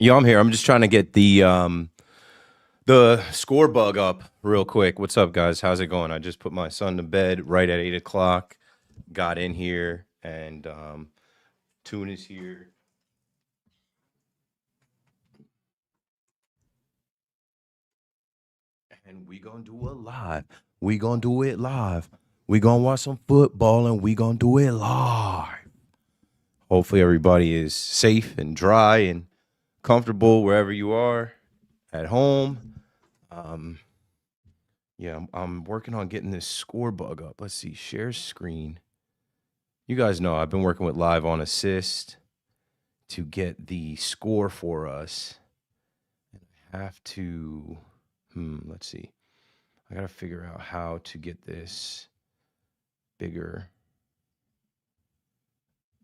Yeah, I'm here. I'm just trying to get the score bug up real quick. What's up, guys? How's it going? I just put my son to bed right at 8 o'clock. Got in here and Tune is here. And we gonna do it live. We gonna do it live. We gonna watch some football and we gonna do it live. Hopefully everybody is safe and dry and comfortable wherever you are at home. Um, yeah, I'm working on getting this score bug up. Let's see, share screen. You guys know I've been working with Live on Assist to get the score for us. I have to, let's see. I got to figure out how to get this bigger.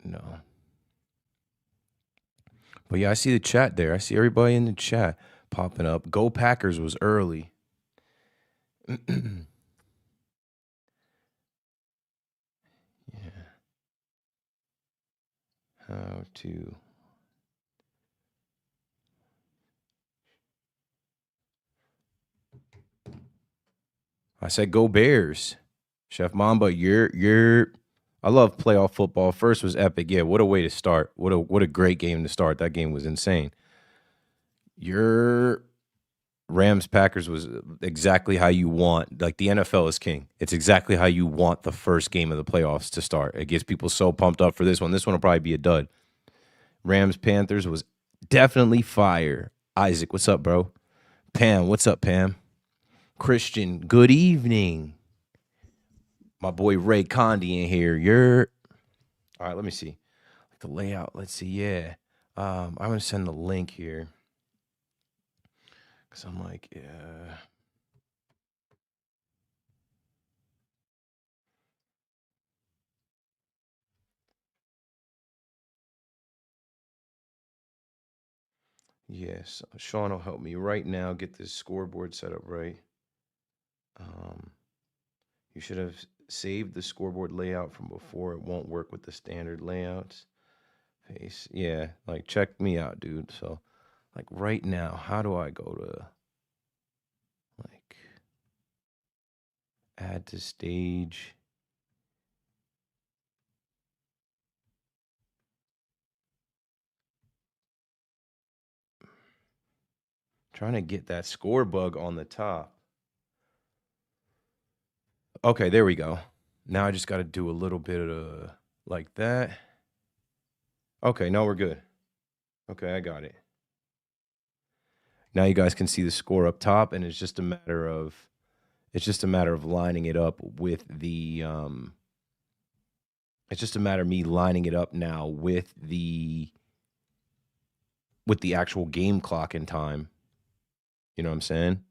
No. But yeah, I see the chat there. I see everybody in the chat popping up. Go Packers was early. Yeah. How to. I said go Bears. Chef Mamba, you're I love playoff football. First was epic. Yeah, what a way to start. What a great game to start. That game was insane. Your Rams Packers was exactly how you want. Like the NFL is king. It's exactly how you want the first game of the playoffs to start. It gets people so pumped up for this one. This one will probably be a dud. Rams Panthers was definitely fire. Isaac, what's up, bro? Pam, what's up, Pam? Christian, good evening. My boy Ray Condi in here. You're all right. Let me see the layout. Let's see. Yeah, I'm gonna send the link here because I'm like, yeah. Yes, Sean will help me right now get this scoreboard set up right. Um, you should have saved the scoreboard layout from before. It won't work with the standard layouts. Paste. Yeah, like check me out, dude. So, like right now, how do I go to like add to stage? Trying to get that score bug on the top. Okay, there we go. Now I just got to do a little bit of like that. Okay, no, we're good. Okay, I got it. Now you guys can see the score up top, and it's just a matter of lining it up with the it's just a matter of me lining it up now with the actual game clock and time. You know what I'm saying?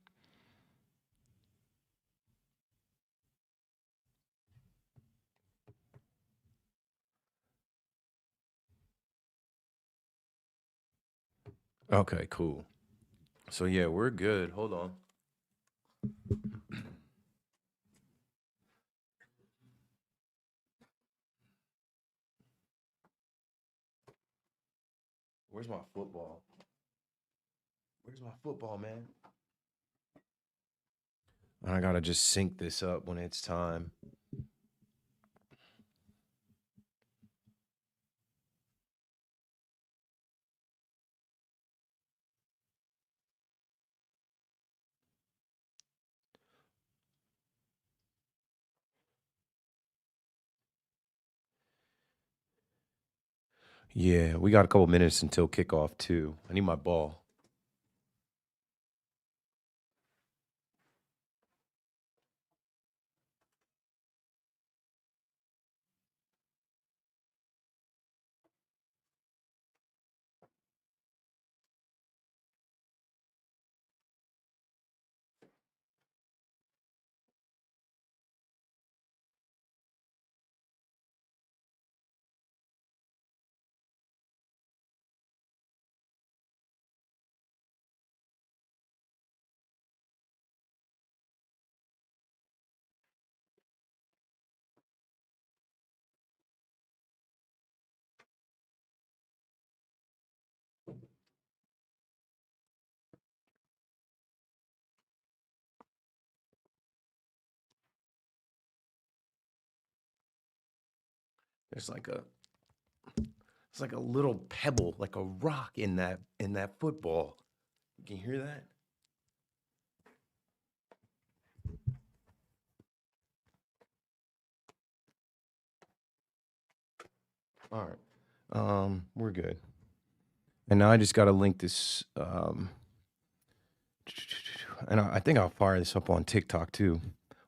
Okay, cool. So yeah, we're good. Hold on. Where's my football? Where's my football, man? I gotta just sync this up when it's time. Yeah, we got a couple minutes until kickoff too. I need my ball. There's like a it's like a little pebble, like a rock in that football. Can you hear that? All right. We're good. And now I just got to link this. And I think I'll fire this up on TikTok too.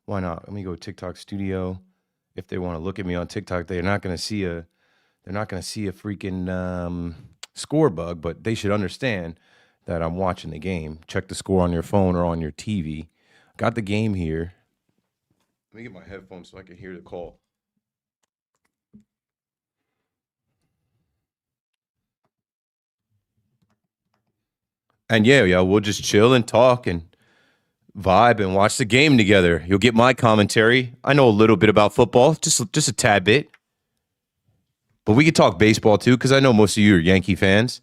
Why not? Let me go TikTok Studio. If they want to look at me on TikTok, they're not going to see a freaking score bug, but they should understand that I'm watching the game. Check the score on your phone or on your TV. Got the game here. Let me get my headphones so I can hear the call. And yeah, we'll just chill and talk and vibe and watch the game together. You'll get my commentary. I know a little bit about football, just a tad bit. But we could talk baseball too, because I know most of you are Yankee fans.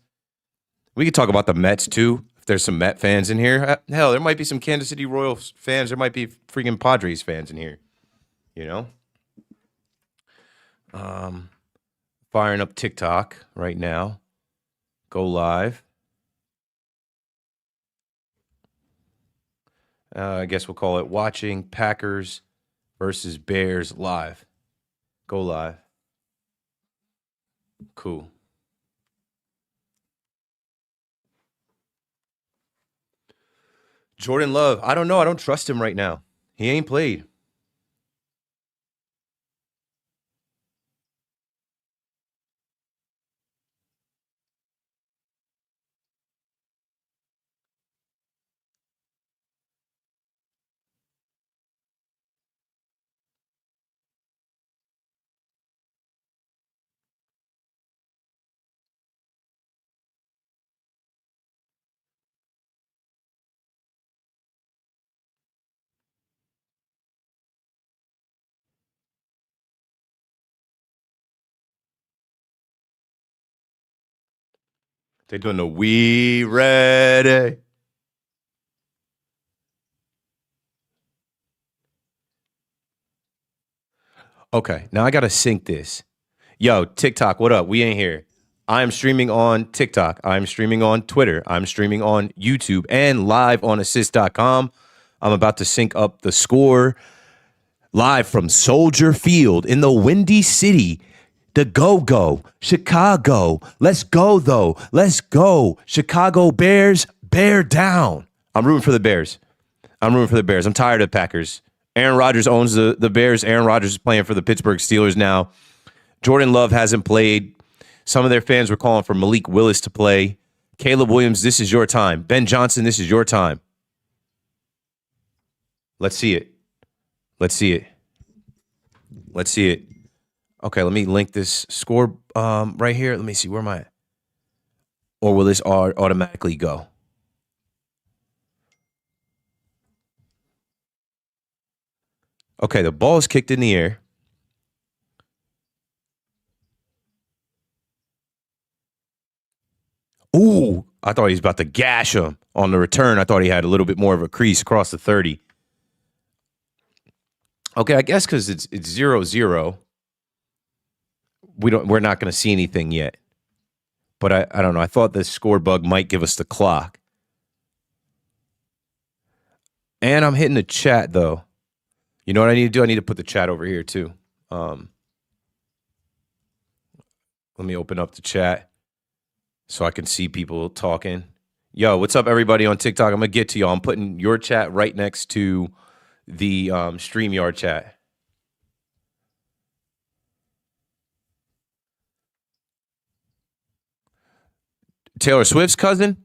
We could talk about the Mets too, if there's some Met fans in here. Hell, there might be some Kansas City Royals fans. There might be freaking Padres fans in here, you know? Firing up TikTok right now. Go live. I guess we'll call it Watching Packers versus Bears live. Go live. Cool. Jordan Love. I don't know. I don't trust him right now. He ain't played. They doing the we ready. Okay, now I gotta sync this. Yo, TikTok, what up? We ain't here. I am streaming on TikTok. I'm streaming on Twitter. I'm streaming on YouTube and live on assist.com. I'm about to sync up the score live from Soldier Field in the Windy City. The go-go, Chicago. Let's go, though. Let's go. Chicago Bears, bear down. I'm rooting for the Bears. I'm tired of the Packers. Aaron Rodgers owns the Bears. Aaron Rodgers is playing for the Pittsburgh Steelers now. Jordan Love hasn't played. Some of their fans were calling for Malik Willis to play. Caleb Williams, this is your time. Ben Johnson, this is your time. Let's see it. Okay, let me link this score right here. Let me see. Where am I at? Or will this automatically go? Okay, the ball is kicked in the air. Ooh, I thought he was about to gash him on the return. I thought he had a little bit more of a crease across the 30. Okay, I guess because it's 0-0. We're not going to see anything yet. But I don't know. I thought this score bug might give us the clock. And I'm hitting the chat though. You know what I need to do? I need to put the chat over here too. Let me open up the chat so I can see people talking. Yo, what's up, everybody on TikTok? I'm going to get to y'all. I'm putting your chat right next to the StreamYard chat. Taylor Swift's cousin?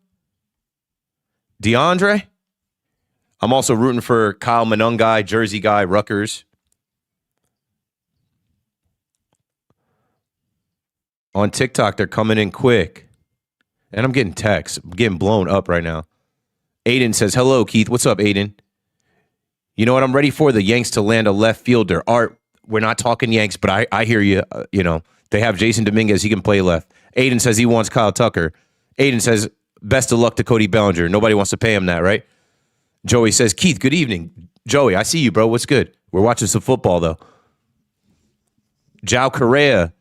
DeAndre? I'm also rooting for Kyle Monungai, Jersey guy, Rutgers. On TikTok, they're coming in quick. And I'm getting texts. I'm getting blown up right now. Aiden says, hello, Keith. What's up, Aiden? You know what? I'm ready for the Yanks to land a left fielder. Art, we're not talking Yanks, but I hear you. They have Jason Dominguez. He can play left. Aiden says he wants Kyle Tucker. Aiden says, best of luck to Cody Bellinger. Nobody wants to pay him that, right? Joey says, Keith, good evening. Joey, I see you, bro. What's good? We're watching some football, though. Jao Correa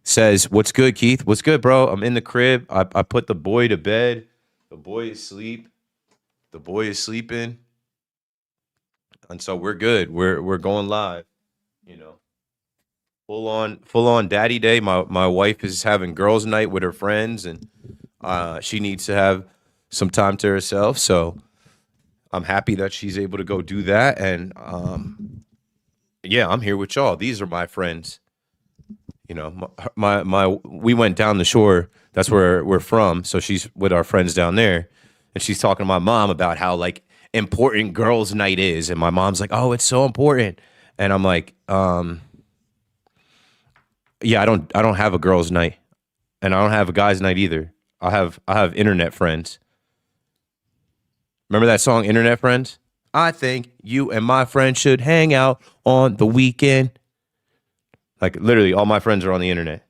says, "What's good, Keith? What's good, bro? I'm in the crib. I put the boy to bed. The boy is asleep. The boy is sleeping, and so we're good. We're going live. You know, full on daddy day. My wife is having girls' night with her friends, and she needs to have some time to herself. So I'm happy that she's able to go do that. And yeah, I'm here with y'all. These are my friends. You know, we went down the shore. That's where we're from. So she's with our friends down there, and she's talking to my mom about how like important girls' night is, and my mom's like, "Oh, it's so important," and I'm like, "Yeah, I don't have a girls' night, and I don't have a guys' night either. I have internet friends. Remember that song, Internet Friends? I think you and my friends should hang out on the weekend. Like literally, all my friends are on the internet.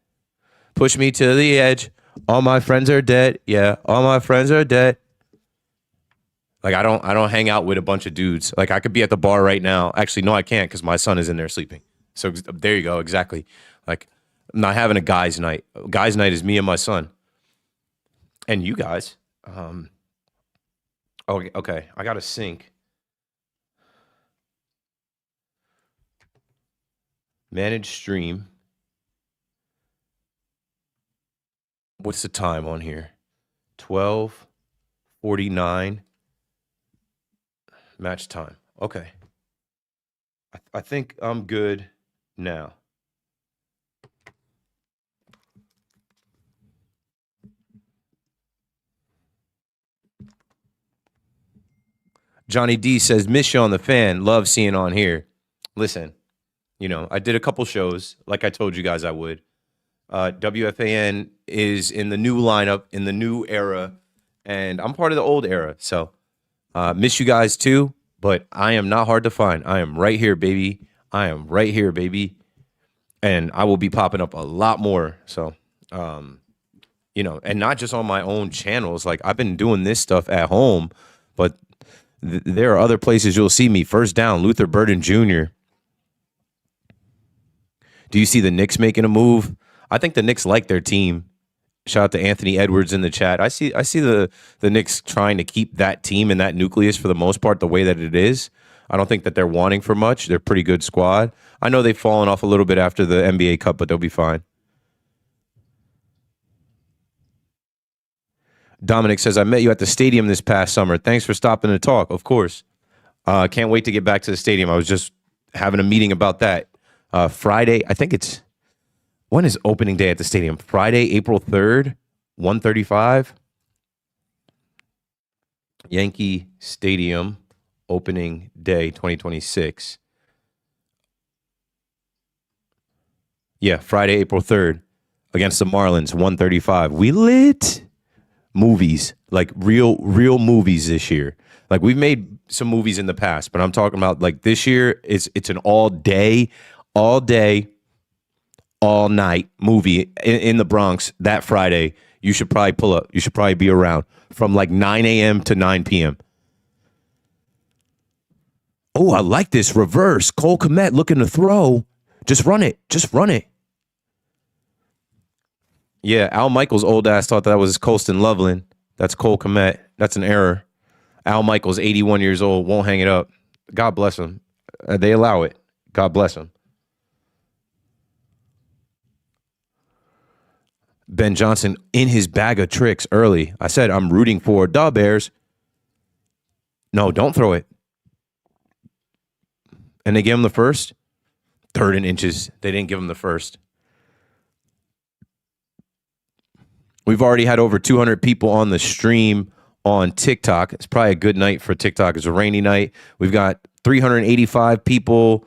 Push me to the edge. All my friends are dead. Yeah, all my friends are dead. Like I don't hang out with a bunch of dudes. Like I could be at the bar right now. Actually, no, I can't because my son is in there sleeping. So there you go. Exactly. Like I'm not having a guys' night. Guys' night is me and my son and you guys. Okay, okay. I got to sync. Manage stream. What's the time on here? 12:49 match time. Okay. I think I'm good now. Johnny D says, "Miss you on the fan. Love seeing on here." Listen, I did a couple shows like I told you guys I would. WFAN is in the new lineup, in the new era, and I'm part of the old era. So miss you guys too, but I am not hard to find. I am right here, baby. I am right here, baby. And I will be popping up a lot more. So, and not just on my own channels. Like I've been doing this stuff at home, but there are other places you'll see me. First down, Luther Burden Jr. Do you see the Knicks making a move? I think the Knicks like their team. Shout out to Anthony Edwards in the chat. I see the Knicks trying to keep that team and that nucleus for the most part the way that it is. I don't think that they're wanting for much. They're a pretty good squad. I know they've fallen off a little bit after the NBA Cup, but they'll be fine. Dominic says, "I met you at the stadium this past summer. Thanks for stopping to talk." Of course. Can't wait to get back to the stadium. I was just having a meeting about that. Friday, I think it's when is opening day at the stadium? Friday, April 3rd, 1:35. Yankee Stadium opening day 2026. Yeah, Friday, April 3rd against the Marlins, 1:35. We lit movies, like real movies this year. Like we've made some movies in the past, but I'm talking about like this year it's an all day, all night movie in the Bronx that Friday. You should probably pull up. You should probably be around from like 9 a.m. to 9 p.m. Oh, I like this reverse. Cole Kmet looking to throw. Just run it. Just run it. Yeah, Al Michaels' old ass thought that was Colston Loveland. That's Cole Kmet. That's an error. Al Michaels, 81 years old, won't hang it up. God bless him. They allow it. God bless him. Ben Johnson in his bag of tricks early. I said, I'm rooting for the Bears. No, don't throw it. And they gave him the first. Third and inches. They didn't give him the first. We've already had over 200 people on the stream on TikTok. It's probably a good night for TikTok. It's a rainy night. We've got 385 people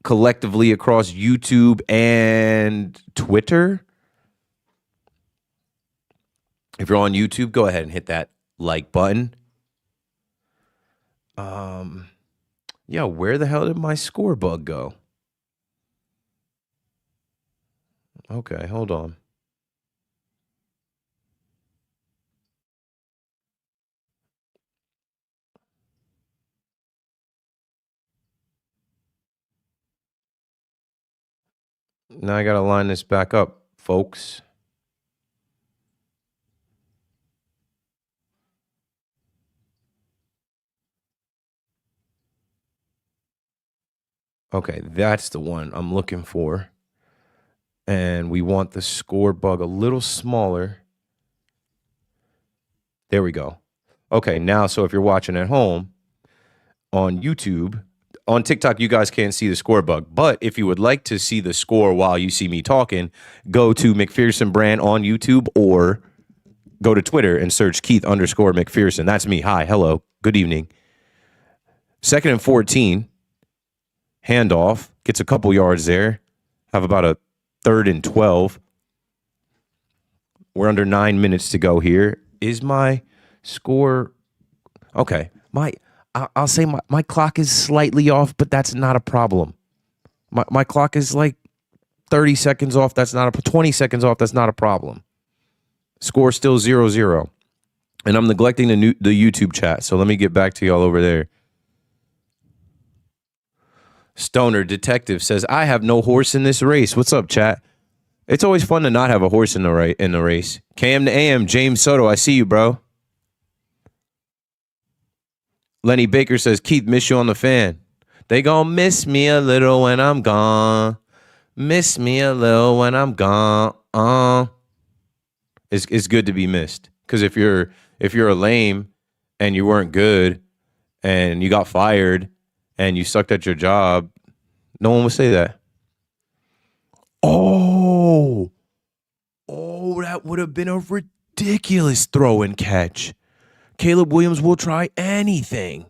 collectively across YouTube and Twitter. If you're on YouTube, go ahead and hit that like button. Yeah, where the hell did my score bug go? Okay, hold on. Now I got to line this back up folks. Okay, that's the one I'm looking for. And we want the score bug a little smaller. There we go. Okay, now, so if you're watching at home on YouTube, on TikTok, you guys can't see the score bug. But if you would like to see the score while you see me talking, go to McPherson Brand on YouTube or go to Twitter and search Keith_McPherson. That's me. Hi, hello, good evening. 2nd and 14. Handoff, gets a couple yards there. Have about a 3rd and 12. We're under 9 minutes to go here. Is my score okay? I'll say my clock is slightly off, but that's not a problem. My clock is like 30 seconds off. That's not 20 seconds off. That's not a problem. Score still 0-0. And I'm neglecting the YouTube chat. So let me get back to y'all over there. Stoner Detective says, I have no horse in this race. What's up, chat? It's always fun to not have a horse in the race. KM to AM, James Soto, I see you, bro. Lenny Baker says, Keith, miss you on the fan. They gon' miss me a little when I'm gone. Miss me a little when I'm gone. It's good to be missed. Because if you're a lame and you weren't good and you got fired and you sucked at your job, no one would say that. Oh, that would have been a ridiculous throw and catch. Caleb Williams will try anything.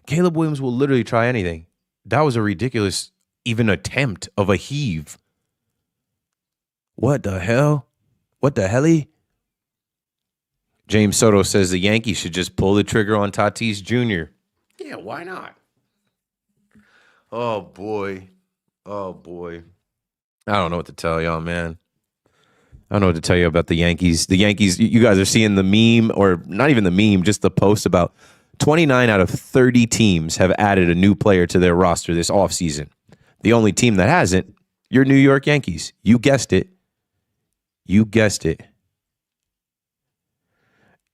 Caleb Williams will literally try anything. That was a ridiculous even attempt of a heave. What the hell? What the helly? James Soto says the Yankees should just pull the trigger on Tatis Jr. Yeah, why not? Oh, boy. Oh, boy. I don't know what to tell y'all, man. I don't know what to tell you about the Yankees. The Yankees, you guys are seeing the meme, or not even the meme, just the post about 29 out of 30 teams have added a new player to their roster this offseason. The only team that hasn't, your New York Yankees. You guessed it. You guessed it.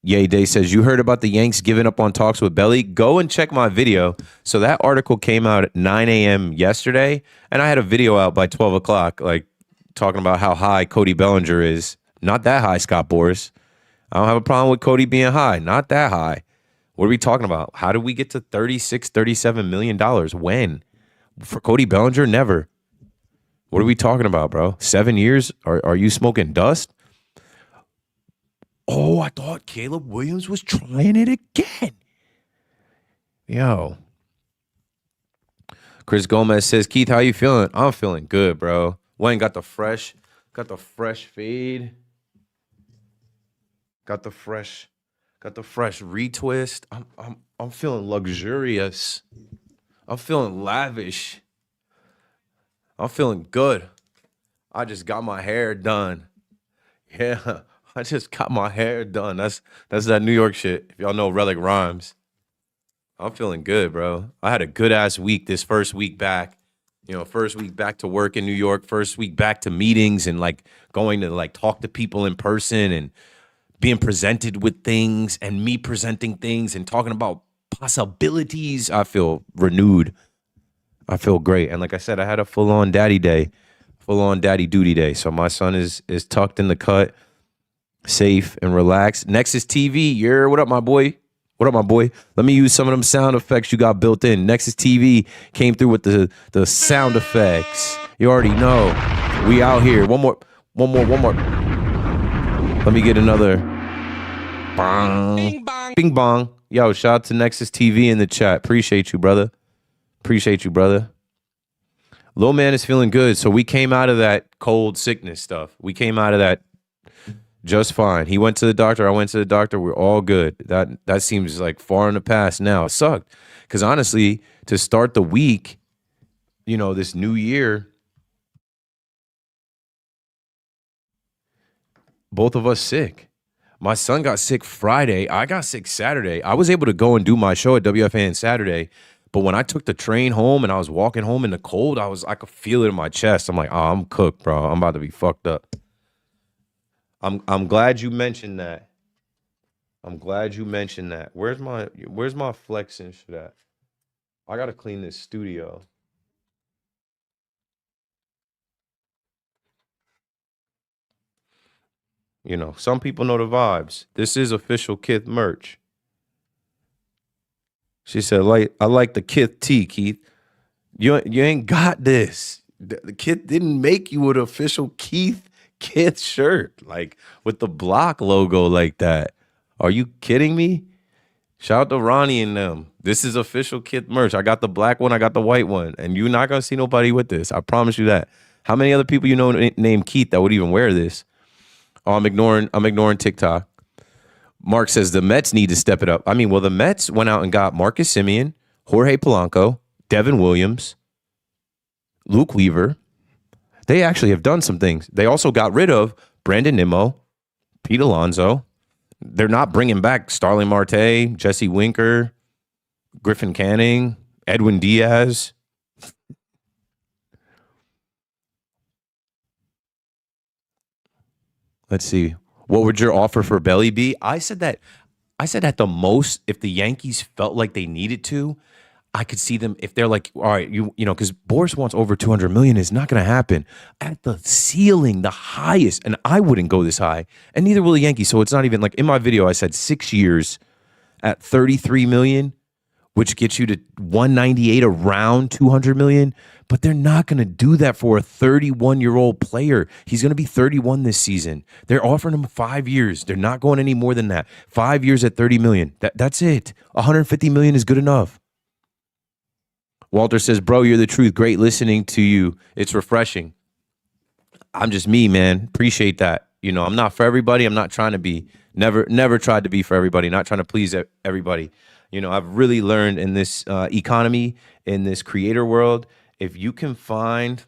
Yay Day says, you heard about the Yanks giving up on talks with Belly? Go and check my video. So that article came out at 9 a.m. yesterday, and I had a video out by 12 o'clock, like talking about how high Cody Bellinger is. Not that high, Scott Boras. I don't have a problem with Cody being high. Not that high. What are we talking about? How did we get to $37 million? When? For Cody Bellinger? Never. What are we talking about, bro? 7 years? Are you smoking dust? Oh, I thought Caleb Williams was trying it again. Yo. Chris Gomez says, Keith, how you feeling? I'm feeling good, bro. Wayne got the fresh fade. Got the fresh retwist. I'm feeling luxurious. I'm feeling lavish. I'm feeling good. I just got my hair done. Yeah. I just got my hair done. That's that New York shit. If y'all know Relic Rhymes. I'm feeling good, bro. I had a good ass week this first week back. You know, first week back to work in New York, first week back to meetings and like going to like talk to people in person and being presented with things and me presenting things and talking about possibilities. I feel renewed. I feel great. And like I said, I had a full-on daddy day, full-on daddy duty day. So my son is tucked in the cut, safe and relaxed. Nexus TV, what up, my boy? What up, my boy? Let me use some of them sound effects you got built in. Nexus TV came through with the sound effects. You already know. We out here. One more. Let me get another. Bong. Bing bong. Bing bong. Yo, shout out to Nexus TV in the chat. Appreciate you, brother. Lil Man is feeling good. So we came out of that cold sickness stuff. We came out of that just fine. He went to the doctor. I went to the doctor. We're all good. That seems like far in the past now. It sucked. Because honestly, to start the week, you know, this new year, both of us sick. My son got sick Friday. I got sick Saturday. I was able to go and do my show at WFAN Saturday, But when I took the train home and I was walking home in the cold, I could feel it in my chest. I'm like, oh, I'm cooked, bro. I'm about to be fucked up. I'm glad you mentioned that. I'm glad you mentioned that. Where's my flexing shit at? I gotta clean this studio. Some people know the vibes. This is official Kith merch. She said, like, I like the Kith tee, Keith. You ain't got this. The Kith didn't make you an official Kith shirt, like with the block logo like that. Are you kidding me? Shout out to Ronnie and them. This is official Kith merch. I got the black one, I got the white one, and you're not gonna see nobody with this. I promise you that. How many other people named Keith that would even wear this? Oh, I'm ignoring TikTok. Mark says the Mets need to step it up. I mean, well, the Mets went out and got Marcus Semien, Jorge Polanco, Devin Williams, Luke Weaver. They actually have done some things. They also got rid of Brandon Nimmo, Pete Alonso. They're not bringing back Starling Marte, Jesse Winker, Griffin Canning, Edwin Diaz. Let's see. What would your offer for Belly be? I said that at the most, if the Yankees felt like they needed to, I could see them if they're like, all right, because Boris wants over 200 million. It's not going to happen at the ceiling, the highest. And I wouldn't go this high, and neither will the Yankees. So it's not even like in my video, I said 6 years at 33 million, which gets you to 198, around 200 million. But they're not going to do that for a 31-year-old player. He's going to be 31 this season. They're offering him 5 years. They're not going any more than that. 5 years at 30 million. That's it. 150 million is good enough. Walter says, bro, you're the truth. Great listening to you. It's refreshing. I'm just me, man. Appreciate that. I'm not for everybody. I'm not trying to be. Never tried to be for everybody. Not trying to please everybody. I've really learned in this economy, in this creator world, if you can find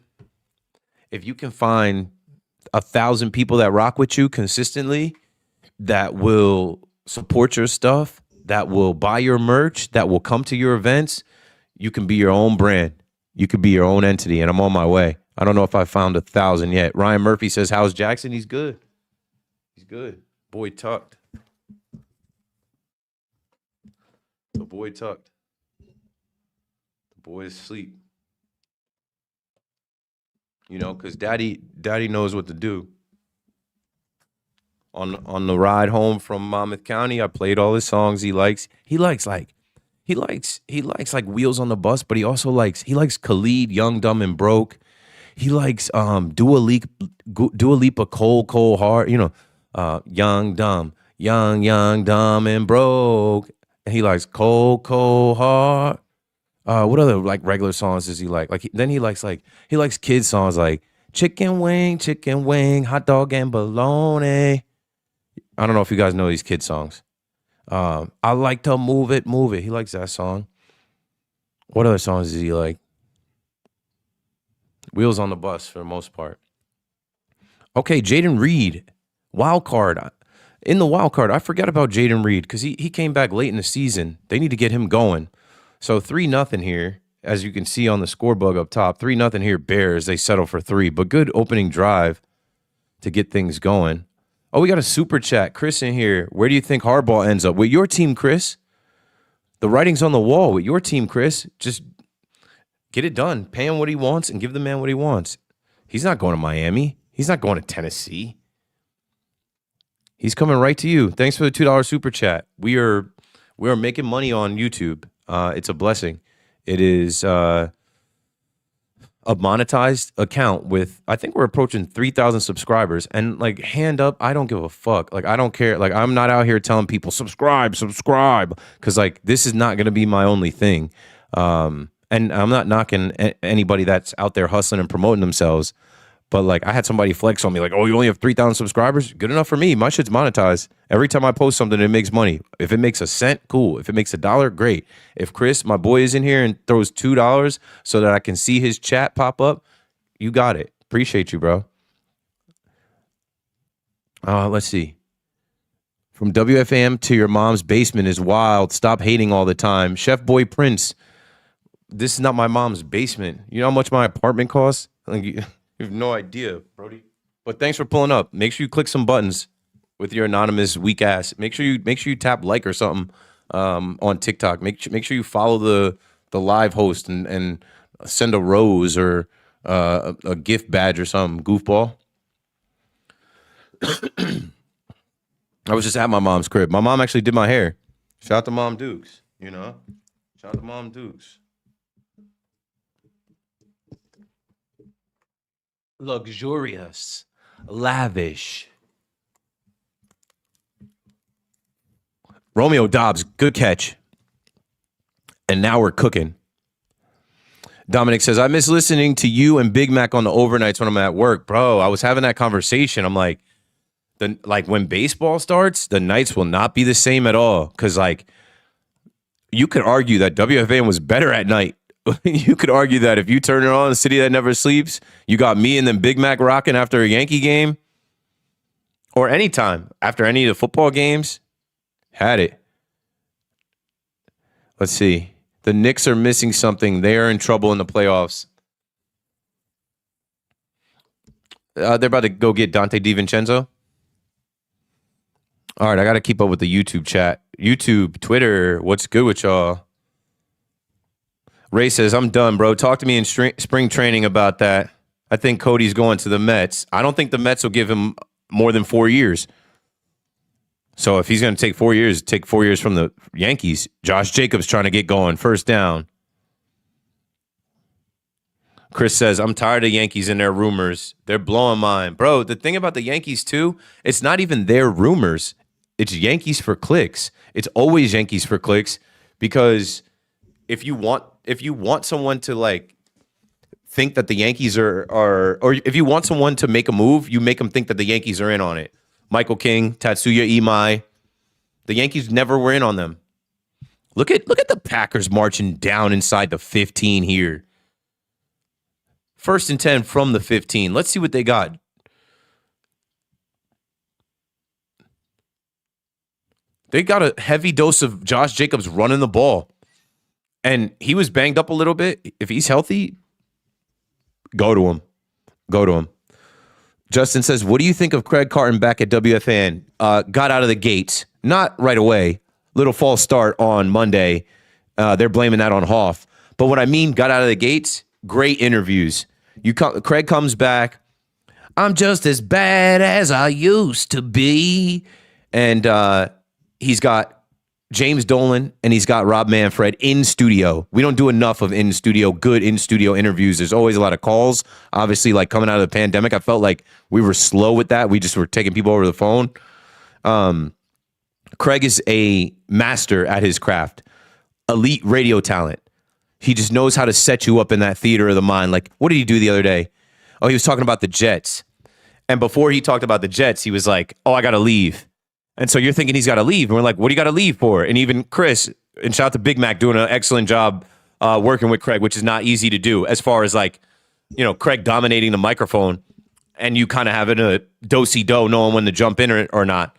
1,000 people that rock with you consistently, that will support your stuff, that will buy your merch, that will come to your events, you can be your own brand. You could be your own entity, and I'm on my way. I don't know if I found 1,000 yet. Ryan Murphy says, how's Jackson? He's good. He's good. Boy tucked. The boy tucked. The boy is asleep. Because daddy knows what to do. On the ride home from Monmouth County, I played all his songs he likes. He likes like Wheels on the Bus, but he likes Khalid, Young, Dumb, and Broke. He likes Dua Lipa, Cold Heart. Young, Dumb, Dumb, and Broke. And he likes Cold Heart. What other regular songs does he like? Then he likes kid songs like Chicken Wing, Hot Dog and Bologna. I don't know if you guys know these kid songs. I like to move it. He likes that song. What other songs does he like? Wheels on the Bus for the most part. Okay, Jaden Reed, wild card. In the wild card, I forgot about Jaden Reed because he came back late in the season. They need to get him going. So 3-0 here, as you can see on the scorebook up top. 3-0 here, Bears. They settle for 3, but good opening drive to get things going. Oh, we got a super chat. Chris in here. Where do you think Harbaugh ends up? With your team, Chris. The writing's on the wall with your team, Chris. Just get it done. Pay him what he wants and give the man what he wants. He's not going to Miami. He's not going to Tennessee. He's coming right to you. Thanks for the $2 super chat. We are making money on YouTube. It's a blessing. It is a monetized account with, I think we're approaching 3,000 subscribers, and hand up, I don't give a fuck. I don't care. I'm not out here telling people subscribe because this is not going to be my only thing. And I'm not knocking anybody that's out there hustling and promoting themselves. But I had somebody flex on me oh, you only have 3,000 subscribers? Good enough for me. My shit's monetized. Every time I post something, it makes money. If it makes a cent, cool. If it makes $1, great. If Chris, my boy, is in here and throws $2 so that I can see his chat pop up, you got it. Appreciate you, bro. Let's see. From WFAM to your mom's basement is wild. Stop hating all the time. Chef Boy Prince, this is not my mom's basement. You know how much my apartment costs? Like, you have no idea, Brody. But thanks for pulling up. Make sure you click some buttons with your anonymous weak ass. Make sure you tap like or something on TikTok. Make sure you follow the live host and send a rose or a gift badge or something. Goofball. I was just at my mom's crib. My mom actually did my hair. Shout out to Mom Dukes. You know, shout out to Mom Dukes. Luxurious, lavish. Romeo Dobbs, good catch. And now we're cooking. Dominic says, I miss listening to you and Big Mac on the overnights when I'm at work. Bro, I was having that conversation. I'm like, when baseball starts, the nights will not be the same at all. Because, like, you could argue that WFAN was better at night. You could argue that if you turn it on, the city that never sleeps, you got me and then Big Mac rocking after a Yankee game. Or anytime after any of the football games. Had it. Let's see. The Knicks are missing something. They are in trouble in the playoffs. They're about to go get Dante DiVincenzo. All right, I got to keep up with the YouTube chat. YouTube, Twitter, what's good with y'all? Ray says, I'm done, bro. Talk to me in spring training about that. I think Cody's going to the Mets. I don't think the Mets will give him more than 4 years. So if he's going to take 4 years, take 4 years from the Yankees. Josh Jacobs trying to get going. First down. Chris says, I'm tired of Yankees and their rumors. They're blowing mine. Bro, the thing about the Yankees, too, it's not even their rumors. It's Yankees for clicks. It's always Yankees for clicks because if you want someone to, like, think that the Yankees are or if you want someone to make a move, you make them think that the Yankees are in on it. Michael King, Tatsuya Imai. The Yankees never were in on them. Look at the Packers marching down inside the 15 here. 1st and 10 from the 15. Let's see what they got. They got a heavy dose of Josh Jacobs running the ball. And he was banged up a little bit. If he's healthy, go to him. Go to him. Justin says, what do you think of Craig Carton back at WFAN? Got out of the gates. Not right away. Little false start on Monday. They're blaming that on Hoff. But what I mean, got out of the gates, great interviews. Craig comes back. I'm just as bad as I used to be. And he's got James Dolan and he's got Rob Manfred in studio. We don't do enough of good in-studio interviews. There's always a lot of calls. Obviously, like coming out of the pandemic, I felt like we were slow with that. We just were taking people over the phone. Craig is a master at his craft. Elite radio talent. He just knows how to set you up in that theater of the mind. Like, what did he do the other day? Oh, he was talking about the Jets. And before he talked about the Jets, he was like, oh, I got to leave. And so you're thinking he's got to leave. And we're like, what do you got to leave for? And even Chris, and shout out to Big Mac, doing an excellent job working with Craig, which is not easy to do as far as like, you know, Craig dominating the microphone and you kind of having a do-si-do, knowing when to jump in or not.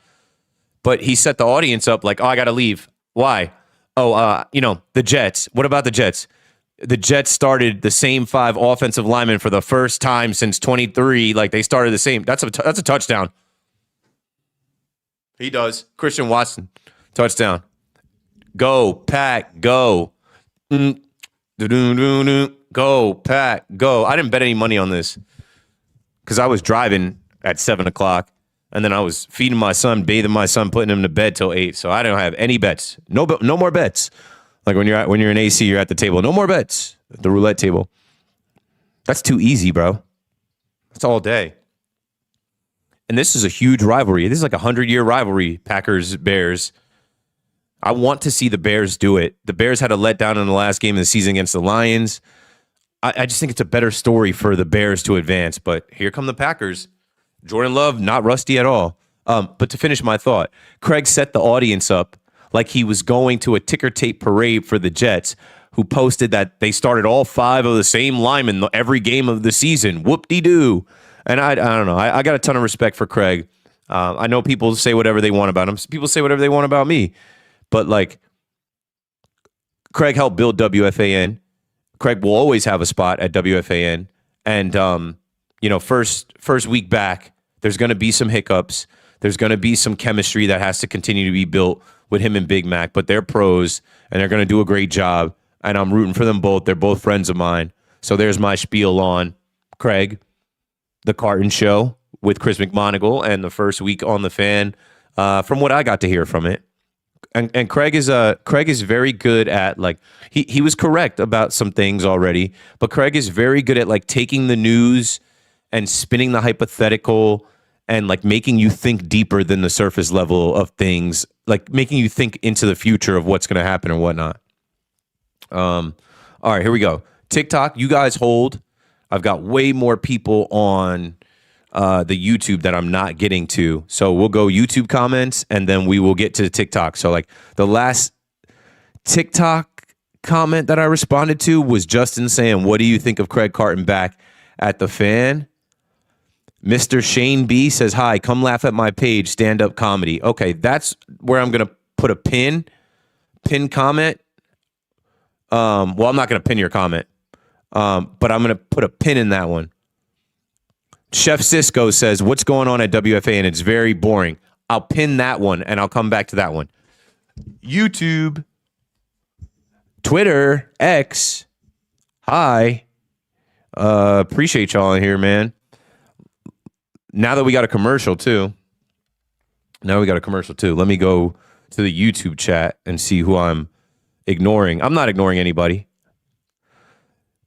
But he set the audience up like, oh, I got to leave. Why? Oh, the Jets. What about the Jets? The Jets started the same 5 offensive linemen for the first time since 23. Like they started the same. That's a touchdown. He does. Christian Watson, touchdown. Go, Pack, go. Go, Pack, go. I didn't bet any money on this because I was driving at 7 o'clock, and then I was feeding my son, bathing my son, putting him to bed till 8. So I don't have any bets. No more bets. Like when you're in AC, you're at the table. No more bets at the roulette table. That's too easy, bro. That's all day. And this is a huge rivalry. This is like a 100-year rivalry, Packers-Bears. I want to see the Bears do it. The Bears had a letdown in the last game of the season against the Lions. I just think it's a better story for the Bears to advance. But here come the Packers. Jordan Love, not rusty at all. But to finish my thought, Craig set the audience up like he was going to a ticker tape parade for the Jets, who posted that they started all 5 of the same linemen every game of the season. Whoop-de-doo. And I don't know. I got a ton of respect for Craig. I know people say whatever they want about him. People say whatever they want about me. But, like, Craig helped build WFAN. Craig will always have a spot at WFAN. And, first week back, there's going to be some hiccups. There's going to be some chemistry that has to continue to be built with him and Big Mac, but they're pros and they're going to do a great job. And I'm rooting for them both. They're both friends of mine. So there's my spiel on Craig, the Carton Show with Chris McMonagle, and the first week on the Fan. From what I got to hear from it, and Craig is very good at, like, he was correct about some things already, but Craig is very good at, like, taking the news and spinning the hypothetical and, like, making you think deeper than the surface level of things, like making you think into the future of what's going to happen and whatnot. All right, here we go. TikTok, you guys hold. I've got way more people on the YouTube that I'm not getting to. So we'll go YouTube comments and then we will get to TikTok. So, like, the last TikTok comment that I responded to was Justin saying, "What do you think of Craig Carton back at the Fan?" Mr. Shane B says, "Hi, come laugh at my page, stand-up comedy." Okay, that's where I'm going to put a pin comment. I'm not going to pin your comment, but I'm going to put a pin in that one. Chef Cisco says, "What's going on at WFA?" And it's very boring. I'll pin that one and I'll come back to that one. YouTube, Twitter, X. Hi. Appreciate y'all in here, man. Now that we got a commercial too. Let me go to the YouTube chat and see who I'm ignoring. I'm not ignoring anybody.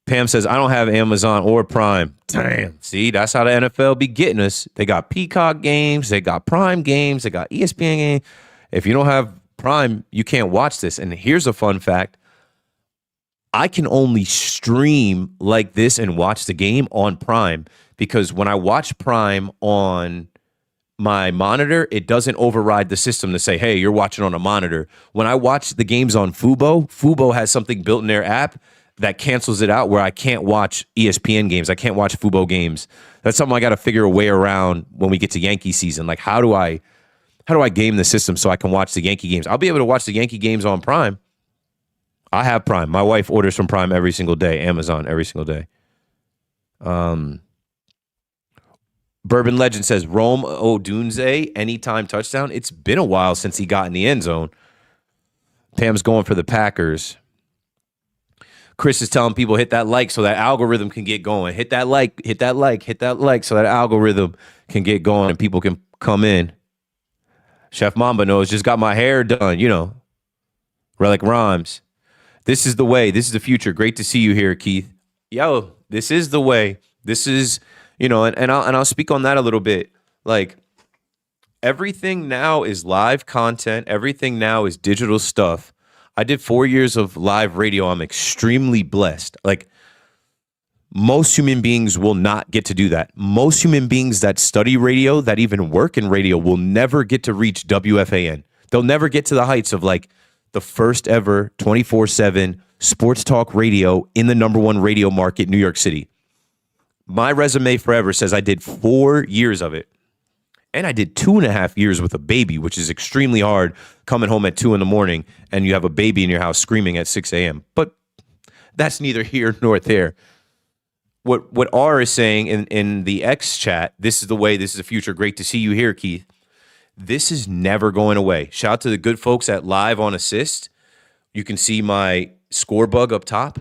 Pam says, "I don't have Amazon or Prime." Damn. See, that's how the NFL be getting us. They got Peacock games. They got Prime games. They got ESPN games. If you don't have Prime, you can't watch this. And here's a fun fact. I can only stream like this and watch the game on Prime because when I watch Prime on my monitor, it doesn't override the system to say, "Hey, you're watching on a monitor." When I watch the games on Fubo has something built in their app that cancels it out where I can't watch ESPN games. I can't watch Fubo games. That's something I got to figure a way around when we get to Yankee season. Like, how do I game the system so I can watch the Yankee games? I'll be able to watch the Yankee games on Prime. I have Prime. My wife orders from Prime every single day, Amazon every single day. Bourbon Legend says, Rome Odunze, anytime touchdown. It's been a while since he got in the end zone. Pam's going for the Packers. Chris is telling people hit that like so that algorithm can get going. Hit that like so that algorithm can get going and people can come in. Chef Mamba knows, just got my hair done, Relic Rhymes. This is the way. This is the future. Great to see you here, Keith. Yo, this is the way. This is, and I'll speak on that a little bit. Like, everything now is live content. Everything now is digital stuff. I did 4 years of live radio. I'm extremely blessed. Like, most human beings will not get to do that. Most human beings that study radio, that even work in radio, will never get to reach WFAN. They'll never get to the heights of, like, the first ever 24/7 sports talk radio in the #1 radio market, New York City. My resume forever says I did 4 years of it. And I did 2.5 years with a baby, which is extremely hard, coming home at 2 a.m. and you have a baby in your house screaming at 6 a.m. But that's neither here nor there. What R is saying in the X chat, this is the way, this is the future. Great to see you here, Keith. This is never going away. Shout out to the good folks at Live on Assist. You can see my score bug up top.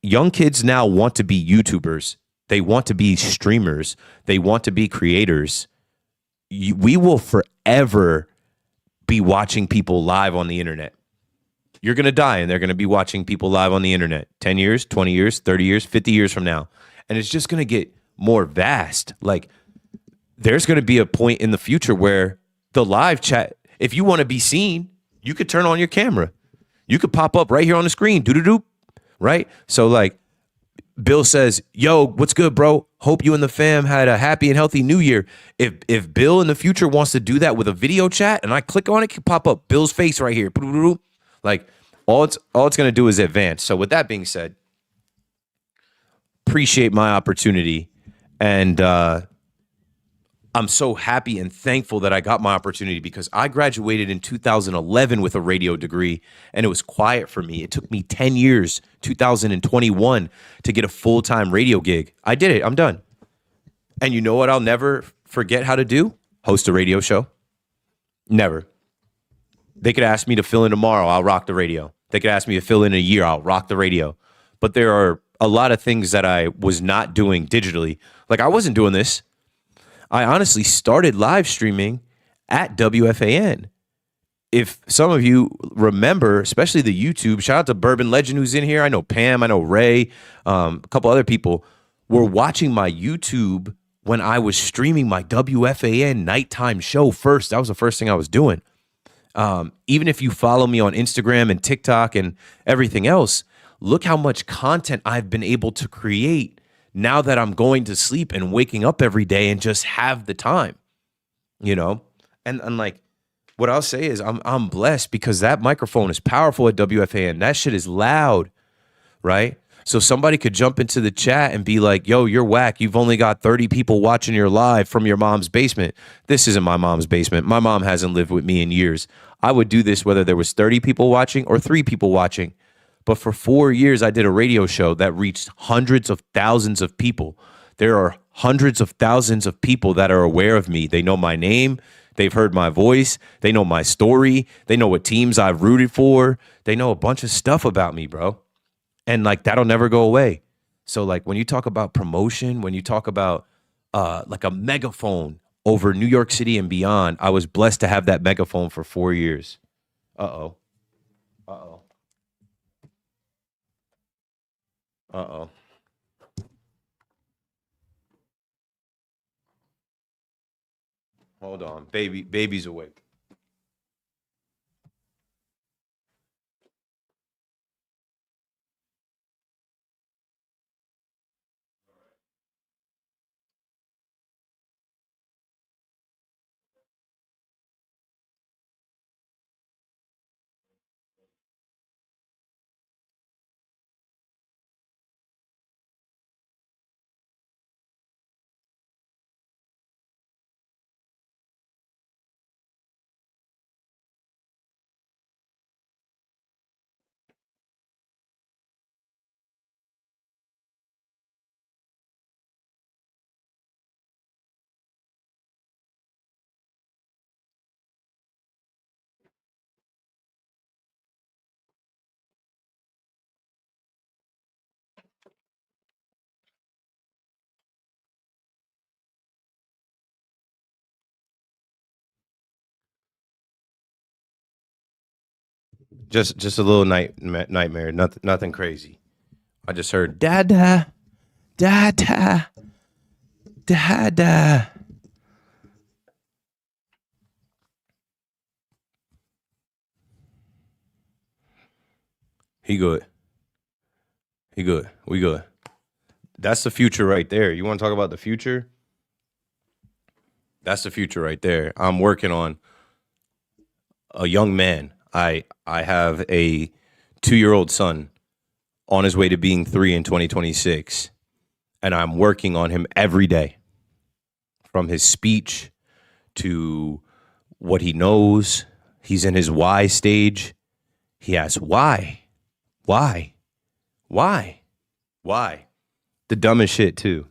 Young kids now want to be YouTubers. They want to be streamers. They want to be creators. We will forever be watching people live on the internet. You're going to die and they're going to be watching people live on the internet 10 years, 20 years, 30 years, 50 years from now. And it's just going to get more vast. Like, there's going to be a point in the future where the live chat, if you want to be seen, you could turn on your camera. You could pop up right here on the screen, doo-doo-doo, right? So, like, Bill says, "Yo, what's good, bro? Hope you and the fam had a happy and healthy new year." If Bill in the future wants to do that with a video chat and I click on it, it can pop up Bill's face right here. Like, all it's going to do is advance. So with that being said, appreciate my opportunity. And I'm so happy and thankful that I got my opportunity because I graduated in 2011 with a radio degree and it was quiet for me. It took me 10 years, 2021, to get a full-time radio gig. I did it. I'm done. And you know what I'll never forget how to do? Host a radio show. Never. They could ask me to fill in tomorrow. I'll rock the radio. They could ask me to fill in a year. I'll rock the radio. But there are a lot of things that I was not doing digitally. Like I wasn't doing this. I honestly started live streaming at WFAN. If some of you remember, especially the YouTube, shout out to Bourbon Legend who's in here. I know Pam, I know Ray, a couple other people were watching my YouTube when I was streaming my WFAN nighttime show first. That was the first thing I was doing. Even if you follow me on Instagram and TikTok and everything else, look how much content I've been able to create now that I'm going to sleep and waking up every day and just have the time, you know? And like, what I'll say is I'm blessed because that microphone is powerful at WFAN. That shit is loud, right? So somebody could jump into the chat and be like, yo, you're whack. You've only got 30 people watching your live from your mom's basement. This isn't my mom's basement. My mom hasn't lived with me in years. I would do this whether there was 30 people watching or 3 people watching. But for 4 years, I did a radio show that reached hundreds of thousands of people. There are hundreds of thousands of people that are aware of me. They know my name. They've heard my voice. They know my story. They know what teams I've rooted for. They know a bunch of stuff about me, bro. And like, that'll never go away. So like, when you talk about promotion, when you talk about like a megaphone over New York City and beyond, I was blessed to have that megaphone for 4 years. Uh-oh. Uh-oh. Uh-oh. Hold on. Baby's awake. Just a little nightmare. Nothing crazy. I just heard dada, dada, dada. He good. He good. We good. That's the future right there. You want to talk about the future? That's the future right there. I'm working on a young man. I have a 2-year-old son on his way to being 3 in 2026. And I'm working on him every day. From his speech to what he knows. He's in his why stage. He asks, why? Why? Why? Why? The dumbest shit too.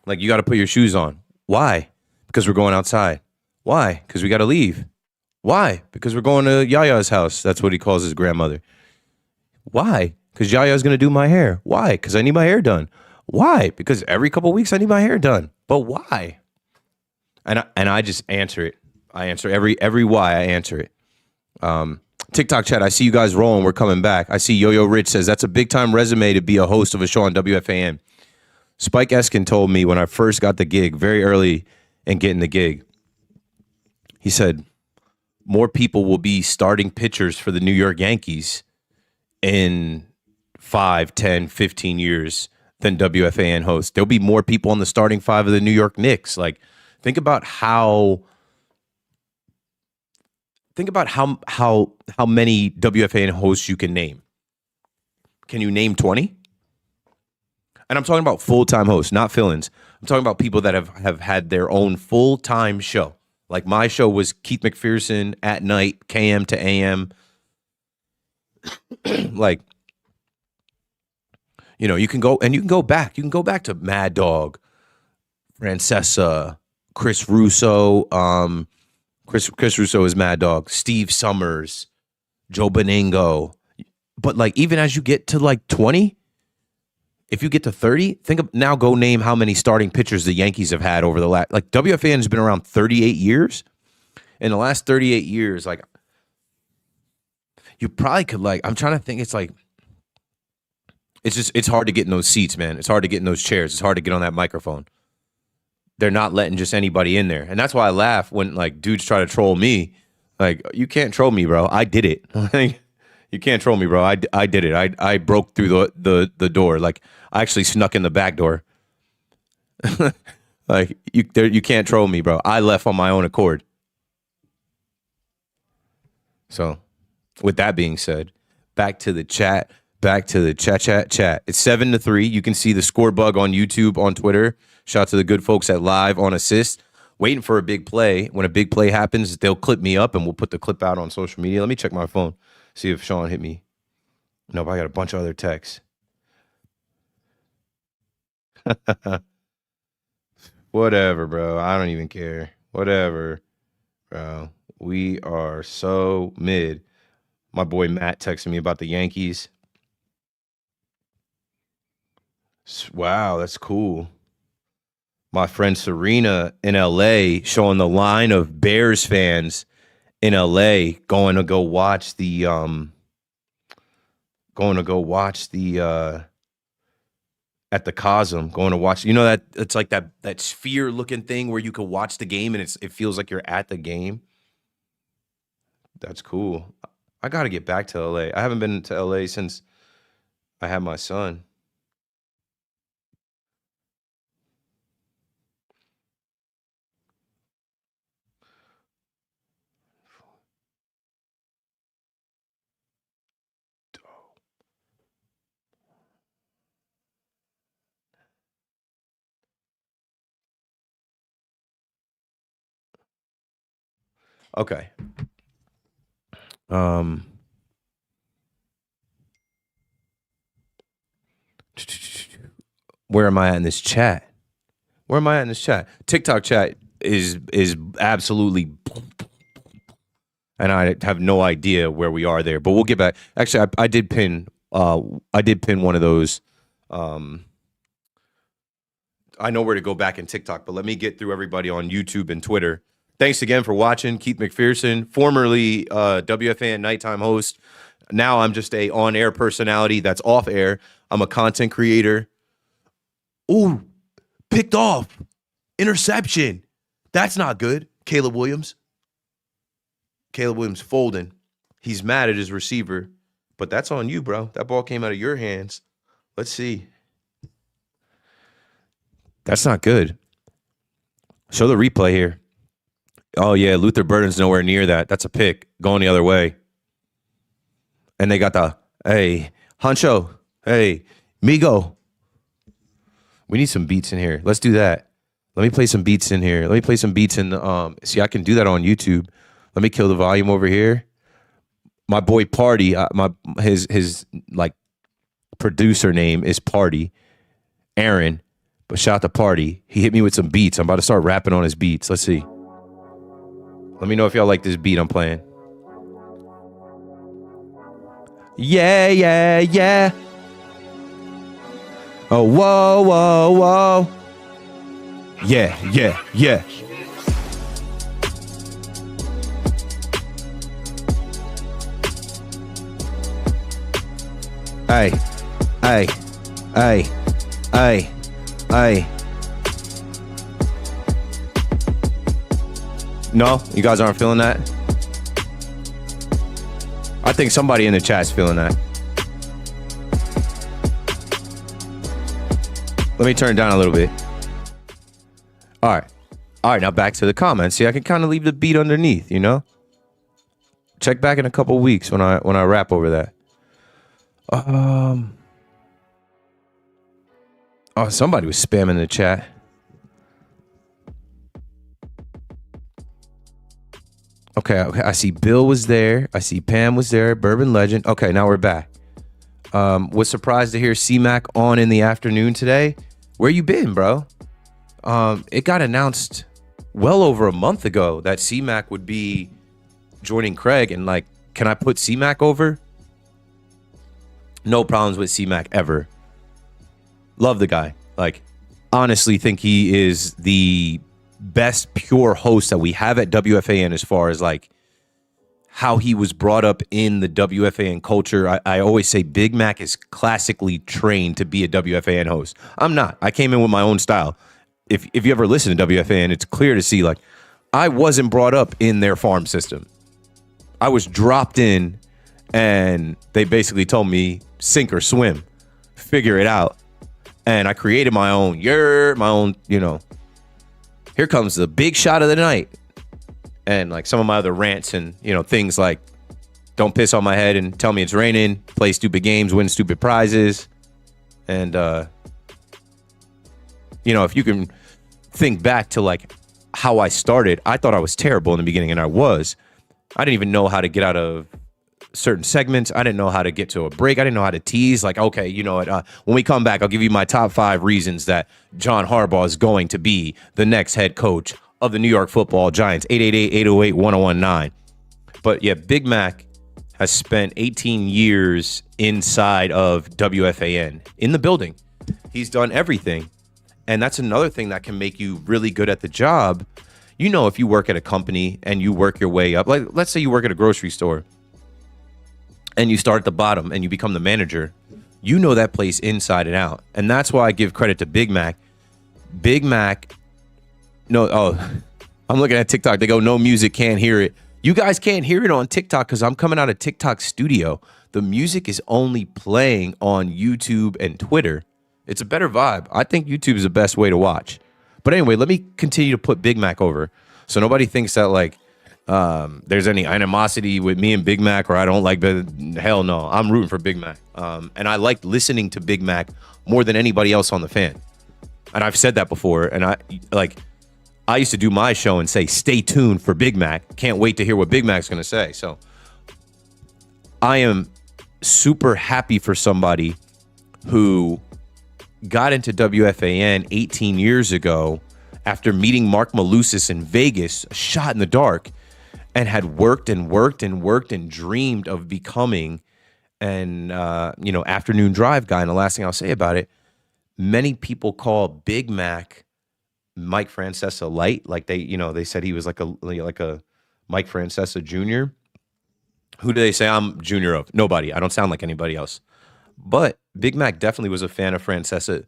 Like, you got to put your shoes on. Why? Because we're going outside. Why? Because we got to leave. Why? Because we're going to Yaya's house. That's what he calls his grandmother. Why? Because Yaya's going to do my hair. Why? Because I need my hair done. Why? Because every couple of weeks I need my hair done. But why? And I just answer it. I answer every why. I answer it. TikTok chat, I see you guys rolling. We're coming back. I see Yo-Yo Rich says, that's a big time resume to be a host of a show on WFAN. Spike Eskin told me when I first got the gig, very early in getting the gig, he said, more people will be starting pitchers for the New York Yankees in 5, 10, 15 years than WFAN hosts. There'll be more people on the starting 5 of the New York Knicks. Like, think about how many WFAN hosts you can name. Can you name 20? And I'm talking about full-time hosts, not fill-ins. I'm talking about people that have had their own full-time show. Like my show was Keith McPherson at night, KM to AM. Like, you know, you can go back. You can go back to Mad Dog, Francesa, Chris Russo. Chris Russo is Mad Dog. Steve Summers, Joe Beningo. But like, even as you get to like 20, if you get to 30, now go name how many starting pitchers the Yankees have had over the last, like WFAN has been around 38 years. In the last 38 years, like you probably could like, I'm trying to think, it's like, it's hard to get in those seats, man. It's hard to get in those chairs. It's hard to get on that microphone. They're not letting just anybody in there. And that's why I laugh when like dudes try to troll me. Like, you can't troll me, bro. I did it. You can't troll me, bro. I did it. I broke through the door. Like, I actually snuck in the back door. Like, you can't troll me, bro. I left on my own accord. So, with that being said, back to the chat. Back to the chat. It's 7-3. You can see the score bug on YouTube, on Twitter. Shout out to the good folks at Live on Assist. Waiting for a big play. When a big play happens, they'll clip me up and we'll put the clip out on social media. Let me check my phone. See if Sean hit me. Nope, I got a bunch of other texts. Whatever, bro. I don't even care. Whatever, bro. We are so mid. My boy Matt texted me about the Yankees. Wow, that's cool. My friend Serena in LA showing the line of Bears fans in LA going to go watch the at the Cosm, going to watch, you know, that it's like that sphere looking thing where you could watch the game and it feels like you're at the game. That's cool. I got to get back to LA. I haven't been to LA since I had my son. Okay. Where am I at in this chat? TikTok chat is absolutely, and I have no idea where we are there. But we'll get back. Actually, I did pin one of those. I know where to go back in TikTok, but let me get through everybody on YouTube and Twitter. Thanks again for watching. Keith McPherson, formerly WFAN nighttime host. Now I'm just a on-air personality that's off-air. I'm a content creator. Ooh, picked off. Interception. That's not good. Caleb Williams folding. He's mad at his receiver, but that's on you, bro. That ball came out of your hands. Let's see. That's not good. Show the replay here. Oh, yeah, Luther Burden's nowhere near that. That's a pick going the other way. And they got the, hey, Honcho, hey, Migo. We need some beats in here. Let's do that. Let me play some beats in here. Let me play some beats in the, see, I can do that on YouTube. Let me kill the volume over here. My boy Party, his like producer name is Party, Aaron, but shout out to Party. He hit me with some beats. I'm about to start rapping on his beats. Let's see. Let me know if y'all like this beat I'm playing. Yeah, yeah, yeah. Oh, whoa, whoa, whoa. Yeah, yeah, yeah. Hey, hey, hey, hey, hey. No, you guys aren't feeling that? I think somebody in the chat's feeling that. Let me turn it down a little bit. All right. Now back to the comments. See, I can kind of leave the beat underneath, you know? Check back in a couple weeks when I rap over that. Oh, somebody was spamming the chat. Okay, I see Bill was there. I see Pam was there. Bourbon Legend. Okay, now we're back. Was surprised to hear C-Mac on in the afternoon today. Where you been, bro? It got announced well over a month ago that C-Mac would be joining Craig, and like, can I put C-Mac over? No problems with C-Mac ever. Love the guy. Like, honestly think he is the best pure host that we have at WFAN as far as like how he was brought up in the WFAN culture. I always say Big Mac is classically trained to be a WFAN host. I'm not. I came in with my own style. If you ever listen to WFAN, it's clear to see like I wasn't brought up in their farm system. I was dropped in and they basically told me sink or swim, figure it out. And I created my own, here comes the big shot of the night. And like some of my other rants and, things like don't piss on my head and tell me it's raining, play stupid games, win stupid prizes. And, if you can think back to like how I started, I thought I was terrible in the beginning, and I was. I didn't even know how to get out of certain segments. I didn't know how to get to a break. I didn't know how to tease. Like, okay, you know what? When we come back, I'll give you my top 5 reasons that John Harbaugh is going to be the next head coach of the New York Football Giants. 888-808-1019. But yeah, Big Mac has spent 18 years inside of WFAN in the building. He's done everything. And that's another thing that can make you really good at the job. If you work at a company and you work your way up, like let's say you work at a grocery store and you start at the bottom and you become the manager, that place inside and out. And that's why I give credit to Big Mac. Big Mac, I'm looking at TikTok. They go, no music, can't hear it. You guys can't hear it on TikTok because I'm coming out of TikTok studio. The music is only playing on YouTube and Twitter. It's a better vibe. I think YouTube is the best way to watch. But anyway, let me continue to put Big Mac over so nobody thinks that like there's any animosity with me and Big Mac, or I don't like hell no. I'm rooting for Big Mac. And I like listening to Big Mac more than anybody else on the fan. And I've said that before. And I used to do my show and say, stay tuned for Big Mac. Can't wait to hear what Big Mac's going to say. So I am super happy for somebody who got into WFAN 18 years ago after meeting Mark Malusis in Vegas, a shot in the dark, and had worked and dreamed of becoming an afternoon drive guy. And the last thing I'll say about it, many people call Big Mac Mike Francesa light, like they said he was like a Mike Francesa Jr. Who do they say I'm junior of? Nobody. I don't sound like anybody else. But Big Mac definitely was a fan of Francesa,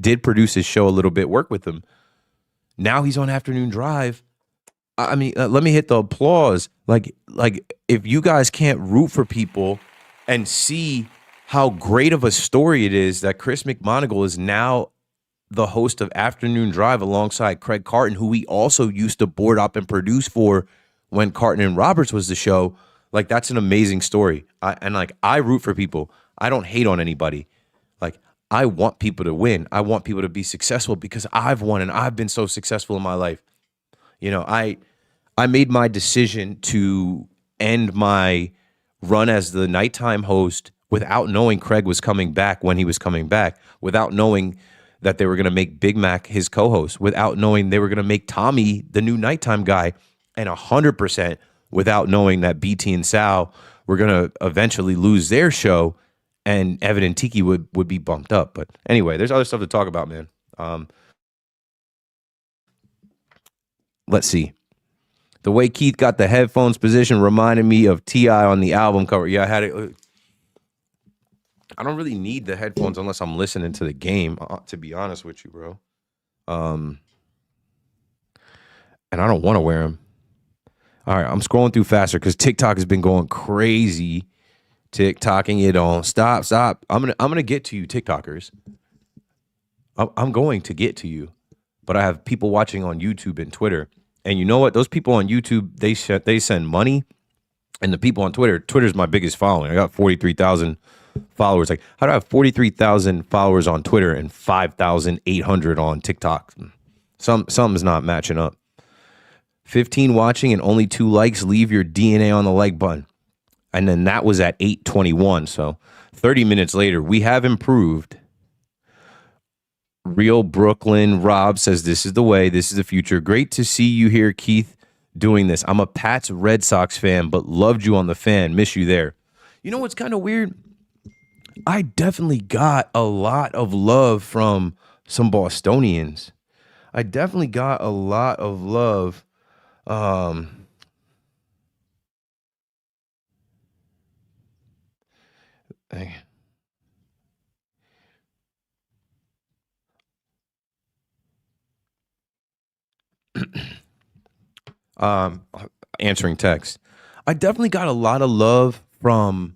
did produce his show a little bit, work with him. Now he's on Afternoon Drive. I mean, let me hit the applause. Like if you guys can't root for people and see how great of a story it is that Chris McMonagle is now the host of Afternoon Drive alongside Craig Carton, who we also used to board up and produce for when Carton and Roberts was the show. Like, that's an amazing story. I root for people. I don't hate on anybody. Like, I want people to win. I want people to be successful because I've won and I've been so successful in my life. I made my decision to end my run as the nighttime host without knowing Craig was coming back when he was coming back, without knowing that they were going to make Big Mac his co-host, without knowing they were going to make Tommy the new nighttime guy, and 100% without knowing that BT and Sal were going to eventually lose their show and Evan and Tiki would be bumped up. But anyway, there's other stuff to talk about, man. Let's see. The way Keith got the headphones position reminded me of T.I. on the album cover. Yeah, I had it. I don't really need the headphones unless I'm listening to the game, to be honest with you, bro. And I don't want to wear them. All right, I'm scrolling through faster because TikTok has been going crazy. TikToking it on. Stop. I'm gonna get to you, TikTokers. I'm going to get to you, but I have people watching on YouTube and Twitter, and you know what? Those people on YouTube, they send money, and the people on Twitter's my biggest following. I got 43,000 followers. Like, how do I have 43,000 followers on Twitter and 5,800 on TikTok? Something's not matching up. 15 watching and only 2 likes. Leave your DNA on the like button. And then that was at 8:21. So 30 minutes later, we have improved. Real Brooklyn Rob says, this is the way. This is the future. Great to see you here, Keith, doing this. I'm a Pats Red Sox fan, but loved you on the fan. Miss you there. You know what's kind of weird? I definitely got a lot of love from some Bostonians. I definitely got a lot of love. Answering text. I definitely got a lot of love from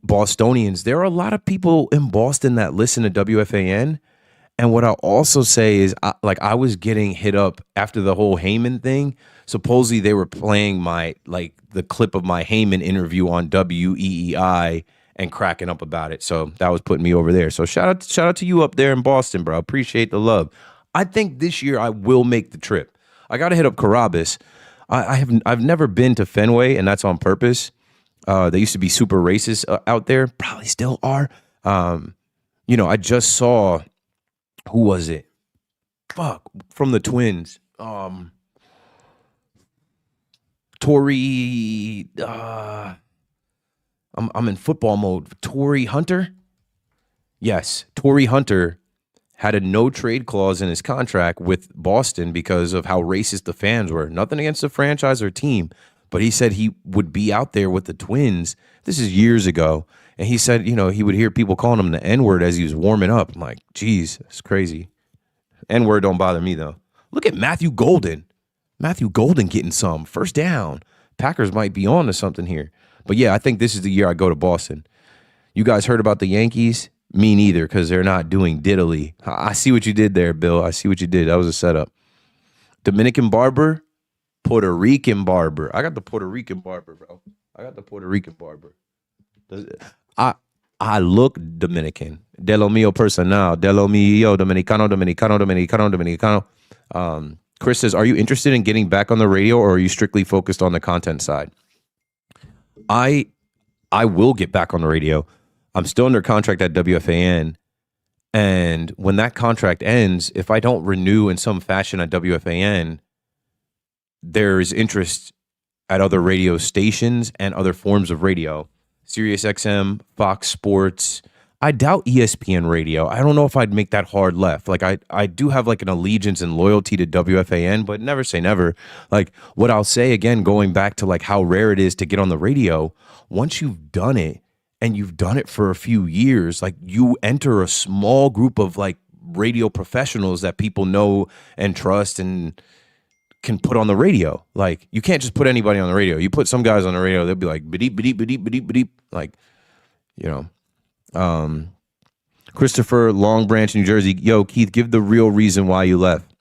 Bostonians. There are a lot of people in Boston that listen to WFAN. And what I'll also say is, I was getting hit up after the whole Heyman thing. Supposedly they were playing the clip of my Heyman interview on WEEI and cracking up about it. So that was putting me over there. So shout out to you up there in Boston, bro. Appreciate the love. I think this year I will make the trip. I got to hit up Carabas. I've never been to Fenway, and that's on purpose. They used to be super racist out there. Probably still are. I just saw, who was it? From the Twins. Torrey. I'm in football mode. Torrey Hunter. Yes, Torrey Hunter had a no trade clause in his contract with Boston because of how racist the fans were. Nothing against the franchise or team, but he said he would be out there with the Twins. This is years ago. And he said, he would hear people calling him the N-word as he was warming up. I'm like, geez, it's crazy. N-word don't bother me, though. Look at Matthew Golden. Matthew Golden getting some. First down. Packers might be on to something here. But yeah, I think this is the year I go to Boston. You guys heard about the Yankees? Me neither, because they're not doing diddly. I see what you did there, Bill. I see what you did. That was a setup. Dominican barber, Puerto Rican barber. I got the Puerto Rican barber, bro. I look Dominican. De lo mío personal. De lo mío dominicano. Chris says, are you interested in getting back on the radio, or are you strictly focused on the content side? I will get back on the radio. I'm still under contract at WFAN, and when that contract ends, if I don't renew in some fashion at WFAN, there's interest at other radio stations and other forms of radio. Sirius XM, Fox Sports. I doubt ESPN radio. I don't know if I'd make that hard left. I do have an allegiance and loyalty to WFAN, but never say never. What I'll say again, going back to how rare it is to get on the radio, once you've done it, and you've done it for a few years, you enter a small group of radio professionals that people know and trust and can put on the radio. You can't just put anybody on the radio. You put some guys on the radio, they'll be like, beep, beep, beep, beep, beep. Christopher, Long Branch, New Jersey. Yo, Keith, give the real reason why you left.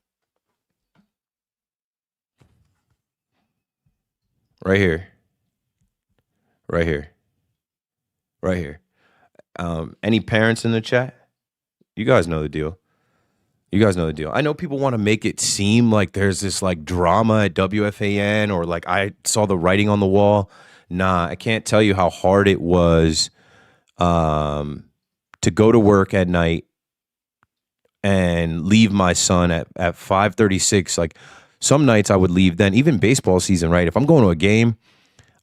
Right here. Any parents in the chat? You guys know the deal. I know people want to make it seem like there's this drama at WFAN, or I saw the writing on the wall. Nah, I can't tell you how hard it was to go to work at night and leave my son at 5:36. Some nights I would leave then, even baseball season, right? If I'm going to a game,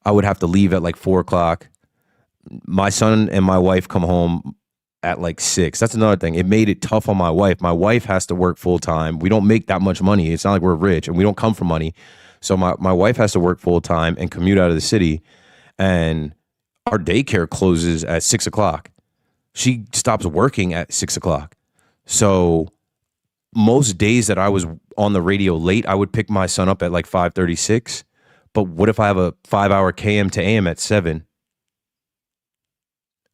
I would have to leave at 4 o'clock. My son and my wife come home at 6. That's another thing. It made it tough on my wife. My wife has to work full time. We don't make that much money. It's not like we're rich, and we don't come from money. So my wife has to work full time and commute out of the city. And our daycare closes at 6 o'clock. She stops working at 6 o'clock. So most days that I was on the radio late, I would pick my son up at 5:36. But what if I have a 5-hour KM to AM at 7?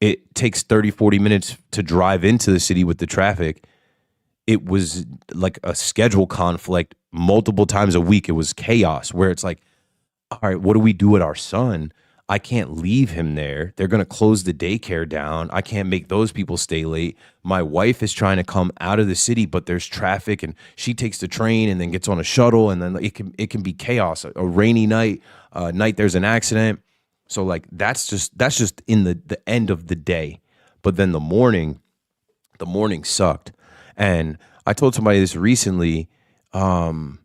It takes 30, 40 minutes to drive into the city with the traffic. It was a schedule conflict multiple times a week. It was chaos where it's all right, what do we do with our son? I can't leave him there. They're going to close the daycare down. I can't make those people stay late. My wife is trying to come out of the city, but there's traffic, and she takes the train and then gets on a shuttle, and then it can be chaos. A rainy night, night there's an accident. So like that's just in the end of the day. But then the morning sucked. And I told somebody this recently. When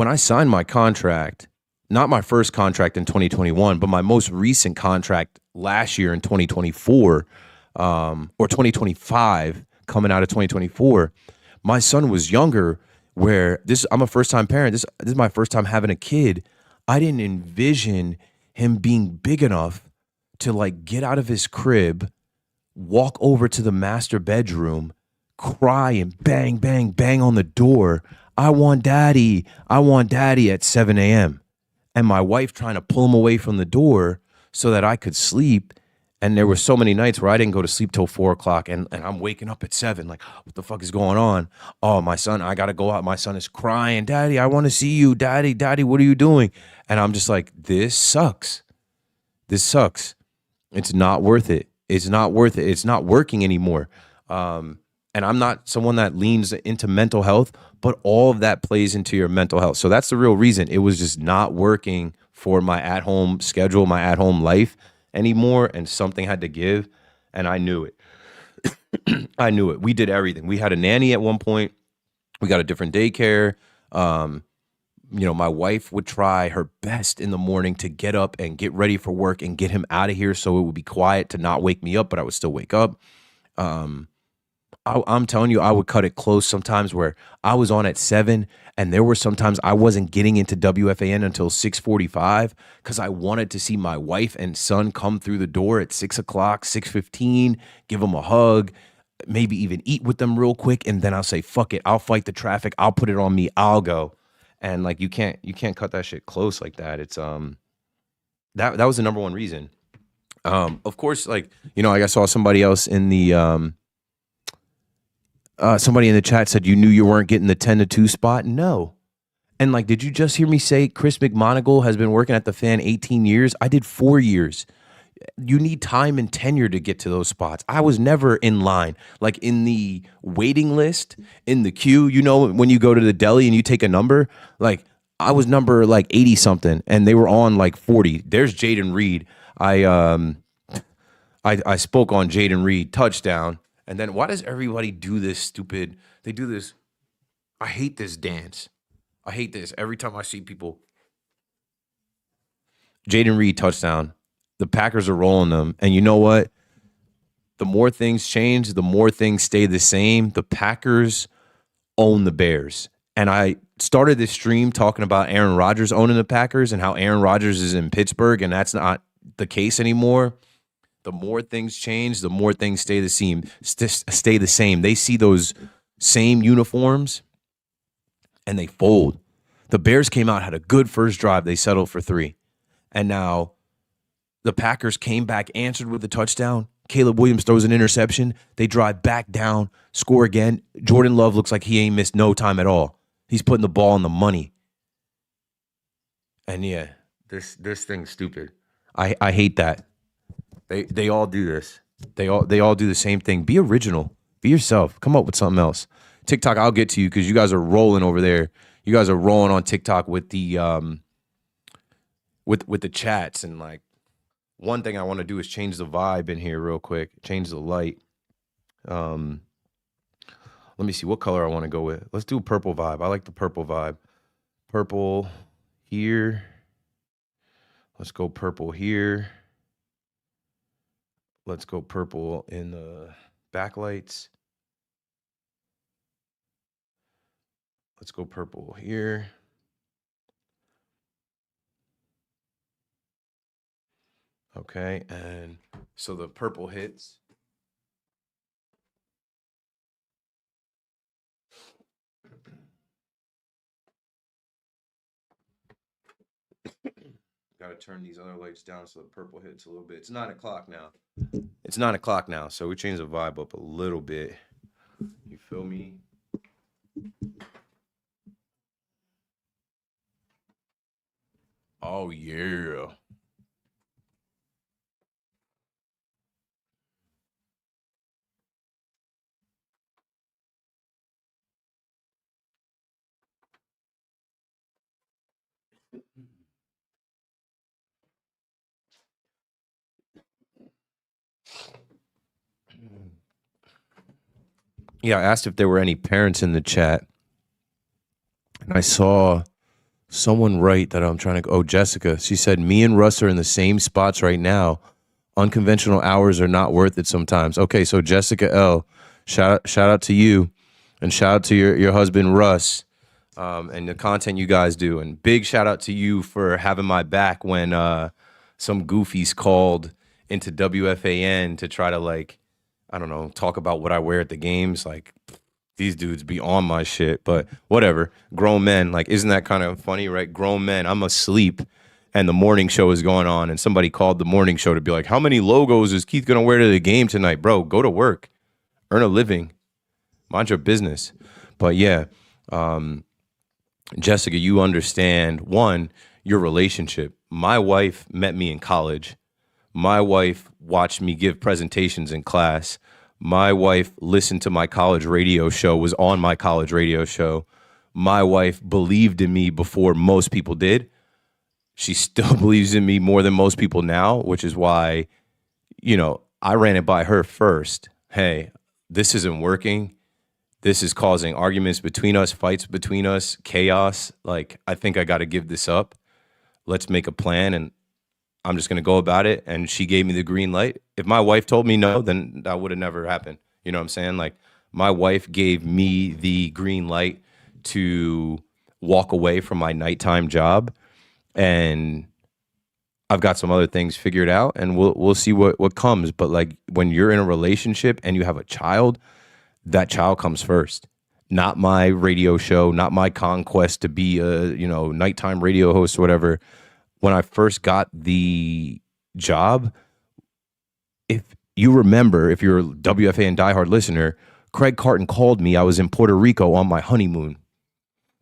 I signed my contract, not my first contract in 2021, but my most recent contract last year in 2024, or 2025, coming out of 2024, my son was younger. Where I'm a first time parent. This is my first time having a kid. I didn't envision him being big enough to like get out of his crib, walk over to the master bedroom, cry and bang, bang, bang on the door. I want daddy. I want daddy at 7 a.m. And my wife trying to pull him away from the door so that I could sleep. And there were so many nights where I didn't go to sleep till 4 o'clock, and I'm waking up at 7. Like, what the fuck is going on? Oh, my son, I got to go out. My son is crying. Daddy, I want to see you. Daddy, what are you doing? And I'm just like, this sucks. This sucks. It's not worth it. It's not worth it. It's not working anymore. And I'm not someone that leans into mental health, but all of that plays into your mental health. So that's the real reason. It was just not working for my at-home schedule, my at-home life anymore, and something had to give, and I knew it. I knew it. We did everything. We had a nanny at one point. We got a different daycare. My wife would try her best in the morning to get up and get ready for work and get him out of here so it would be quiet to not wake me up, but I would still wake up. I'm telling you, I would cut it close sometimes where I was on at 7, and there were sometimes I wasn't getting into WFAN until 6:45 because I wanted to see my wife and son come through the door at 6 o'clock, 6:15, give them a hug, maybe even eat with them real quick, and then I'll say, fuck it, I'll fight the traffic, I'll put it on me, I'll go. And like you can't cut that shit close like that. It's that was the number one reason. Of course, like, I saw somebody else in the somebody in the chat said you knew you weren't getting the 10-2 spot. No. And like, did you just hear me say Chris McMonagle has been working at the Fan 18 years? I did 4 years. You need time and tenure to get to those spots. I was never in line, like in the waiting list, in the queue. When you go to the deli and you take a number, like I was number like 80 something, and they were on like 40. There's Jaden Reed. I spoke on Jaden Reed touchdown. And then why does everybody do this stupid? They do this. I hate this dance. I hate this. Every time I see people. Jaden Reed touchdown. The Packers are rolling them. And you know what? The more things change, the more things stay the same. The Packers own the Bears. And I started this stream talking about Aaron Rodgers owning the Packers and how Aaron Rodgers is in Pittsburgh, and that's not the case anymore. The more things change, the more things stay the same. Stay the same. They see those same uniforms, and they fold. The Bears came out, had a good first drive. They settled for 3. And now the Packers came back, answered with a touchdown. Caleb Williams throws an interception. They drive back down, score again. Jordan Love looks like he ain't missed no time at all. He's putting the ball on the money. And yeah, this thing's stupid. I hate that. They all do this. They all do the same thing. Be original. Be yourself. Come up with something else. TikTok, I'll get to you because you guys are rolling over there. You guys are rolling on TikTok with the with the chats, and like one thing I want to do is change the vibe in here real quick. Change the light. Let me see what color I want to go with. Let's do purple vibe. I like the purple vibe. Purple here. Let's go purple here. Let's go purple in the backlights. Let's go purple here. Okay, and so the purple hits. Got to turn these other lights down so the purple hits a little bit. It's 9 o'clock now. So we changed the vibe up a little bit. You feel me? Oh yeah. Yeah, I asked if there were any parents in the chat, and I saw someone write that I'm trying to. Oh, Jessica. She said, "Me and Russ are in the same spots right now. Unconventional hours are not worth it sometimes." Okay, so Jessica L, shout out to you, and shout out to your husband Russ, and the content you guys do, and big shout out to you for having my back when some goofies called into WFAN to try to, like, I don't know, talk about what I wear at the games. Like, these dudes be on my shit, but whatever. Grown men, like, isn't that kind of funny, right? Grown men, I'm asleep and the morning show is going on, and somebody called the morning show to be like, how many logos is Keith gonna wear to the game tonight? Bro, go to work, earn a living, mind your business. But yeah, Jessica, you understand, one, your relationship. My wife met me in college. My wife watched me give presentations in class. My wife listened to my college radio show, was on my college radio show. My wife believed in me before most people did. She still believes in me more than most people now, which is why, I ran it by her first. Hey, this isn't working. This is causing arguments between us, fights between us, chaos. Like, I think I got to give this up. Let's make a plan, and I'm just going to go about it. And she gave me the green light. If my wife told me no, then that would have never happened. You know what I'm saying? Like, my wife gave me the green light to walk away from my nighttime job, and I've got some other things figured out, and we'll see what comes. But, like, when you're in a relationship and you have a child, that child comes first. Not my radio show, not my conquest to be a, nighttime radio host or whatever. When I first got the job, if you remember, if you're a WFA and diehard listener, Craig Carton called me. I was in Puerto Rico on my honeymoon.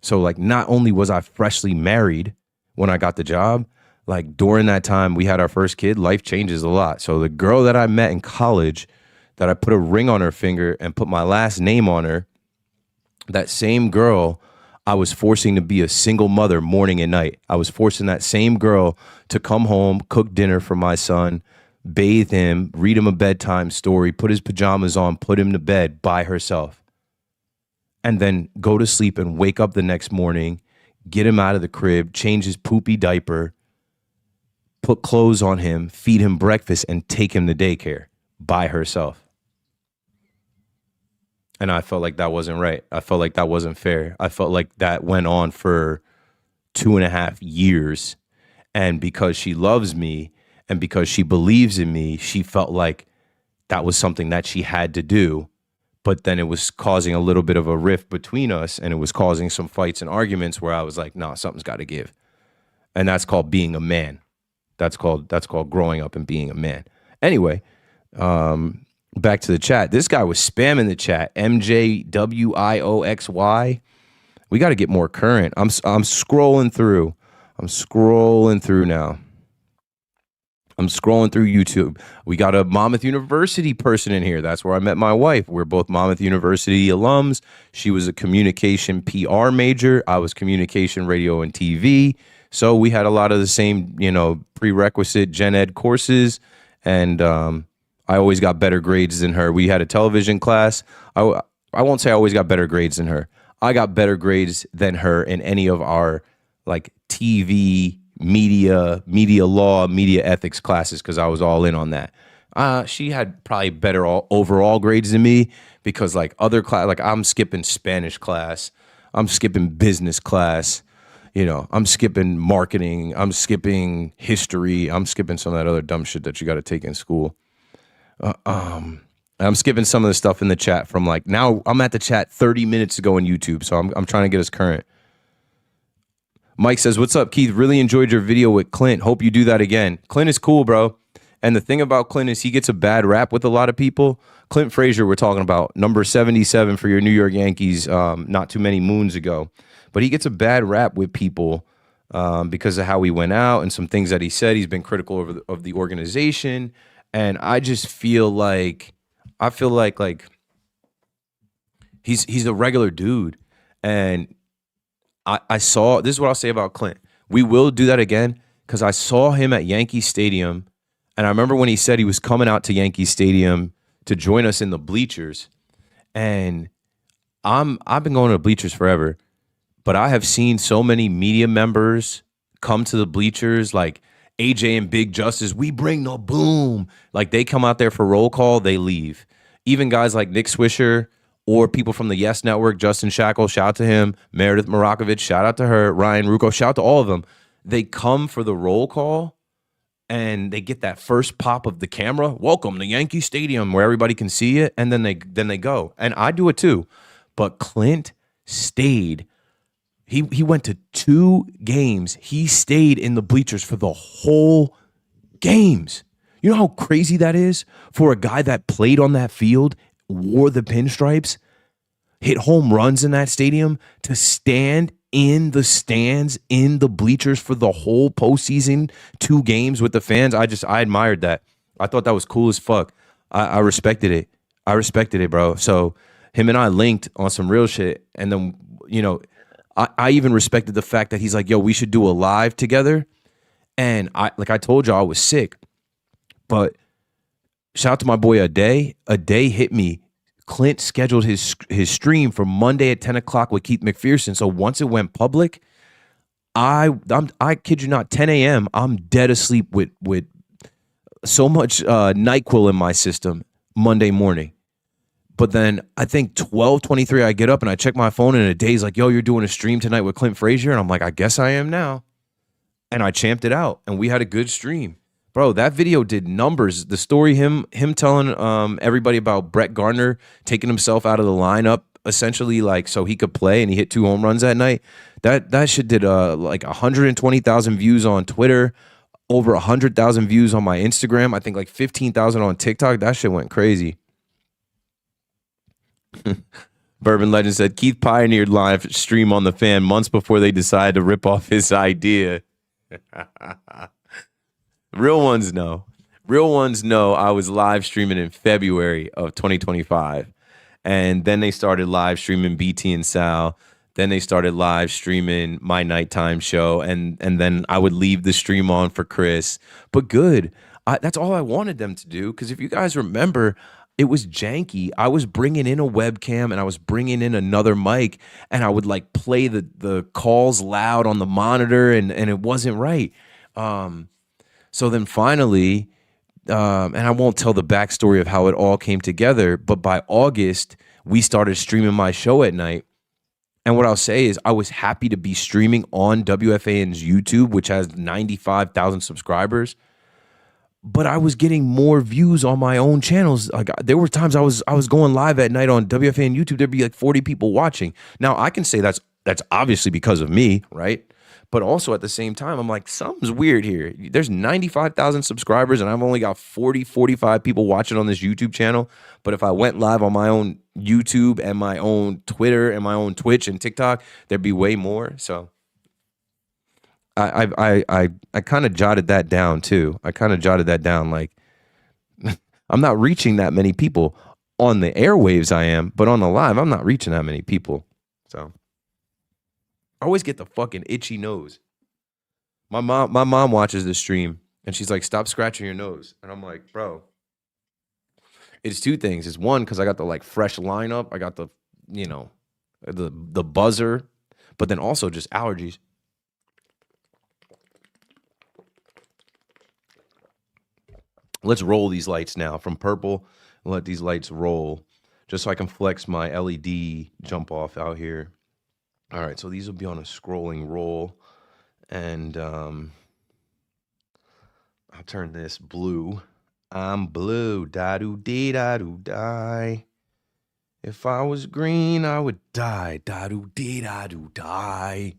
So, like, not only was I freshly married when I got the job, like, during that time we had our first kid, life changes a lot. So the girl that I met in college, that I put a ring on her finger and put my last name on her, that same girl I was forcing to be a single mother morning and night. I was forcing that same girl to come home, cook dinner for my son, bathe him, read him a bedtime story, put his pajamas on, put him to bed by herself, and then go to sleep and wake up the next morning, get him out of the crib, change his poopy diaper, put clothes on him, feed him breakfast, and take him to daycare by herself. And I felt like that wasn't right. I felt like that wasn't fair. I felt like that went on for 2.5 years. And because she loves me and because she believes in me, she felt like that was something that she had to do. But then it was causing a little bit of a rift between us, and it was causing some fights and arguments where I was like, nah, something's got to give. And that's called being a man. That's called growing up and being a man. Anyway, back to the chat. This guy was spamming the chat. MJWIOXY. We got to get more current. I'm scrolling through. I'm scrolling through now. I'm scrolling through YouTube. We got a Monmouth University person in here. That's where I met my wife. We're both Monmouth University alums. She was a communication PR major. I was communication, radio, and TV. So we had a lot of the same, prerequisite gen ed courses. And I always got better grades than her. We had a television class. I won't say I always got better grades than her. I got better grades than her in any of our, like, TV, media law, media ethics classes, because I was all in on that. She had probably better overall grades than me because, like, other class, like, I'm skipping Spanish class, I'm skipping business class, I'm skipping marketing, I'm skipping history, I'm skipping some of that other dumb shit that you got to take in school. I'm skipping some of the stuff in the chat from, like, now I'm at the chat 30 minutes ago on YouTube, so I'm trying to get us current. Mike says, what's up, Keith? Really enjoyed your video with Clint. Hope you do that again. Clint is cool, bro. And the thing about Clint is he gets a bad rap with a lot of people. Clint Frazier, we're talking about, number 77 for your New York Yankees not too many moons ago. But he gets a bad rap with people because of how he went out and some things that he said. He's been critical of the organization, and I just feel like he's a regular dude, and I saw this is what I'll say about Clint. We will do that again because I saw him at Yankee Stadium, and I remember when he said he was coming out to Yankee Stadium to join us in the bleachers, and I've been going to the bleachers forever, but I have seen so many media members come to the bleachers like AJ and Big Justice. We bring the boom. Like they come out there for roll call, they leave. Even guys like Nick Swisher or people from the Yes Network, Justin Shackle, shout out to him, Meredith Morakovich, shout out to her, Ryan Rucco, shout out to all of them. They come for the roll call and they get that first pop of the camera. Welcome to Yankee Stadium where everybody can see it, and then they go. And I do it too. But Clint stayed. He went to 2 games. He stayed in the bleachers for the whole games. You know how crazy that is for a guy that played on that field, wore the pinstripes, hit home runs in that stadium, to stand in the stands, in the bleachers for the whole postseason, 2 games with the fans. I admired that. I thought that was cool as fuck. I respected it. I respected it, bro. So him and I linked on some real shit. And then, I even respected the fact that he's like, yo, we should do a live together. And I told you, I was sick. But shout out to my boy A Day. A Day hit me. Clint scheduled his stream for Monday at 10 o'clock with Keith McPherson. So once it went public, I kid you not, 10 a.m., I'm dead asleep with so much NyQuil in my system Monday morning. But then I think 12:23, I get up and I check my phone, and A Day's like, yo, you're doing a stream tonight with Clint Frazier? And I'm like, I guess I am now. And I champed it out, and we had a good stream. Bro, that video did numbers. The story, him telling everybody about Brett Gardner taking himself out of the lineup, essentially, like so he could play, and he hit 2 home runs that night. That shit did like 120,000 views on Twitter, over 100,000 views on my Instagram. I think like 15,000 on TikTok. That shit went crazy. Bourbon Legend said Keith pioneered live stream on the Fan months before they decided to rip off his idea. Real ones know. Real ones know I was live streaming in February of 2025. And then they started live streaming BT and Sal. Then they started live streaming my nighttime show. And then I would leave the stream on for Chris. But good. That's all I wanted them to do. Because if you guys remember, it was janky. I was bringing in a webcam and I was bringing in another mic, and I would like play the calls loud on the monitor, and it wasn't right. So then finally, and I won't tell the backstory of how it all came together, but by August, we started streaming my show at night. And what I'll say is I was happy to be streaming on WFAN's YouTube, which has 95,000 subscribers. But I was getting more views on my own channels. Like there were times I was going live at night on WFAN YouTube. There'd be like 40 people watching. Now I can say that's obviously because of me, right? But also at the same time, I'm like, something's weird here. There's 95,000 subscribers and I've only got 40, 45 people watching on this YouTube channel. But if I went live on my own YouTube and my own Twitter and my own Twitch and TikTok, there'd be way more. So I kind of jotted that down too. I kind of jotted that down. Like, I'm not reaching that many people on the airwaves. I am, but on the live, I'm not reaching that many people. So I always get the fucking itchy nose. My mom watches this stream and she's like, "Stop scratching your nose." And I'm like, "Bro, it's 2 things. It's one, because I got the like fresh lineup. I got the the buzzer, but then also just allergies." Let's roll these lights now from purple. Let these lights roll just so I can flex my LED jump off out here. All right, so these will be on a scrolling roll. And I'll turn this blue. I'm blue. Da-do-dee-da-do-die. If I was green, I would die. Da-do-dee-da-do-die.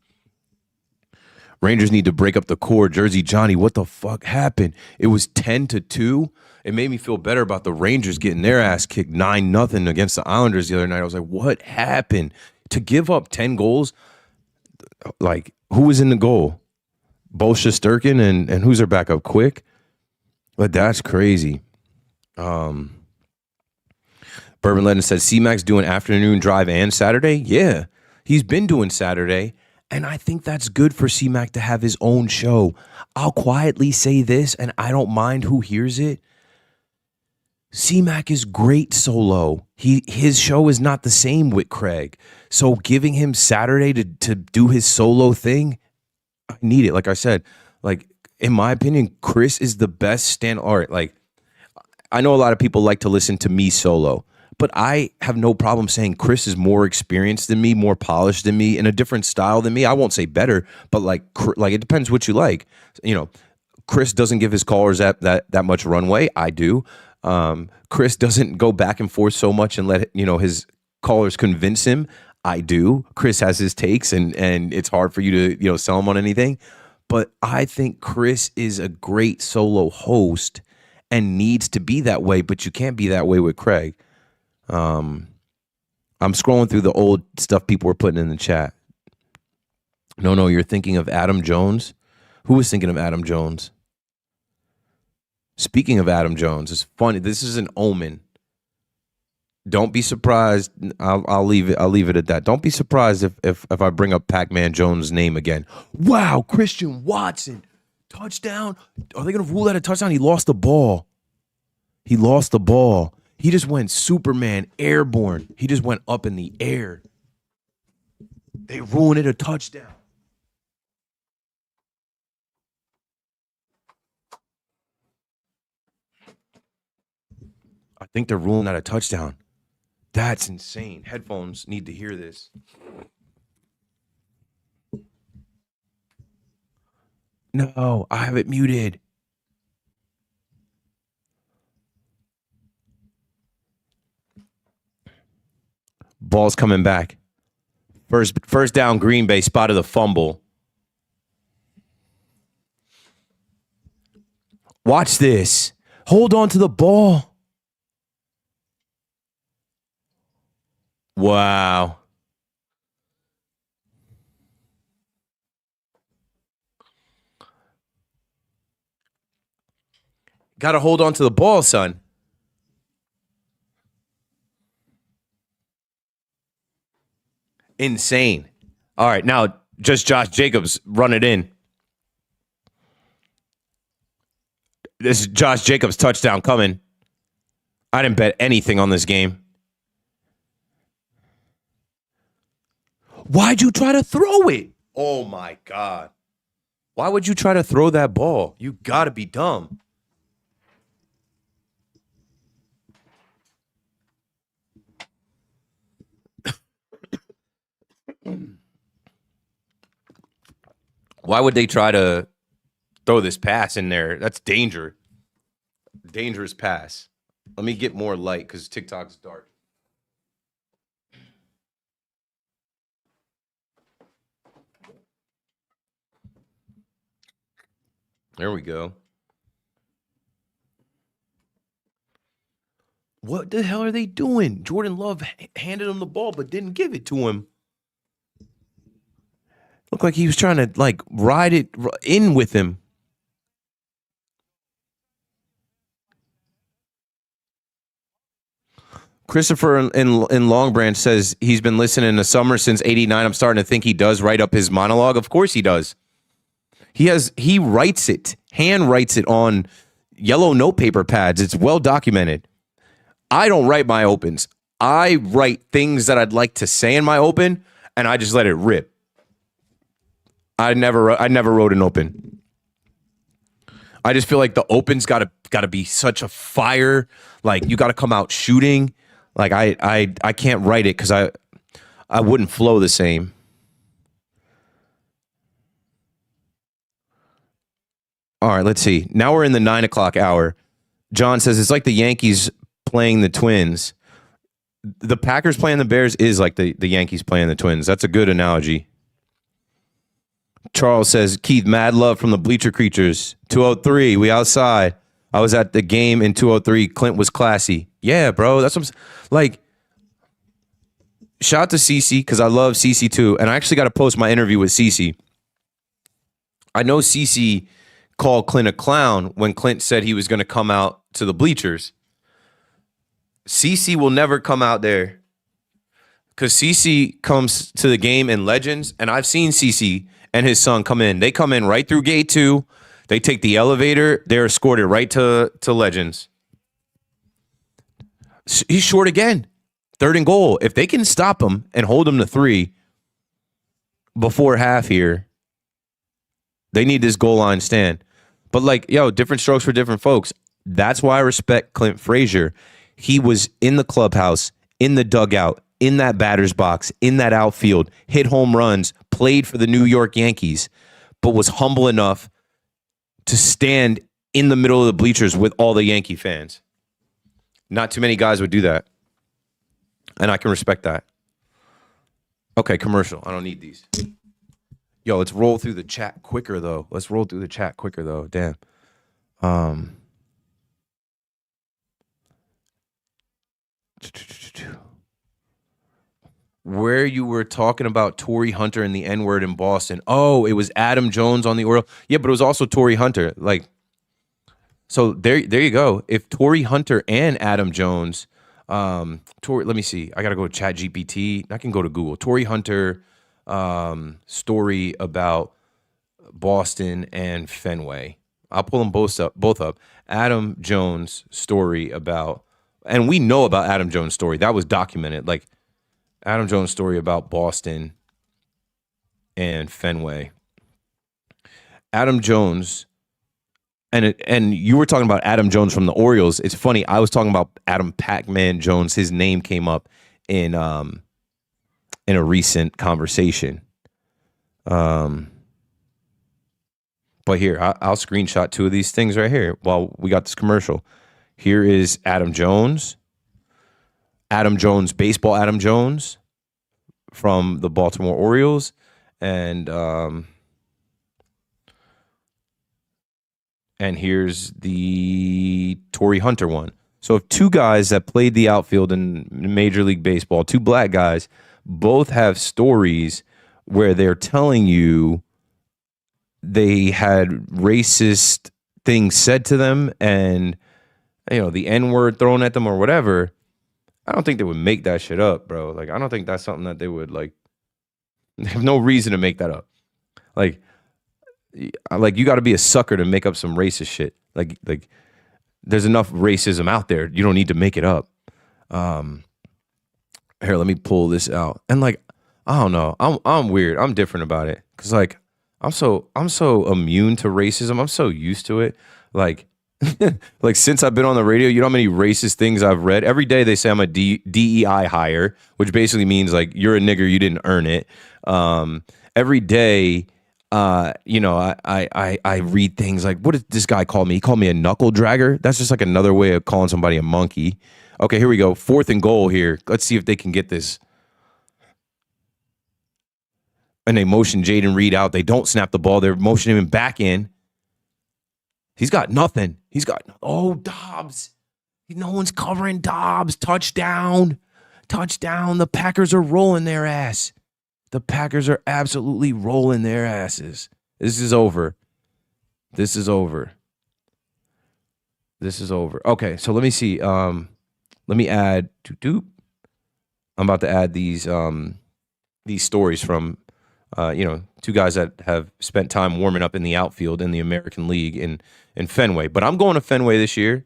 Rangers need to break up the core. Jersey Johnny, what the fuck happened? It was 10-2. It made me feel better about the Rangers getting their ass kicked 9-0 against the Islanders the other night. I was like, what happened? To give up 10 goals, like, who was in the goal? Both Shesterkin and who's their backup? Quick? But that's crazy. Bourbon Legend says C-Mac's doing afternoon drive and Saturday. Yeah, he's been doing Saturday. And I think that's good for C-Mac to have his own show. I'll quietly say this, and I don't mind who hears it. C-Mac is great solo. His show is not the same with Craig. So giving him Saturday to do his solo thing, I need it. Like I said, like in my opinion, Chris is the best stand. All right, like I know a lot of people like to listen to me solo, but I have no problem saying Chris is more experienced than me, more polished than me, in a different style than me. I won't say better, but like it depends what you like. You know, Chris doesn't give his callers that much runway. I do. Chris doesn't go back and forth so much and let his callers convince him. I do. Chris has his takes, and it's hard for you to sell him on anything. But I think Chris is a great solo host and needs to be that way. But you can't be that way with Craig. I'm scrolling through the old stuff people were putting in the chat. No, you're thinking of Adam Jones. Who was thinking of Adam Jones? Speaking of Adam Jones, it's funny. This is an omen. Don't be surprised. I'll leave it at that. Don't be surprised if I bring up Pac-Man Jones' name again. Wow, Christian Watson, touchdown. Are they going to rule that a touchdown? He lost the ball. He just went Superman airborne. He just went up in the air. They ruined it a touchdown. I think they're ruling that a touchdown. That's insane. Headphones need to hear this. No, I have it muted. Ball's coming back. First down, Green Bay spotted the fumble. Watch this. Hold on to the ball. Wow. Got to hold on to the ball, son. Insane. All right, now just Josh Jacobs run it in. This is Josh Jacobs touchdown coming. I didn't bet anything on this game. Why'd you try to throw it? Oh, my God. Why would you try to throw that ball? You got to be dumb. Why would they try to throw this pass in there? That's danger. Dangerous pass. Let me get more light because TikTok's dark. There we go. What the hell are they doing? Jordan Love handed him the ball but didn't give it to him. Looked like he was trying to like ride it in with him. Christopher in Long Branch says he's been listening to Summer since '89. I'm starting to think he does write up his monologue. Of course he does. He writes it, hand writes it on yellow notepaper pads. It's well documented. I don't write my opens. I write things that I'd like to say in my open, and I just let it rip. I never wrote an open. I just feel like the open's gotta be such a fire. Like you gotta come out shooting. Like I can't write it because I wouldn't flow the same. All right, let's see. Now we're in the 9 o'clock hour. John says it's like the Yankees playing the Twins. The Packers playing the Bears is like the Yankees playing the Twins. That's a good analogy. Charles says, Keith, mad love from the Bleacher Creatures. 203, we outside. I was at the game in 203. Clint was classy. Yeah, bro. That's what I'm like. Shout out to Cece because I love Cece too. And I actually got to post my interview with Cece. I know CeCe called Clint a clown when Clint said he was going to come out to the bleachers. CeCe will never come out there because CeCe comes to the game in Legends, and I've seen CeCe and his son come in. They come in right through gate 2. They take the elevator. They're escorted right to Legends. He's short again. 3rd and goal. If they can stop him and hold him to 3 before half here, they need this goal line stand. But like, yo, different strokes for different folks. That's why I respect Clint Frazier. He was in the clubhouse, in the dugout, in that batter's box, in that outfield, hit home runs, played for the New York Yankees, but was humble enough to stand in the middle of the bleachers with all the Yankee fans. Not too many guys would do that. And I can respect that. Okay, commercial. I don't need these. Yo, let's roll through the chat quicker, though. Damn. Where you were talking about Torrey Hunter and the N-word in Boston. Oh, it was Adam Jones on the Orioles. Yeah, but it was also Torrey Hunter. Like, so there you go. If Torrey Hunter and Adam Jones, let me see. I gotta go to ChatGPT. I can go to Google. Torrey Hunter story about Boston and Fenway. I'll pull them both up. Adam Jones story about, and we know about Adam Jones story. That was documented. Like, Adam Jones story about Boston and Fenway. Adam Jones, and you were talking about Adam Jones from the Orioles. It's funny. I was talking about Adam Pac-Man Jones. His name came up in a recent conversation. But here, I'll screenshot 2 of these things right here while we got this commercial. Here is Adam Jones. Adam Jones, baseball Adam Jones from the Baltimore Orioles. And here's the Torrey Hunter one. So if 2 guys that played the outfield in Major League Baseball, 2 black guys, both have stories where they're telling you they had racist things said to them and, you know, the N-word thrown at them or whatever, I don't think they would make that shit up, bro. Like, I don't think that's something that they would, like, they have no reason to make that up. Like you got to be a sucker to make up some racist shit. Like there's enough racism out there. You don't need to make it up. Here, let me pull this out. And like, I don't know. I'm weird. I'm different about it. Cause like, I'm so immune to racism. I'm so used to it. Like, like since I've been on the radio, you know how many racist things I've read? Every day they say I'm a DEI hire, which basically means like you're a nigger, you didn't earn it. Every day, you know, I read things like, what did this guy call me? He called me a knuckle dragger. That's just like another way of calling somebody a monkey. Okay, here we go. 4th and goal here. Let's see if they can get this. And they motion Jaden Reed out. They don't snap the ball. They're motioning him back in. He's got nothing. Dobbs. No one's covering Dobbs. Touchdown. The Packers are rolling their ass. The Packers are absolutely rolling their asses. This is over. Okay, so let me see. Let me add. I'm about to add these stories from, 2 guys that have spent time warming up in the outfield in the American League in Fenway. But I'm going to Fenway this year.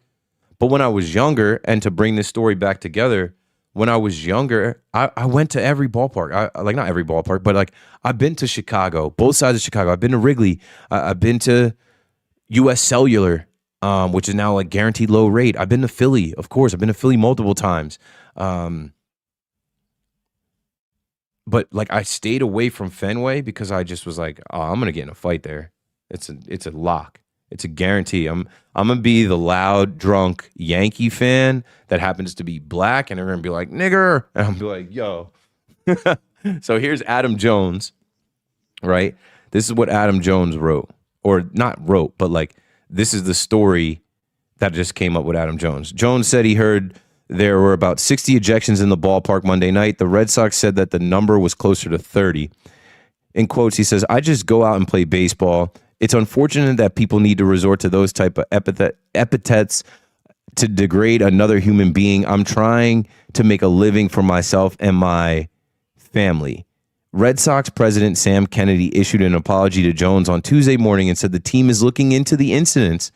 But when I was younger, and to bring this story back together, when I was younger, I went to every ballpark. Like not every ballpark, but like I've been to Chicago, both sides of Chicago. I've been to Wrigley. I've been to U.S. Cellular, which is now like guaranteed low rate. I've been to Philly, of course. I've been to Philly multiple times. But like I stayed away from Fenway because I just was like, oh, I'm gonna get in a fight there. It's a lock. It's a guarantee. I'm gonna be the loud, drunk Yankee fan that happens to be black, and they're gonna be like, nigger, and I'm gonna be like, yo. So here's Adam Jones, right? This is what Adam Jones wrote, or not wrote, but like this is the story that just came up with Adam Jones. Jones said he heard there were about 60 ejections in the ballpark Monday night. The Red Sox said that the number was closer to 30. In quotes, he says, I just go out and play baseball. It's unfortunate that people need to resort to those type of epithets to degrade another human being. I'm trying to make a living for myself and my family. Red Sox president Sam Kennedy issued an apology to Jones on Tuesday morning and said the team is looking into the incidents.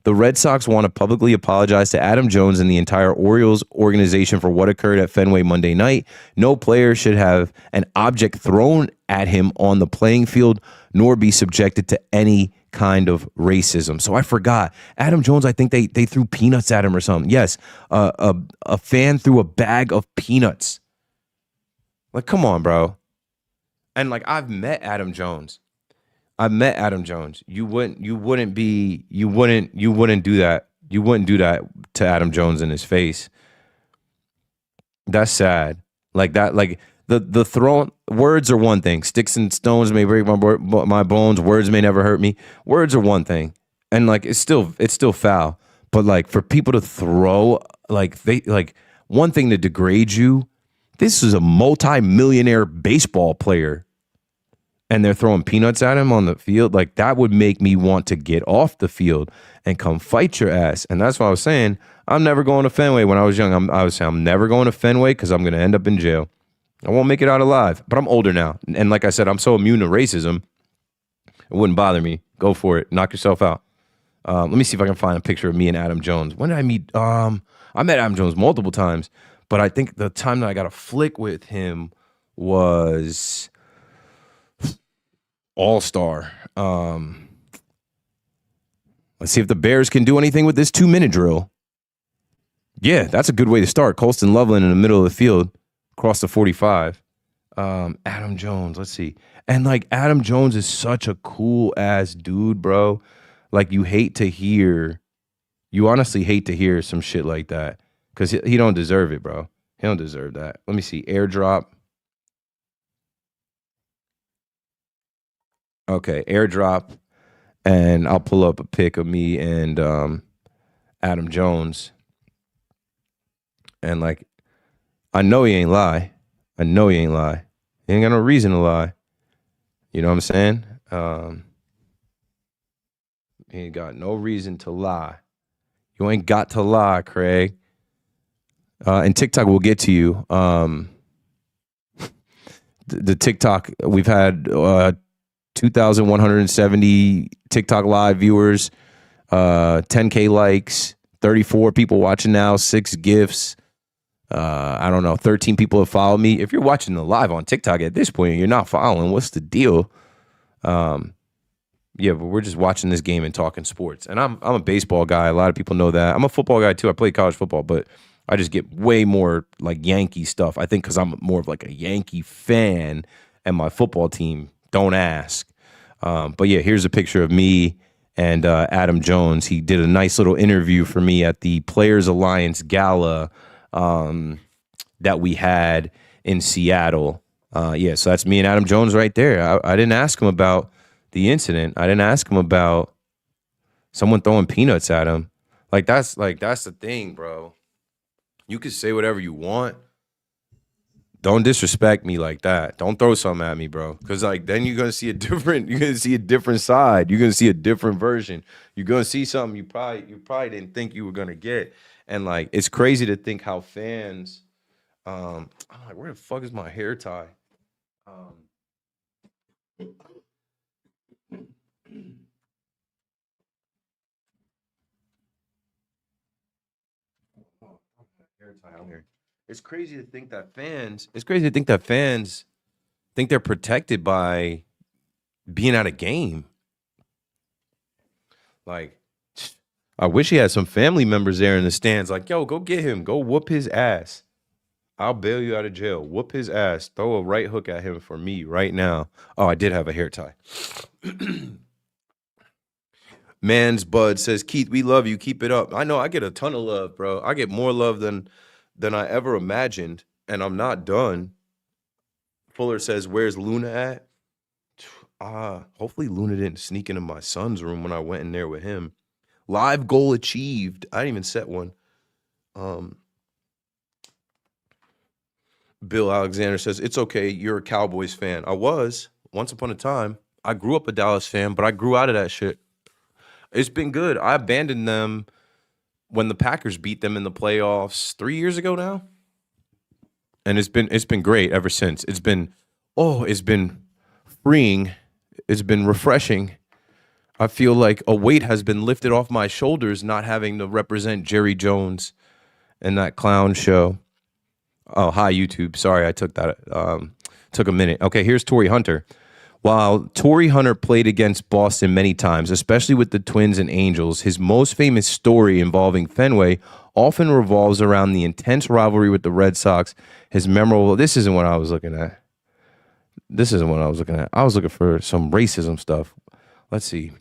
The Red Sox want to publicly apologize to Adam Jones and the entire Orioles organization for what occurred at Fenway Monday night. No player should have an object thrown at him on the playing field, nor be subjected to any kind of racism. So I forgot. Adam Jones, I think they threw peanuts at him or something. Yes, a fan threw a bag of peanuts. Like, come on, bro. And like, I've met Adam Jones. You wouldn't do that. You wouldn't do that to Adam Jones in his face. That's sad. Like that, like the throwing words are one thing. Sticks and stones may break my bones. Words may never hurt me. Words are one thing. And like, it's still foul. But like, for people to throw, one thing to degrade you, this is a multi-millionaire baseball player, and they're throwing peanuts at him on the field. Like, that would make me want to get off the field and come fight your ass. And that's why I was saying, I'm never going to Fenway. When I was young, I was saying, I'm never going to Fenway because I'm going to end up in jail. I won't make it out alive. But I'm older now. And like I said, I'm so immune to racism, it wouldn't bother me. Go for it. Knock yourself out. Let me see if I can find a picture of me and Adam Jones. When did I meet? I met Adam Jones multiple times. But I think the time that I got a flick with him was All-Star. Let's see if the Bears can do anything with this 2-minute drill. Yeah, that's a good way to start. Colston Loveland in the middle of the field, across the 45. Adam Jones, let's see. And like, Adam Jones is such a cool ass dude, bro. Like, you honestly hate to hear some shit like that. Because he don't deserve it, bro. He don't deserve that. Let me see. Airdrop. Okay, airdrop. And I'll pull up a pic of me and Adam Jones. And like, I know he ain't lie. He ain't got no reason to lie. You know what I'm saying? He ain't got no reason to lie. You ain't got to lie, Craig. And TikTok will get to you. The TikTok, we've had 2,170 TikTok live viewers, 10K likes, 34 people watching now, 6 gifts. I don't know, 13 people have followed me. If you're watching the live on TikTok at this point and you're not following, what's the deal? Yeah, but we're just watching this game and talking sports. And I'm a baseball guy. A lot of people know that. I'm a football guy too. I play college football, but I just get way more like Yankee stuff. I think because I'm more of like a Yankee fan and my football team, don't ask. But yeah, here's a picture of me and Adam Jones. He did a nice little interview for me at the Players Alliance Gala that we had in Seattle. Yeah, so that's me and Adam Jones right there. I didn't ask him about the incident. I didn't ask him about someone throwing peanuts at him. That's the thing, bro. You can say whatever you want. Don't disrespect me like that. Don't throw something at me, bro. Because then you're gonna see a different side. You're gonna see a different version. You're gonna see something you probably didn't think you were gonna get. And it's crazy to think how fans. I'm like, where the fuck is my hair tie? It's crazy to think that fans. Think they're protected by being at a game. I wish he had some family members there in the stands. Like, yo, go get him. Go whoop his ass. I'll bail you out of jail. Whoop his ass. Throw a right hook at him for me right now. Oh, I did have a hair tie. Man's Bud says, Keith, we love you. Keep it up. I know I get a ton of love, bro. I get more love than I ever imagined, and I'm not done. Fuller says, where's Luna at? Hopefully Luna didn't sneak into my son's room when I went in there with him. Live goal achieved. I didn't even set one. Bill Alexander says, it's okay. You're a Cowboys fan. I was once upon a time. I grew up a Dallas fan, but I grew out of that shit. It's been good. I abandoned them when the Packers beat them in the playoffs 3 years ago now, and it's been great ever since. It's been freeing. It's been refreshing. I feel like a weight has been lifted off my shoulders, not having to represent Jerry Jones and that clown show. Oh, hi YouTube. Sorry, I took a minute. Okay, here's Torrey Hunter. While Torrey Hunter played against Boston many times, especially with the Twins and Angels, his most famous story involving Fenway often revolves around the intense rivalry with the Red Sox. His memorable. This isn't what I was looking at. I was looking for some racism stuff. Let's see.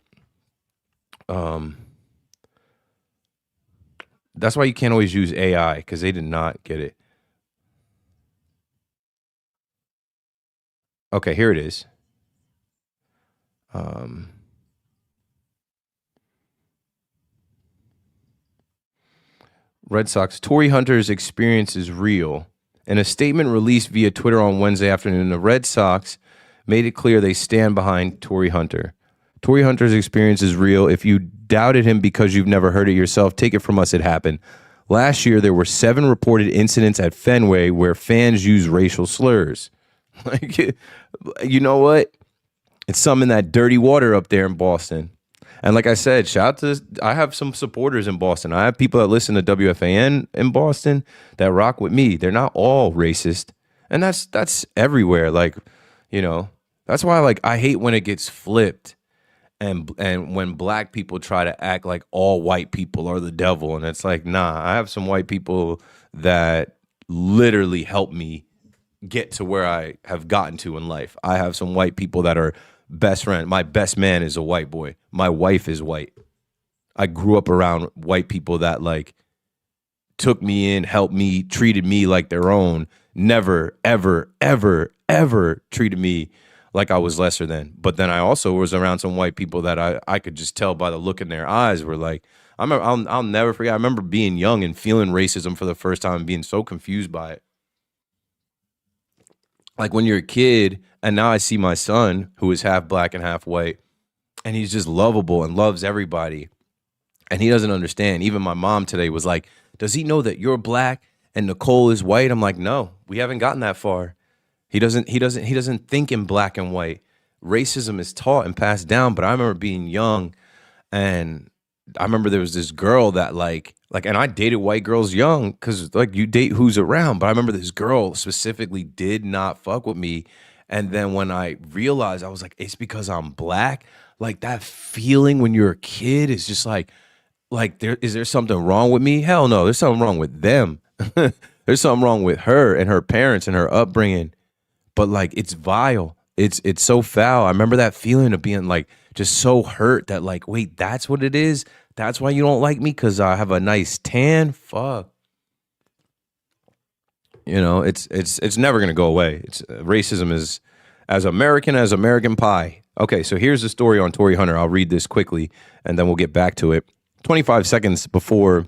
That's why you can't always use AI, because they did not get it. Okay, here it is. Red Sox. Torrey Hunter's experience is real. In a statement released via Twitter on Wednesday afternoon, the Red Sox made it clear they stand behind Torrey Hunter. Torrey Hunter's experience is real. If you doubted him because you've never heard it yourself, take it from us, it happened. Last year, there were 7 reported incidents at Fenway where fans used racial slurs. Like, you know what? It's some in that dirty water up there in Boston. And like I said, I have some supporters in Boston. I have people that listen to WFAN in Boston that rock with me. They're not all racist. And that's everywhere. Like, that's why like I hate when it gets flipped and when black people try to act like all white people are the devil. And it's like, nah, I have some white people that literally help me get to where I have gotten to in life. I have some white people that are best friend. My best man is a white boy. My wife is white. I grew up around white people that like took me in, helped me, treated me like their own. Never, ever, ever, ever treated me like I was lesser than. But then I also was around some white people that I could just tell by the look in their eyes were like, I'll never forget. I remember being young and feeling racism for the first time and being so confused by it. Like when you're a kid, and now I see my son who is half black and half white, and he's just lovable and loves everybody. And he doesn't understand. Even my mom today was like, does he know that you're black and Nicole is white? I'm like, no, we haven't gotten that far. He doesn't think in black and white. Racism is taught and passed down. But I remember being young, and I remember there was this girl that like, and I dated white girls young because like you date who's around. But I remember this girl specifically did not fuck with me. And then when I realized, I was like, it's because I'm black. Like that feeling when you're a kid is just like is there something wrong with me? Hell no, there's something wrong with them. There's something wrong with her and her parents and her upbringing. But like it's vile. It's so foul. I remember that feeling of being like just so hurt that like, wait, that's what it is? That's why you don't like me? Because I have a nice tan? Fuck. It's never gonna go away. It's racism is as American pie. Okay, so here's the story on Torrey Hunter. I'll read this quickly and then we'll get back to it. 25 seconds before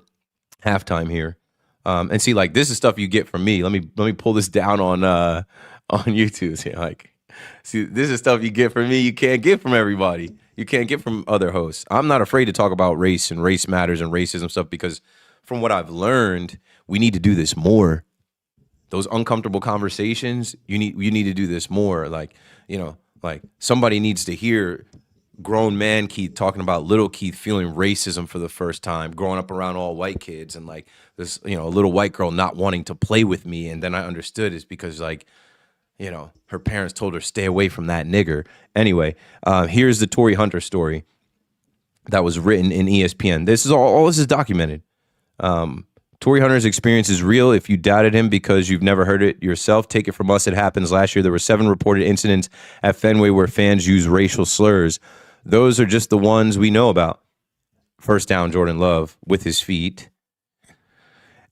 halftime here. And see, like this is stuff you get from me. Let me pull this down on YouTube. See, like, see, this is stuff you get from me. You can't get from everybody. You can't get from other hosts. I'm not afraid to talk about race and race matters and racism stuff because from what I've learned, we need to do this more. Those uncomfortable conversations, you need to do this more. Like, like somebody needs to hear grown man Keith talking about little Keith feeling racism for the first time, growing up around all white kids, and like this, a little white girl not wanting to play with me. And then I understood it's because like, her parents told her stay away from that nigger. Anyway, here's the Torrey Hunter story that was written in ESPN. This is all this is documented. Torrey Hunter's experience is real. If you doubted him because you've never heard it yourself, take it from us. It happens. Last year, there were 7 reported incidents at Fenway where fans used racial slurs. Those are just the ones we know about. First down, Jordan Love with his feet.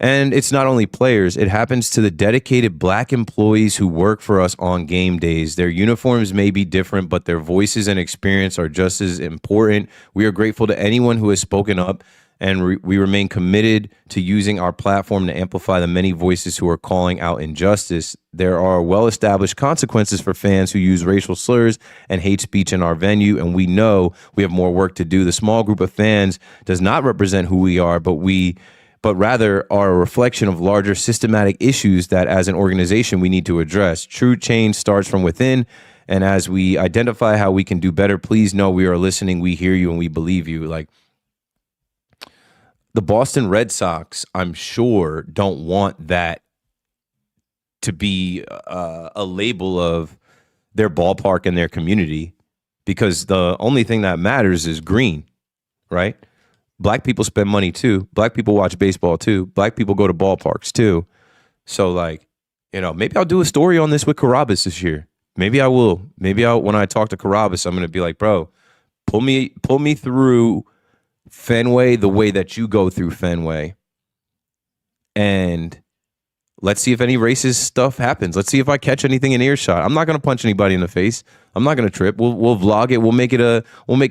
And it's not only players. It happens to the dedicated black employees who work for us on game days. Their uniforms may be different, but their voices and experience are just as important. We are grateful to anyone who has spoken up and we remain committed to using our platform to amplify the many voices who are calling out injustice. There are well-established consequences for fans who use racial slurs and hate speech in our venue, and we know we have more work to do. The small group of fans does not represent who we are, but rather are a reflection of larger systematic issues that as an organization we need to address. True change starts from within, and as we identify how we can do better, please know we are listening, we hear you, and we believe you. Like, the Boston Red Sox, I'm sure, don't want that to be a label of their ballpark and their community, because the only thing that matters is green, right? Black people spend money too. Black people watch baseball too. Black people go to ballparks too. So, like, maybe I'll do a story on this with Carabas this year. Maybe I will. Maybe when I talk to Carabas, I'm going to be like, bro, pull me through Fenway the way that you go through Fenway, and let's see if any racist stuff happens. Let's see if I catch anything in earshot. I'm not going to punch anybody in the face. I'm not going to trip. We'll vlog it. We'll make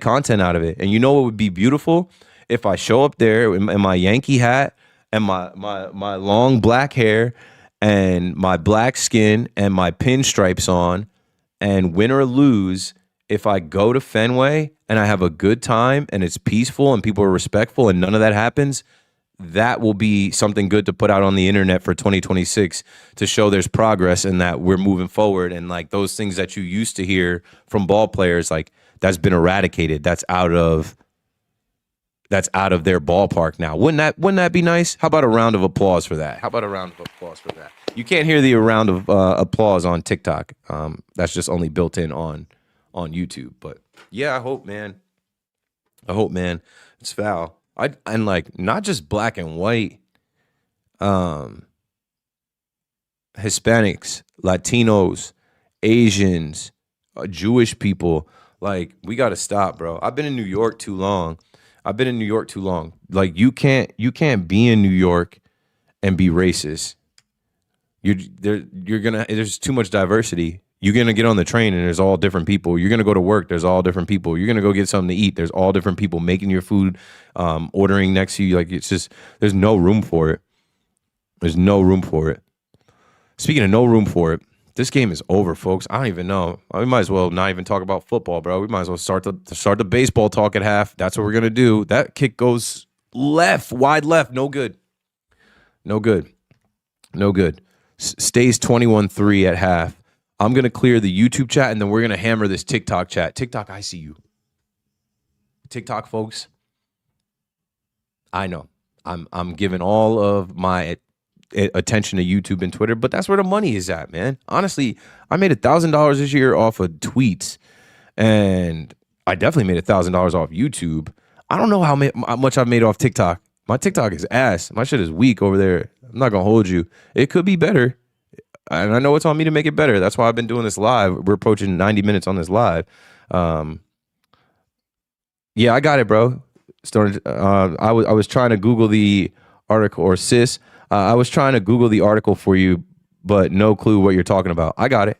content out of it. And you know what would be beautiful? If I show up there in my Yankee hat and my long black hair and my black skin and my pinstripes on, and win or lose, if I go to Fenway and I have a good time and it's peaceful and people are respectful and none of that happens, that will be something good to put out on the internet for 2026 to show there's progress and that we're moving forward. And like those things that you used to hear from ball players, like that's been eradicated. That's out of their ballpark now. Wouldn't that be nice? How about a round of applause for that? You can't hear the round of applause on TikTok. That's just only built in on YouTube. But yeah, I hope, man. It's foul. And like not just black and white, Hispanics, Latinos, Asians, Jewish people. Like, we got to stop, bro. I've been in New York too long. Like, you can't be in New York and be racist. There's too much diversity. You're gonna get on the train and there's all different people. You're gonna go to work, there's all different people. You're gonna go get something to eat, there's all different people making your food, ordering next to you. Like, it's just, there's no room for it. Speaking of no room for it, this game is over, folks. I don't even know. We might as well not even talk about football, bro. We might as well start the baseball talk at half. That's what we're gonna do. That kick goes left, wide left. No good. Stays 21-3 at half. I'm gonna clear the YouTube chat and then we're gonna hammer this TikTok chat. TikTok, I see you. TikTok, folks. I know. I'm giving all of my attention to YouTube and Twitter, but that's where the money is at, man. Honestly, I made $1,000 this year off of tweets, and I definitely made $1,000 off YouTube. I don't know how much I've made off TikTok. My TikTok is ass. My shit is weak over there. I'm not gonna hold you. It could be better, and I know it's on me to make it better. That's why I've been doing this live. We're approaching 90 minutes on this live. Yeah, I got it, bro. I was trying to Google the article, or sis. I was trying to Google the article for you, but no clue what you're talking about. I got it.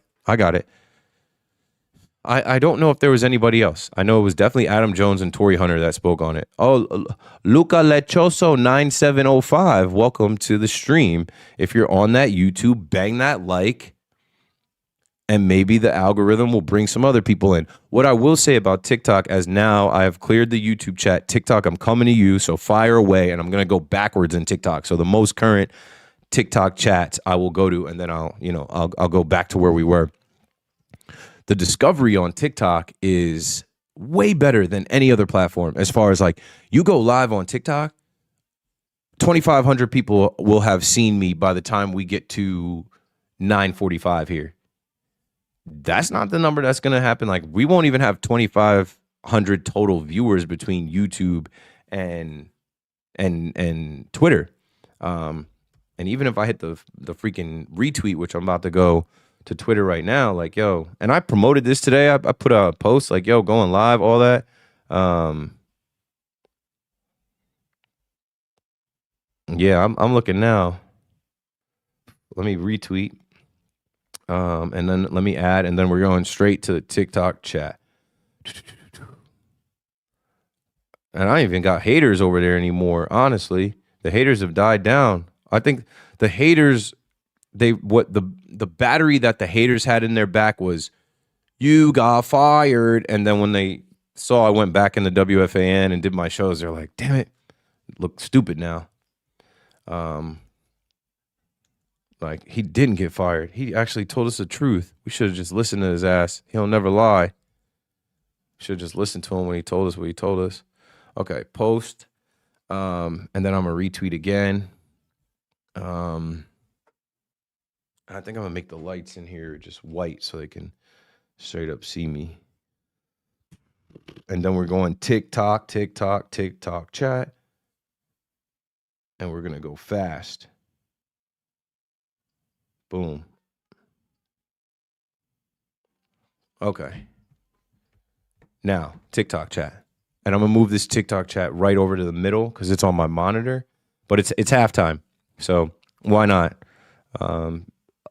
I don't know if there was anybody else. I know it was definitely Adam Jones and Torrey Hunter that spoke on it. Oh, Luca Lechoso 9705. Welcome to the stream. If you're on that YouTube, bang that like, and maybe the algorithm will bring some other people in. What I will say about TikTok, as now I have cleared the YouTube chat, TikTok, I'm coming to you, so fire away, and I'm going to go backwards in TikTok. So the most current TikTok chats I will go to, and then I'll go back to where we were. The discovery on TikTok is way better than any other platform, as far as like, you go live on TikTok, 2,500 people will have seen me by the time we get to 9:45 here. That's not the number that's going to happen. Like, we won't even have 2,500 total viewers between YouTube and Twitter. And even if I hit the freaking retweet, which I'm about to go to Twitter right now, like, yo, and I promoted this today. I put a post like, yo, going live, all that. Yeah, I'm looking now. Let me retweet. And then let me add, and then we're going straight to the TikTok chat. And I ain't even got haters over there anymore. Honestly, the haters have died down. I think the haters, the battery that the haters had in their back was, you got fired. And then when they saw I went back in the WFAN and did my shows, they're like, damn it, look stupid now. Like, he didn't get fired. He actually told us the truth. We should have just listened to his ass. He'll never lie. Should have just listened to him when he told us what he told us. Okay, post. And then I'm going to retweet again. I think I'm going to make the lights in here just white so they can straight up see me. And then we're going TikTok chat. And we're going to go fast. Boom. Okay. Now, TikTok chat. And I'm going to move this TikTok chat right over to the middle because it's on my monitor. But it's halftime. So why not?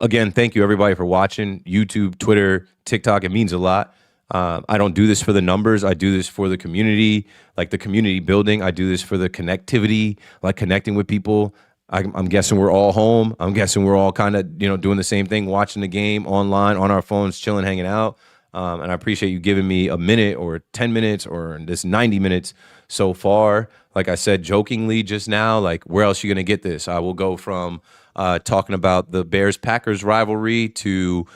Again, thank you, everybody, for watching. YouTube, Twitter, TikTok. It means a lot. I don't do this for the numbers. I do this for the community, like the community building. I do this for the connectivity, like connecting with people. I'm guessing we're all home. I'm guessing we're all kind of, doing the same thing, watching the game online, on our phones, chilling, hanging out. And I appreciate you giving me a minute or 10 minutes or this 90 minutes so far. Like I said, jokingly just now, like, where else are you going to get this? I will go from talking about the Bears-Packers rivalry to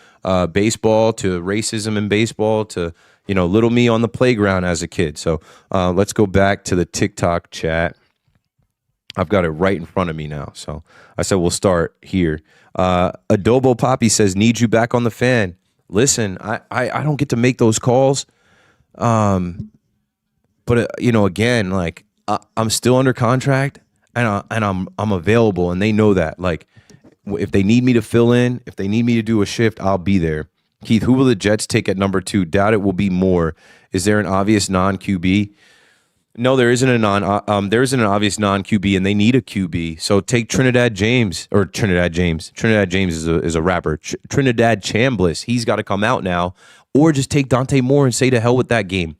baseball, to racism in baseball, to, little me on the playground as a kid. So let's go back to the TikTok chat. I've got it right in front of me now. So I said, we'll start here. Adobo Poppy says, need you back on the fan. Listen, I don't get to make those calls. But again, like, I'm still under contract and I'm available, and they know that. Like, if they need me to fill in, if they need me to do a shift, I'll be there. Keith, who will the Jets take at number 2? Doubt it will be Moore. Is there an obvious non-QB? No, there isn't an obvious non-QB, and they need a QB. So take Trinidad James. Trinidad James is a rapper. Trinidad Chambliss. He's got to come out now. Or just take Dante Moore and say to hell with that game.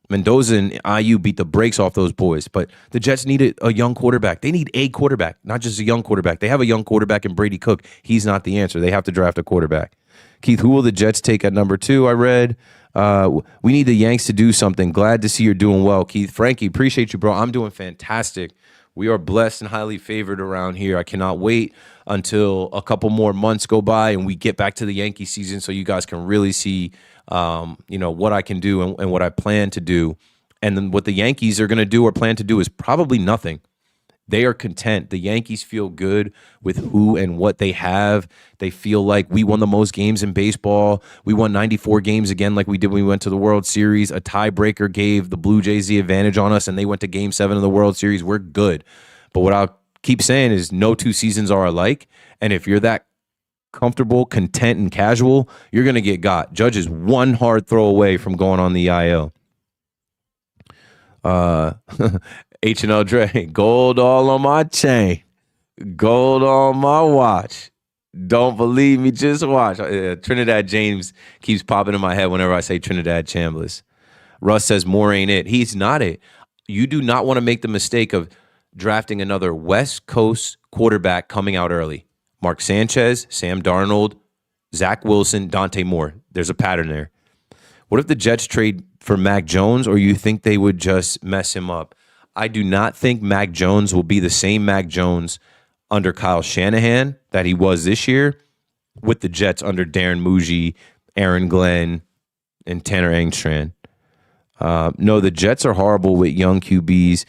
Mendoza and IU beat the brakes off those boys. But the Jets need a young quarterback. They need a quarterback, not just a young quarterback. They have a young quarterback in Brady Cook. He's not the answer. They have to draft a quarterback. Keith, who will the Jets take at number 2? I read. We need the Yanks to do something. Glad to see you're doing well, Keith. Frankie, appreciate you, bro. I'm doing fantastic. We are blessed and highly favored around here. I cannot wait until a couple more months go by and we get back to the Yankee season so you guys can really see, what I can do and what I plan to do. And then what the Yankees are going to do or plan to do is probably nothing. They are content. The Yankees feel good with who and what they have. They feel like we won the most games in baseball. We won 94 games again like we did when we went to the World Series. A tiebreaker gave the Blue Jays the advantage on us, and they went to Game 7 of the World Series. We're good. But what I'll keep saying is no two seasons are alike, and if you're that comfortable, content, and casual, you're going to get got. Judge is one hard throw away from going on the IL. H&L Dre, gold all on my chain, gold on my watch. Don't believe me, just watch. Trinidad James keeps popping in my head whenever I say Trinidad Chambliss. Russ says Moore ain't it. He's not it. You do not want to make the mistake of drafting another West Coast quarterback coming out early. Mark Sanchez, Sam Darnold, Zach Wilson, Dante Moore. There's a pattern there. What if the Jets trade for Mac Jones, or you think they would just mess him up? I do not think Mac Jones will be the same Mac Jones under Kyle Shanahan that he was this year with the Jets under Darren Muji, Aaron Glenn, and Tanner Engstrand. No, the Jets are horrible with young QBs.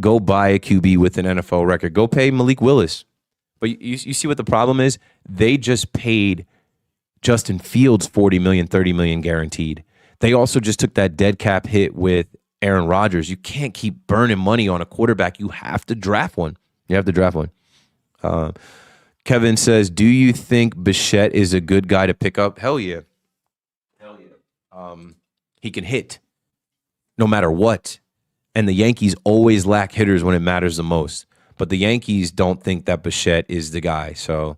Go buy a QB with an NFL record. Go pay Malik Willis. But you see what the problem is? They just paid Justin Fields $40 million, $30 million guaranteed. They also just took that dead cap hit with Aaron Rodgers. You can't keep burning money on a quarterback. You have to draft one. Kevin says, do you think Bichette is a good guy to pick up? Hell yeah. He can hit no matter what. And the Yankees always lack hitters when it matters the most. But the Yankees don't think that Bichette is the guy. So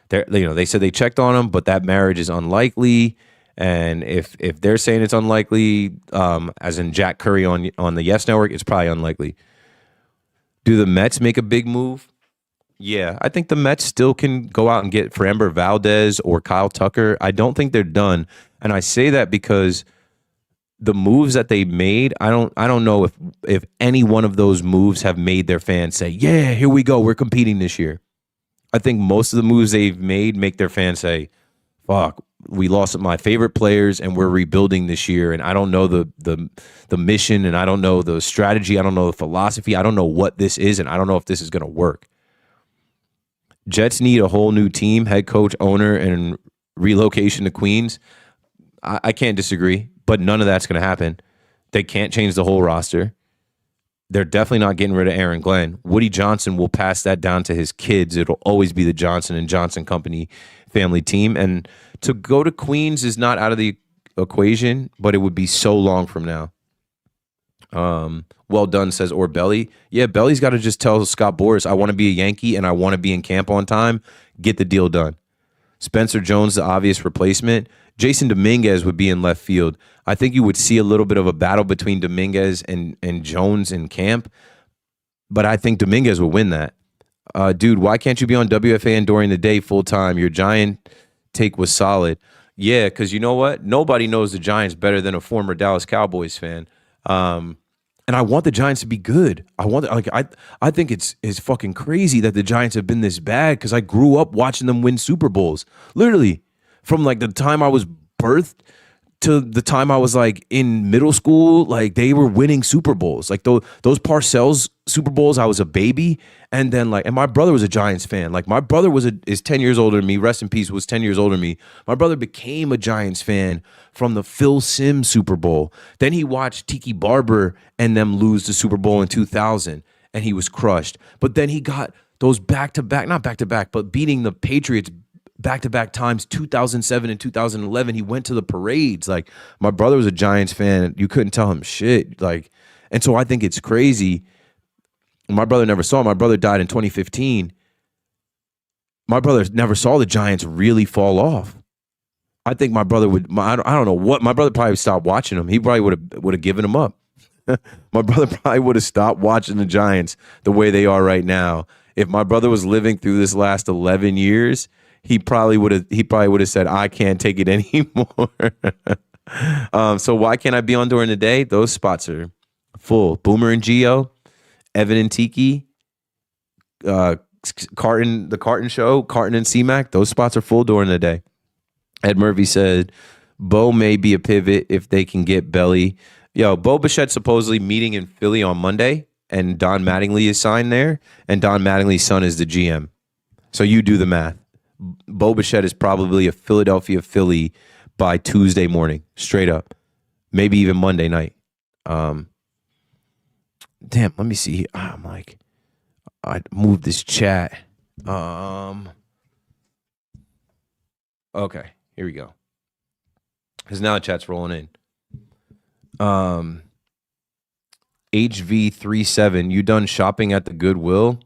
they said they checked on him, but that marriage is unlikely. And if they're saying it's unlikely, as in Jack Curry on the Yes Network, it's probably unlikely. Do the Mets make a big move? Yeah, I think the Mets still can go out and get Framber Valdez or Kyle Tucker. I don't think they're done, and I say that because the moves that they made, I don't know if any one of those moves have made their fans say, "Yeah, here we go, we're competing this year." I think most of the moves they've made make their fans say, "Fuck, we lost my favorite players and we're rebuilding this year." And I don't know the mission, and I don't know the strategy, I don't know the philosophy, I don't know what this is, and I don't know if this is going to work. Jets need a whole new team, head coach, owner, and relocation to Queens. I can't disagree, but none of that's going to happen. They can't change the whole roster. They're definitely not getting rid of Aaron Glenn. Woody Johnson will pass that down to his kids. It'll always be the Johnson and Johnson Company family team. And to go to Queens is not out of the equation, but it would be so long from now. Well done, says Orbelly. Yeah, Belly's got to just tell Scott Boras, I want to be a Yankee and I want to be in camp on time. Get the deal done. Spencer Jones, the obvious replacement. Jason Dominguez would be in left field. I think you would see a little bit of a battle between Dominguez and Jones in camp, but I think Dominguez will win that. Dude, why can't you be on WFAN during the day full time? Your Giant take was solid. Yeah, because you know what? Nobody knows the Giants better than a former Dallas Cowboys fan. And I want the Giants to be good. I think it's fucking crazy that the Giants have been this bad because I grew up watching them win Super Bowls. Literally, from like the time I was birthed to the time I was like in middle school, like they were winning Super Bowls. Like those Parcells Super Bowls, I was a baby. And then and my brother was a Giants fan. Like my brother is 10 years older than me. Rest in peace, was 10 years older than me. My brother became a Giants fan from the Phil Simms Super Bowl. Then he watched Tiki Barber and them lose the Super Bowl in 2000 and he was crushed. But then he got those back-to-back, not back-to-back, but beating the Patriots back-to-back times, 2007 and 2011. He went to the parades. Like my brother was a Giants fan. You couldn't tell him shit. And so I think it's crazy. My brother never saw. My brother died in 2015. My brother never saw the Giants really fall off. I think my brother would. I don't know what. My brother probably stopped watching them. He probably would have given them up. My brother probably would have stopped watching the Giants the way they are right now. If my brother was living through this last 11 years, he probably would have said, "I can't take it anymore." So why can't I be on during the day? Those spots are full. Boomer and Geo, Evan and Tiki, Carton, the Carton Show, Carton and C-Mac. Those spots are full during the day. Ed Murphy said, Bo may be a pivot if they can get Belly. Yo, Bo Bichette supposedly meeting in Philly on Monday, and Don Mattingly is signed there, and Don Mattingly's son is the GM. So you do the math. Bo Bichette is probably a Philadelphia Philly by Tuesday morning, straight up. Maybe even Monday night. Damn, let me see. I'm like, I moved this chat. Okay, here we go. Because now the chat's rolling in. HV37, you done shopping at the Goodwill?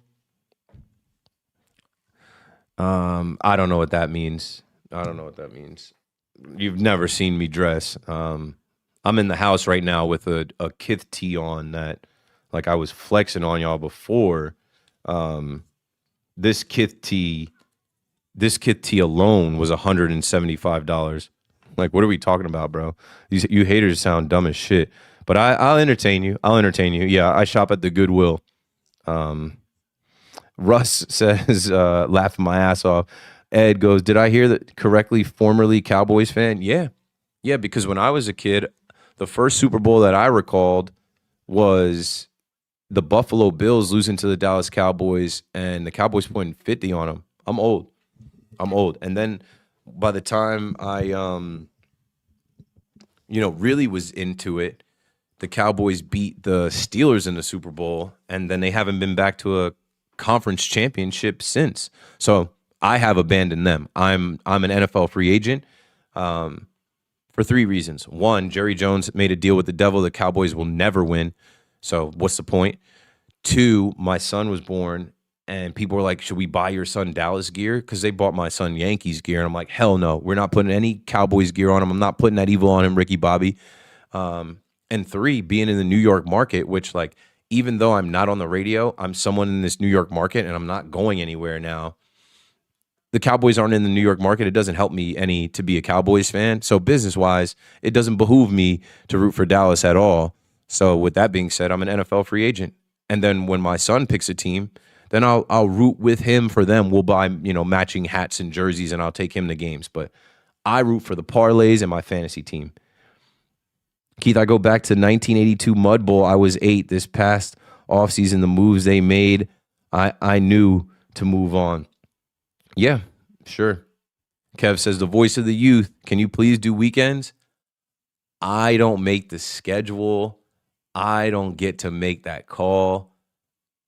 I don't know what that means. You've never seen me dress. I'm in the house right now with a Kith tee on that, like I was flexing on y'all before. This Kith tee alone was $175. Like, what are we talking about, bro? You haters sound dumb as shit. But I'll entertain you. Yeah, I shop at the Goodwill. Russ says, laughing my ass off. Ed goes, did I hear that correctly? Formerly Cowboys fan? Yeah, because when I was a kid, the first Super Bowl that I recalled was the Buffalo Bills losing to the Dallas Cowboys, and the Cowboys putting 50 on them. I'm old. And then by the time I, really was into it, the Cowboys beat the Steelers in the Super Bowl, and then they haven't been back to a conference championship since. So I have abandoned them. I'm an NFL free agent for three reasons. One, Jerry Jones made a deal with the devil. The Cowboys will never win. So what's the point? Two, my son was born And people were like, should we buy your son Dallas gear? Because they bought my son Yankees gear. And I'm like, hell no. We're not putting any Cowboys gear on him. I'm not putting that evil on him, Ricky Bobby. And 3, being in the New York market, which, like, even though I'm not on the radio, I'm someone in this New York market and I'm not going anywhere now. The Cowboys aren't in the New York market. It doesn't help me any to be a Cowboys fan. So business-wise, it doesn't behoove me to root for Dallas at all. So with that being said, I'm an NFL free agent. And then when my son picks a team, then I'll root with him for them. We'll buy, matching hats and jerseys, and I'll take him to games. But I root for the parlays and my fantasy team. Keith, I go back to 1982 Mud Bowl. I was 8. This past offseason, the moves they made, I knew to move on. Yeah, sure. Kev says, the voice of the youth, can you please do weekends? I don't make the schedule. I don't get to make that call.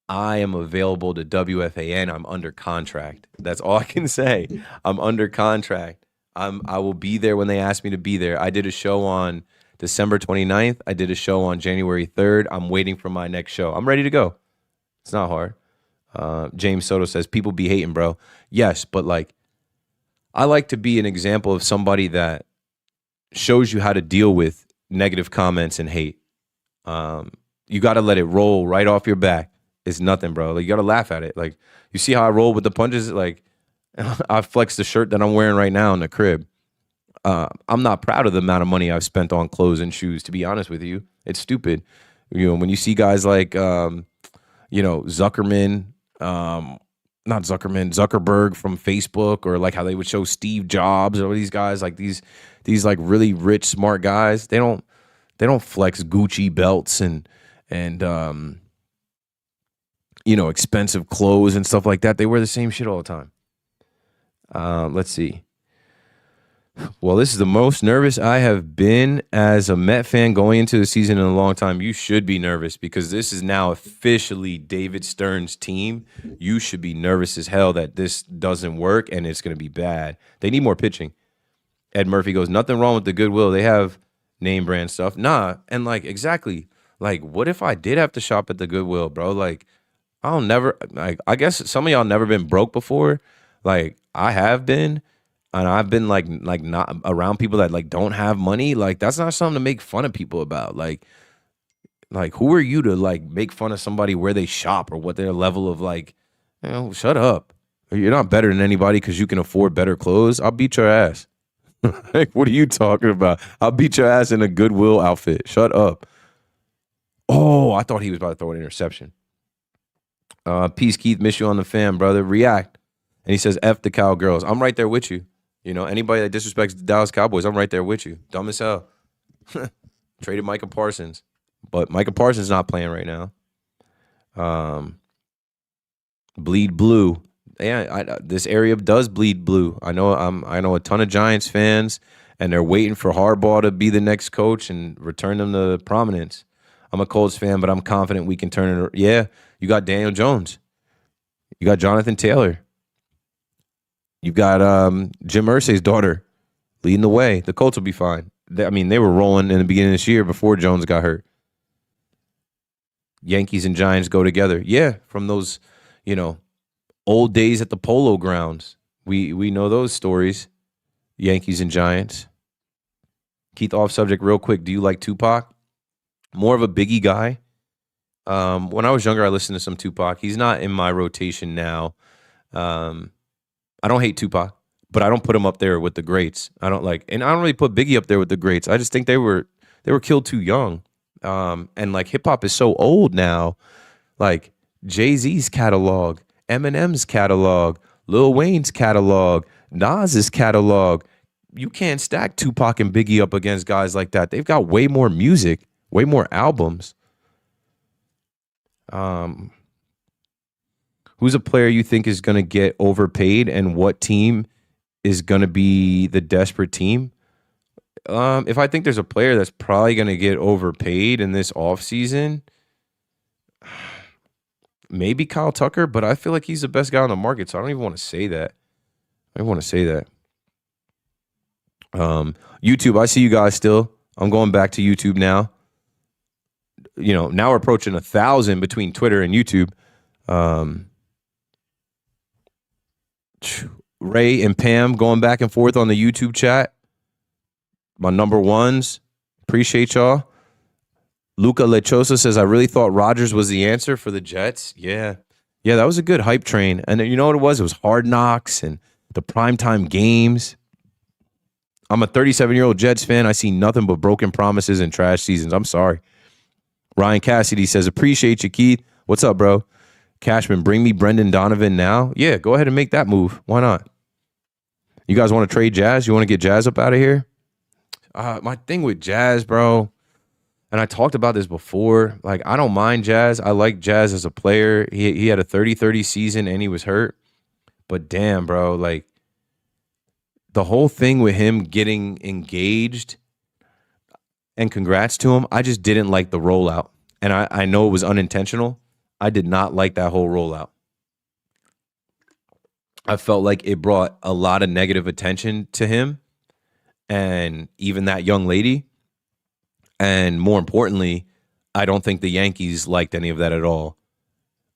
I am available to WFAN. I'm under contract. That's all I can say. I'm under contract. I will be there when they ask me to be there. I did a show on December 29th. I did a show on January 3rd. I'm waiting for my next show. I'm ready to go. It's not hard. James Soto says, people be hating, bro. Yes, but like, I like to be an example of somebody that shows you how to deal with negative comments and hate. You got to let it roll right off your back. It's nothing, bro. Like, you got to laugh at it. Like, you see how I roll with the punches? Like, I flex the shirt that I'm wearing right now in the crib. I'm not proud of the amount of money I've spent on clothes and shoes, to be honest with you. It's stupid. When you see guys like, Zuckerberg from Facebook, or like how they would show Steve Jobs, or these guys, like these like really rich, smart guys. They don't flex Gucci belts and expensive clothes and stuff like that. They wear the same shit all the time. Let's see. Well, this is the most nervous I have been as a Met fan going into the season in a long time. You should be nervous because this is now officially David Stern's team. You should be nervous as hell that this doesn't work and it's going to be bad. They need more pitching. Ed Murphy goes, nothing wrong with the Goodwill. They have name brand stuff. Nah. And like, exactly. Like, what if I did have to shop at the Goodwill, bro? Like, I guess some of y'all never been broke before. Like, I have been. And I've been like not around people that like don't have money. Like, that's not something to make fun of people about. Like who are you to like make fun of somebody where they shop or what their level of like, shut up. You're not better than anybody because you can afford better clothes. I'll beat your ass. Like, what are you talking about? I'll beat your ass in a Goodwill outfit. Shut up. Oh, I thought he was about to throw an interception. Peace, Keith. Miss you on the fan, brother. React. And he says, F the Cowgirls. I'm right there with you. Anybody that disrespects the Dallas Cowboys, I'm right there with you. Dumb as hell. Traded Micah Parsons. But Micah Parsons not playing right now. Bleed blue. Yeah, this area does bleed blue. I know a ton of Giants fans, and they're waiting for Harbaugh to be the next coach and return them to prominence. I'm a Colts fan, but I'm confident we can turn it. Yeah, you got Daniel Jones. You got Jonathan Taylor. You've got Jim Irsay's daughter leading the way. The Colts will be fine. They were rolling in the beginning of this year before Jones got hurt. Yankees and Giants go together. Yeah, from those, old days at the Polo Grounds. We know those stories. Yankees and Giants. Keith, off subject real quick. Do you like Tupac? More of a Biggie guy. When I was younger, I listened to some Tupac. He's not in my rotation now. I don't hate Tupac, but I don't put him up there with the greats. And I don't really put Biggie up there with the greats. I just think they were killed too young. And like hip hop is so old now. Like Jay-Z's catalog, Eminem's catalog, Lil Wayne's catalog, Nas's catalog. You can't stack Tupac and Biggie up against guys like that. They've got way more music, way more albums. Who's a player you think is going to get overpaid, and what team is going to be the desperate team? If I think there's a player that's probably going to get overpaid in this offseason, maybe Kyle Tucker, but I feel like he's the best guy on the market, so I don't even want to say that. YouTube, I see you guys still. I'm going back to YouTube now. Now we're approaching 1,000 between Twitter and YouTube. Ray and Pam going back and forth on the YouTube chat. My number ones. Appreciate y'all. Luca Lechosa says, I really thought Rodgers was the answer for the Jets. Yeah. Yeah, that was a good hype train. And you know what it was? It was Hard Knocks and the primetime games. I'm a 37-year-old Jets fan. I see nothing but broken promises and trash seasons. I'm sorry. Ryan Cassidy says, appreciate you, Keith. What's up, bro? Cashman, bring me Brendan Donovan now. Yeah, go ahead and make that move. Why not? You guys want to trade Jazz? You want to get Jazz up out of here? My thing with Jazz, bro, and I talked about this before. Like, I don't mind Jazz. I like Jazz as a player. He had a 30-30 season and he was hurt. But damn, bro, like the whole thing with him getting engaged, and congrats to him, I just didn't like the rollout. And I know it was unintentional. I did not like that whole rollout. I felt like it brought a lot of negative attention to him and even that young lady. And more importantly, I don't think the Yankees liked any of that at all.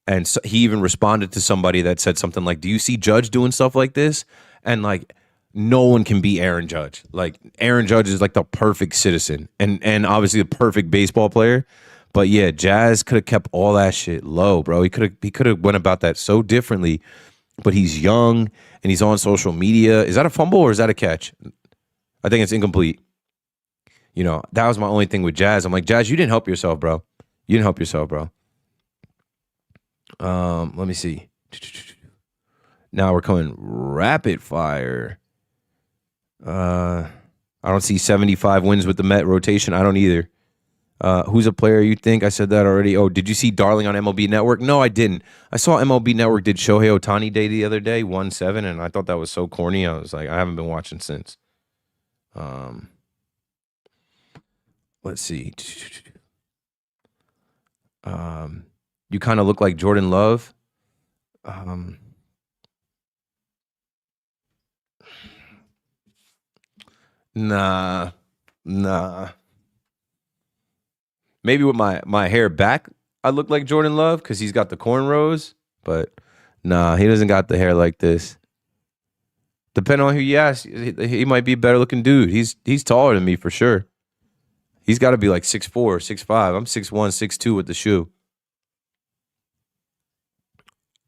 And so he even responded to somebody that said something like, do you see Judge doing stuff like this? And like, no one can be Aaron Judge. Like, Aaron Judge is like the perfect citizen and obviously the perfect baseball player. But yeah, Jazz could have kept all that shit low, bro. He could have went about that so differently. But he's young and he's on social media. Is that a fumble or is that a catch? I think it's incomplete. You know, that was my only thing with Jazz. I'm like, Jazz, you didn't help yourself, bro. You didn't help yourself, bro. Let me see. Now we're coming rapid fire. I don't see 75 wins with the Met rotation. I don't either. Who's a player you think? I said that already. Oh, did you see Darling on MLB Network? No, I didn't. I saw MLB Network did Shohei Ohtani Day the other day, 1-7, and I thought that was so corny. I was like, I haven't been watching since. Let's see. You kind of look like Jordan Love. Nah. Maybe with my hair back, I look like Jordan Love because he's got the cornrows. But nah, he doesn't got the hair like this. Depending on who you ask, he might be a better looking dude. He's taller than me for sure. He's got to be like 6'4", 6'5". I'm 6'1", 6'2" with the shoe.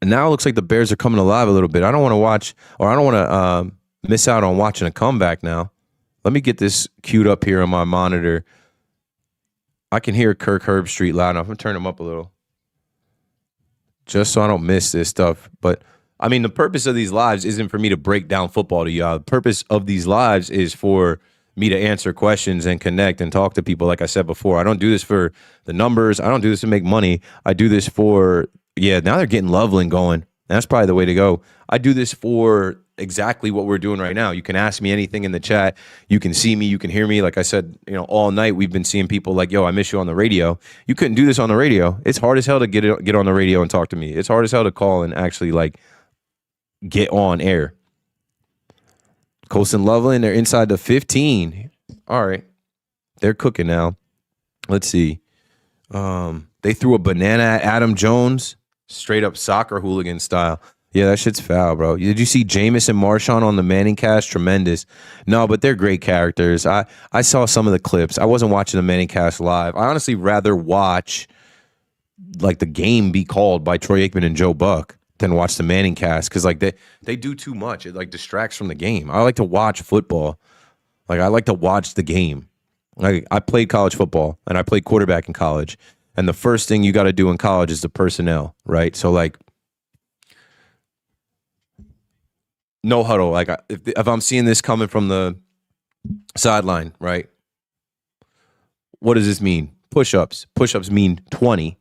And now it looks like the Bears are coming alive a little bit. I don't want to watch, or I don't want to miss out on watching a comeback now. Let me get this queued up here on my monitor. I can hear Kirk Herbstreit loud enough. I'm going to turn him up a little just so I don't miss this stuff. But, I mean, the purpose of these lives isn't for me to break down football to y'all. The purpose of these lives is for me to answer questions and connect and talk to people. Like I said before, I don't do this for the numbers. I don't do this to make money. I do this for, now they're getting Loveland going. That's probably the way to go. I do this for exactly what we're doing right now. You can ask me anything in the chat. You can see me. You can hear me. Like I said, all night we've been seeing people like, yo, I miss you on the radio. You couldn't do this on the radio. It's hard as hell to get on the radio and talk to me. It's hard as hell to call and actually like get on air. Colson Loveland, they're inside the 15. All right. They're cooking now. Let's see. They threw a banana at Adam Jones, straight up soccer hooligan style. Yeah, that shit's foul, bro. Did you see Jameis and Marshawn on the Manning cast? Tremendous. No, but they're great characters. I saw some of the clips. I wasn't watching the Manning cast live. I honestly rather watch like the game be called by Troy Aikman and Joe Buck than watch the Manning cast because like they do too much. It like distracts from the game. I like to watch football. Like I like to watch the game. Like I played college football and I played quarterback in college. And the first thing you got to do in college is the personnel, right? So like no huddle. Like if I'm seeing this coming from the sideline, right? What does this mean? Push-ups. Push-ups mean 20.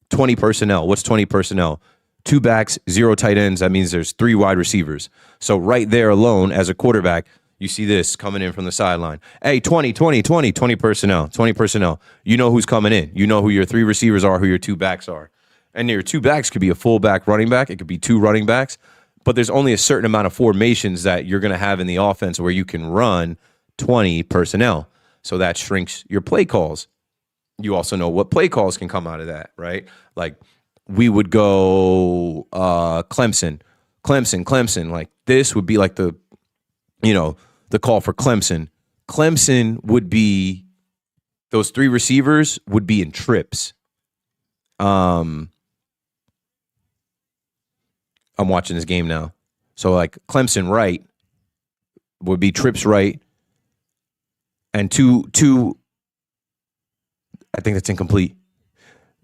20 personnel. What's 20 personnel? 2 backs, 0 tight ends. That means there's 3 wide receivers. So right there alone as a quarterback, you see this coming in from the sideline. Hey, 20 personnel, 20 personnel. You know who's coming in. You know who your 3 receivers are, who your 2 backs are. And your 2 backs could be a fullback running back. It could be 2 running backs. But there's only a certain amount of formations that you're going to have in the offense where you can run 20 personnel. So that shrinks your play calls. You also know what play calls can come out of that, right? Like we would go Clemson. Clemson. Like this would be like the call for Clemson. Clemson would be, those three receivers would be in trips. I'm watching this game now. So like Clemson right would be trips right, and two. I think that's incomplete.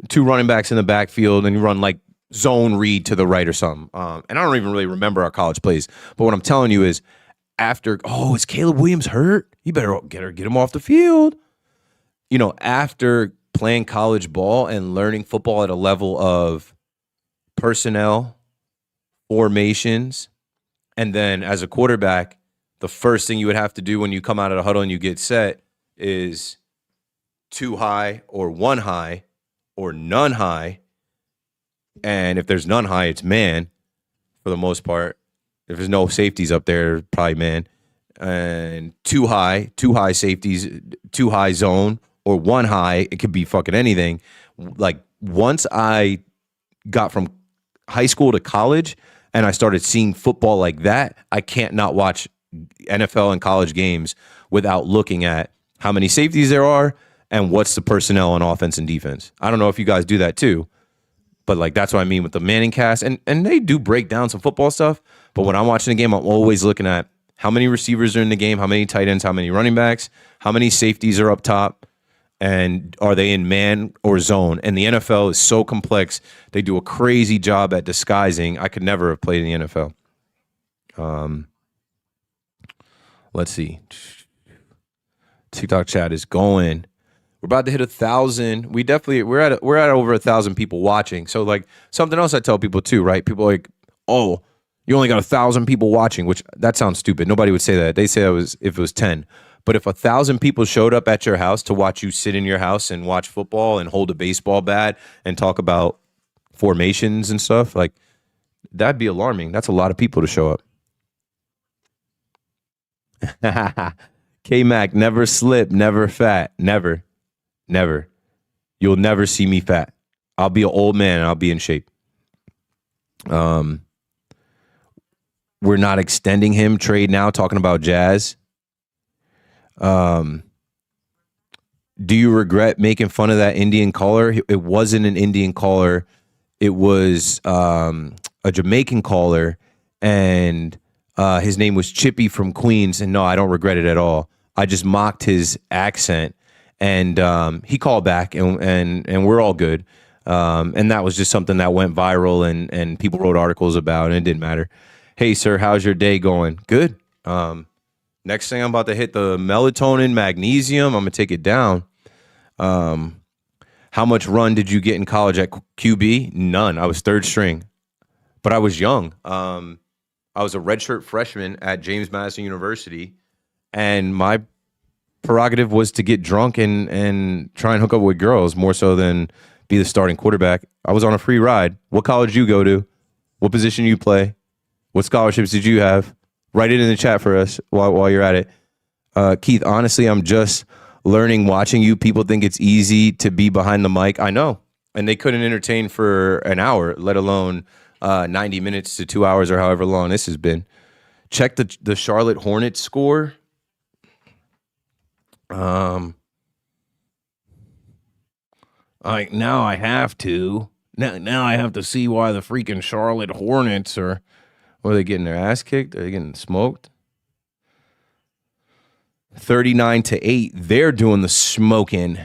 Two running backs in the backfield, and you run like zone read to the right or something. And I don't even really remember our college plays. But what I'm telling you is, is Caleb Williams hurt? You better get him off the field. After playing college ball and learning football at a level of personnel, formations, and then as a quarterback, the first thing you would have to do when you come out of the huddle and you get set is two high or one high or none high. And if there's none high, it's man for the most part. If there's no safeties up there, probably man. And two high safeties, two high zone, or one high, it could be fucking anything. Like once I got from high school to college and I started seeing football like that, I can't not watch NFL and college games without looking at how many safeties there are and what's the personnel on offense and defense. I don't know if you guys do that too, but like that's what I mean with the Manning cast. And they do break down some football stuff, but when I'm watching the game, I'm always looking at how many receivers are in the game, how many tight ends, how many running backs, how many safeties are up top, and are they in man or zone? And the NFL is so complex. They do a crazy job at disguising. I could never have played in the NFL. Let's see. TikTok chat is going. We're about to hit 1,000. We're at over 1,000 people watching. So like something else I tell people too, right? People are like, oh, you only got 1,000 people watching, which that sounds stupid. Nobody would say that. They say that was if it was 10. But if 1,000 people showed up at your house to watch you sit in your house and watch football and hold a baseball bat and talk about formations and stuff, like that'd be alarming. That's a lot of people to show up. K-Mac, never slip, never fat, never. You'll never see me fat. I'll be an old man and I'll be in shape. We're not extending him trade now, talking about Jazz. Do you regret making fun of that Indian caller? It wasn't an Indian caller. It was a Jamaican caller, and his name was Chippy from Queens. And no, I don't regret it at all. I just mocked his accent, and he called back, and we're all good. And that was just something that went viral, and people wrote articles about, and it didn't matter. Hey, sir, how's your day going? Good. Next thing I'm about to hit the melatonin, magnesium. I'm going to take it down. How much run did you get in college at QB? None. I was third string, but I was young. I was a redshirt freshman at James Madison University, and my prerogative was to get drunk and try and hook up with girls more so than be the starting quarterback. I was on a free ride. What college did you go to? What position you play? What scholarships did you have? Write it in the chat for us while you're at it. Keith, honestly, I'm just learning watching you. People think it's easy to be behind the mic. I know. And they couldn't entertain for an hour, let alone 90 minutes to 2 hours or however long this has been. Check the Charlotte Hornets score. Now I have to. Now I have to see why the freaking Charlotte Hornets are... What, are they getting their ass kicked? Are they getting smoked? 39-8. They're doing the smoking.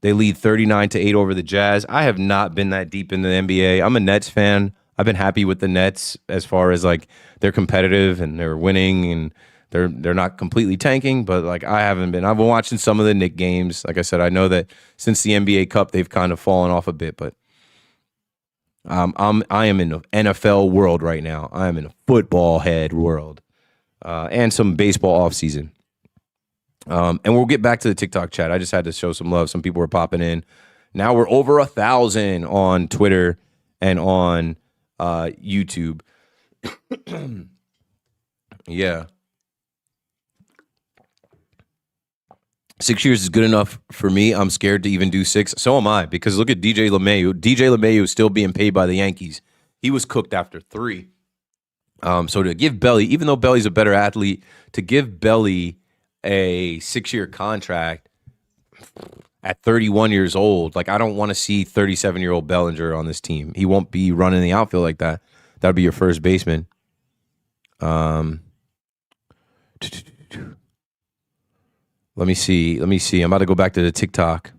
They lead 39-8 over the Jazz. I have not been that deep in the NBA. I'm a Nets fan. I've been happy with the Nets as far as like they're competitive and they're winning and they're not completely tanking, but like I haven't been. I've been watching some of the Knicks games. Like I said, I know that since the NBA Cup they've kind of fallen off a bit, but I am in the NFL world right now. I am in a football head world, and some baseball offseason. And we'll get back to the TikTok chat. I just had to show some love. Some people were popping in. Now we're over 1,000 on Twitter and on YouTube. Yeah. 6 years is good enough for me. I'm scared to even do 6. So am I, because look at DJ LeMahieu. DJ LeMahieu is still being paid by the Yankees. He was cooked after 3. So to give Belly, even though Belly's a better athlete, to give Belly a 6-year contract at 31 years old, like I don't want to see 37-year-old Bellinger on this team. He won't be running the outfield like that. That'll be your first baseman. Let me see. I'm about to go back to the TikTok.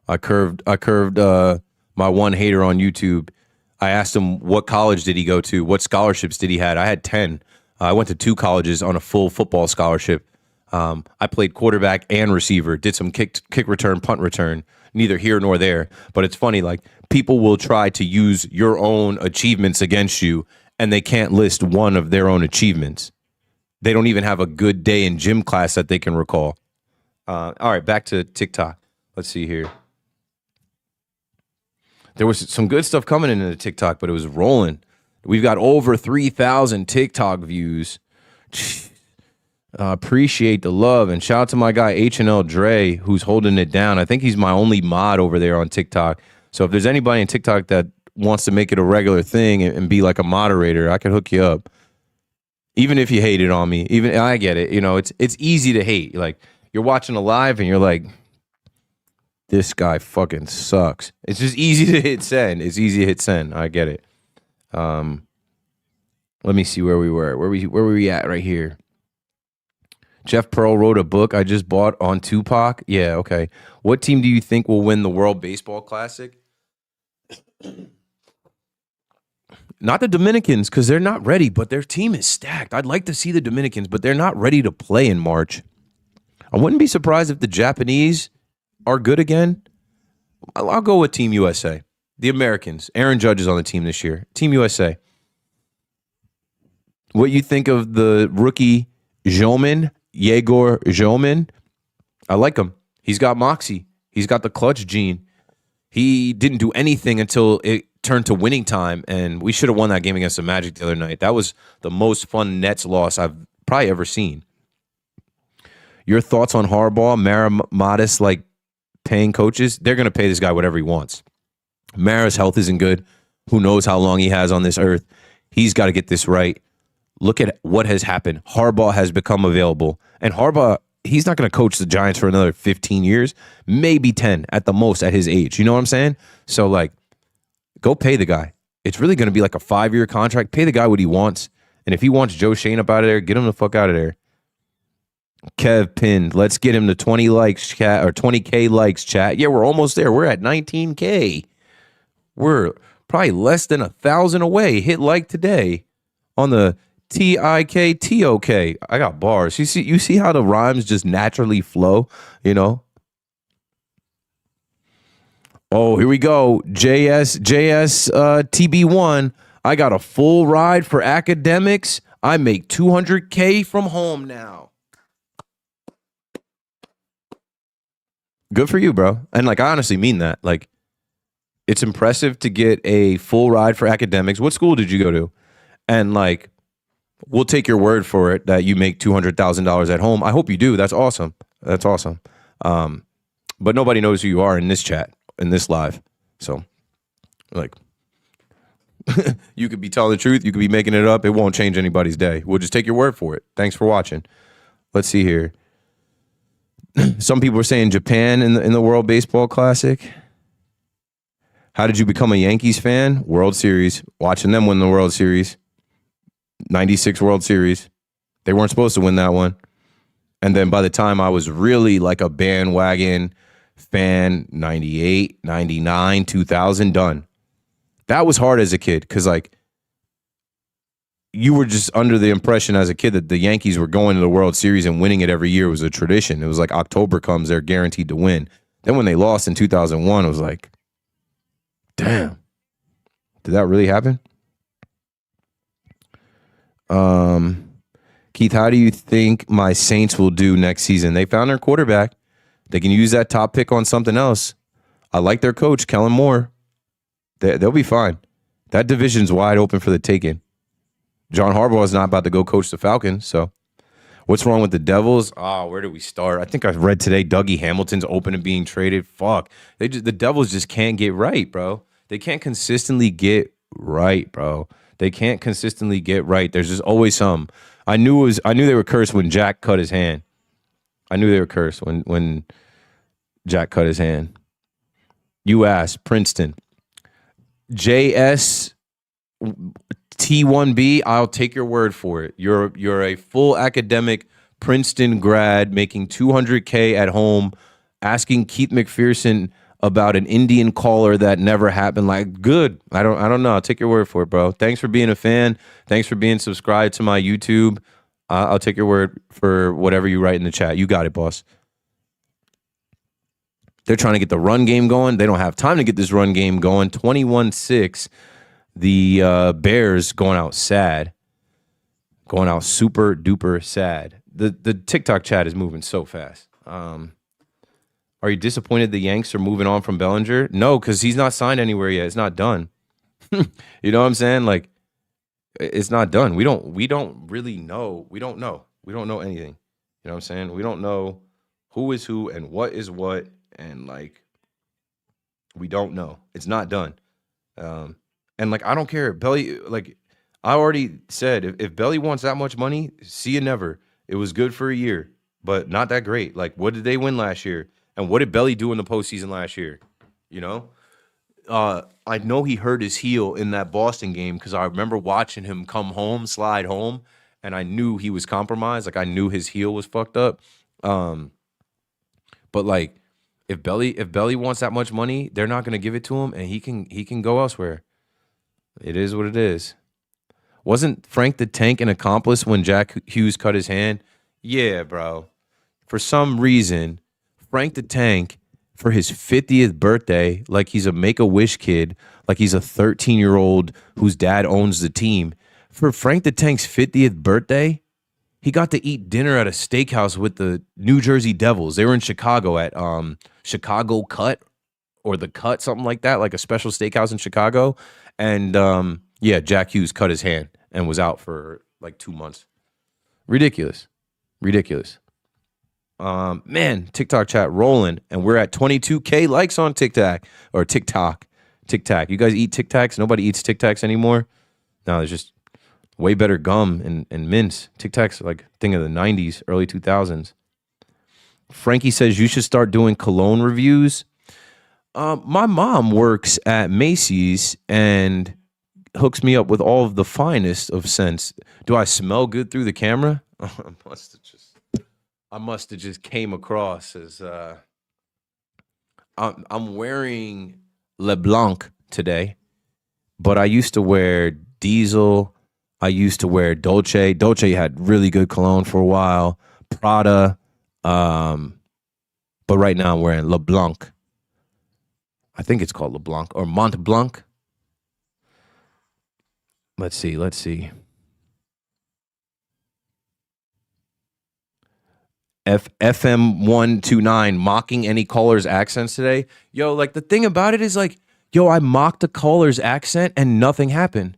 I curved my one hater on YouTube. I asked him what college did he go to, what scholarships did he had. I had 10. I went to 2 colleges on a full football scholarship. I played quarterback and receiver, did some kick return, punt return, neither here nor there. But it's funny, like people will try to use your own achievements against you, and they can't list one of their own achievements. They don't even have a good day in gym class that they can recall. All right, back to TikTok. Let's see here. There was some good stuff coming into the TikTok, but it was rolling. We've got over 3,000 TikTok views. Appreciate the love, and shout out to my guy H&L Dre, who's holding it down. I think he's my only mod over there on TikTok. So if there's anybody in TikTok that wants to make it a regular thing and be like a moderator, I could hook you up. Even if you hated on me, even I get it. You know, it's easy to hate. Like you're watching a live and you're like, this guy fucking sucks. It's just easy to hit send. I get it. Let me see where we were. Where were we at right here? Jeff Pearl wrote a book I just bought on Tupac. Yeah, okay. What team do you think will win the World Baseball Classic? Not the Dominicans, because they're not ready, but their team is stacked. I'd like to see the Dominicans, but they're not ready to play in March. I wouldn't be surprised if the Japanese are good again. I'll go with Team USA. The Americans. Aaron Judge is on the team this year. Team USA. What you think of the rookie Yegor Zhouman? I like him. He's got moxie. He's got the clutch gene. He didn't do anything until it turned to winning time, and we should have won that game against the Magic the other night. That was the most fun Nets loss I've probably ever seen. Your thoughts on Harbaugh? Mara Modest, like paying coaches? They're going to pay this guy whatever he wants. Mara's health isn't good. Who knows how long he has on this earth? He's got to get this right. Look at what has happened. Harbaugh has become available. And Harbaugh, he's not going to coach the Giants for another 15 years, maybe 10 at the most at his age. You know what I'm saying? So, like, go pay the guy. It's really going to be like a 5-year contract. Pay the guy what he wants. And if he wants Joe Shane up out of there, get him the fuck out of there. Kev pinned. Let's get him to 20 likes, chat, or 20K likes, chat. Yeah, we're almost there. We're at 19K. We're probably less than 1,000 away. Hit like today on the TIKTOK. I got bars. You see how the rhymes just naturally flow, you know? Oh, here we go. JS TB1. I got a full ride for academics. I make 200K from home now. Good for you, bro. And like, I honestly mean that. Like, it's impressive to get a full ride for academics. What school did you go to? And like, we'll take your word for it that you make $200,000 at home. I hope you do. That's awesome. That's awesome. But nobody knows who you are in this chat, in this live. So, like, you could be telling the truth. You could be making it up. It won't change anybody's day. We'll just take your word for it. Thanks for watching. Let's see here. Some people are saying Japan in the World Baseball Classic. How did you become a Yankees fan? World Series. Watching them win the World Series. 96 World Series. They weren't supposed to win that one. And then by the time I was really like a bandwagon fan, 98, 99, 2000, done. That was hard as a kid because like you were just under the impression as a kid that the Yankees were going to the World Series and winning it every year was a tradition. It was like October comes, they're guaranteed to win. Then when they lost in 2001, it was like, damn, did that really happen? Keith, how do you think my Saints will do next season? They found their quarterback. They can use that top pick on something else. I like their coach, Kellen Moore. They'll be fine. That division's wide open for the taking. John Harbaugh is not about to go coach the Falcons, so what's wrong with the Devils? Where do we start? I think I read today Dougie Hamilton's open to being traded. Fuck. The Devils just can't get right, bro. They can't consistently get right, bro. They can't consistently get right. There's just always some. I knew they were cursed when Jack cut his hand. I knew they were cursed when Jack cut his hand. UMass, Princeton. JS T1B, I'll take your word for it. You're a full academic Princeton grad making $200K at home, asking Keith McPherson about an Indian caller that never happened. Like, good. I don't know. I'll take your word for it, bro. Thanks for being a fan. Thanks for being subscribed to my YouTube. I'll take your word for whatever you write in the chat. You got it, boss. They're trying to get the run game going. They don't have time to get this run game going. 21-6. The Bears going out sad. Going out super duper sad. The TikTok chat is moving so fast. Are you disappointed the Yanks are moving on from Bellinger? No, because he's not signed anywhere yet. It's not done. You know what I'm saying? Like, it's not done. We don't really know. We don't know. We don't know anything. You know what I'm saying? We don't know who is who and what is what. And, like, we don't know. It's not done. And, like, I don't care. Belly, like, I already said, if Belly wants that much money, see you never. It was good for a year, but not that great. Like, what did they win last year? And what did Belly do in the postseason last year? You know? I know he hurt his heel in that Boston game because I remember watching him come home, slide home, and I knew he was compromised. Like, I knew his heel was fucked up. But, like, if Belly wants that much money, they're not going to give it to him, and he can go elsewhere. It is what it is. Wasn't Frank the Tank an accomplice when Jack Hughes cut his hand? Yeah, bro. For some reason, Frank the Tank, for his 50th birthday, like he's a Make-A-Wish kid, like he's a 13-year-old whose dad owns the team. For Frank the Tank's 50th birthday, he got to eat dinner at a steakhouse with the New Jersey Devils. They were in Chicago at Chicago Cut or the Cut, something like that, like a special steakhouse in Chicago. And yeah, Jack Hughes cut his hand and was out for like 2 months. Ridiculous. Man, TikTok chat rolling, and we're at 22K likes on TikTok or TikTok. You guys eat Tic Tacs? Nobody eats Tic Tacs anymore. No, there's just way better gum and mints. Tic Tacs are like a thing of the 90s, early 2000s. Frankie says you should start doing cologne reviews. My mom works at Macy's and hooks me up with all of the finest of scents. Do I smell good through the camera? I must have just came across as I'm wearing LeBlanc today, but I used to wear Diesel. I used to wear Dolce. Dolce had really good cologne for a while. Prada. But right now I'm wearing LeBlanc. I think it's called LeBlanc or Mont Blanc. Let's see. FM129 mocking any caller's accents today. Yo, like the thing about it is like, yo, I mocked a caller's accent and nothing happened.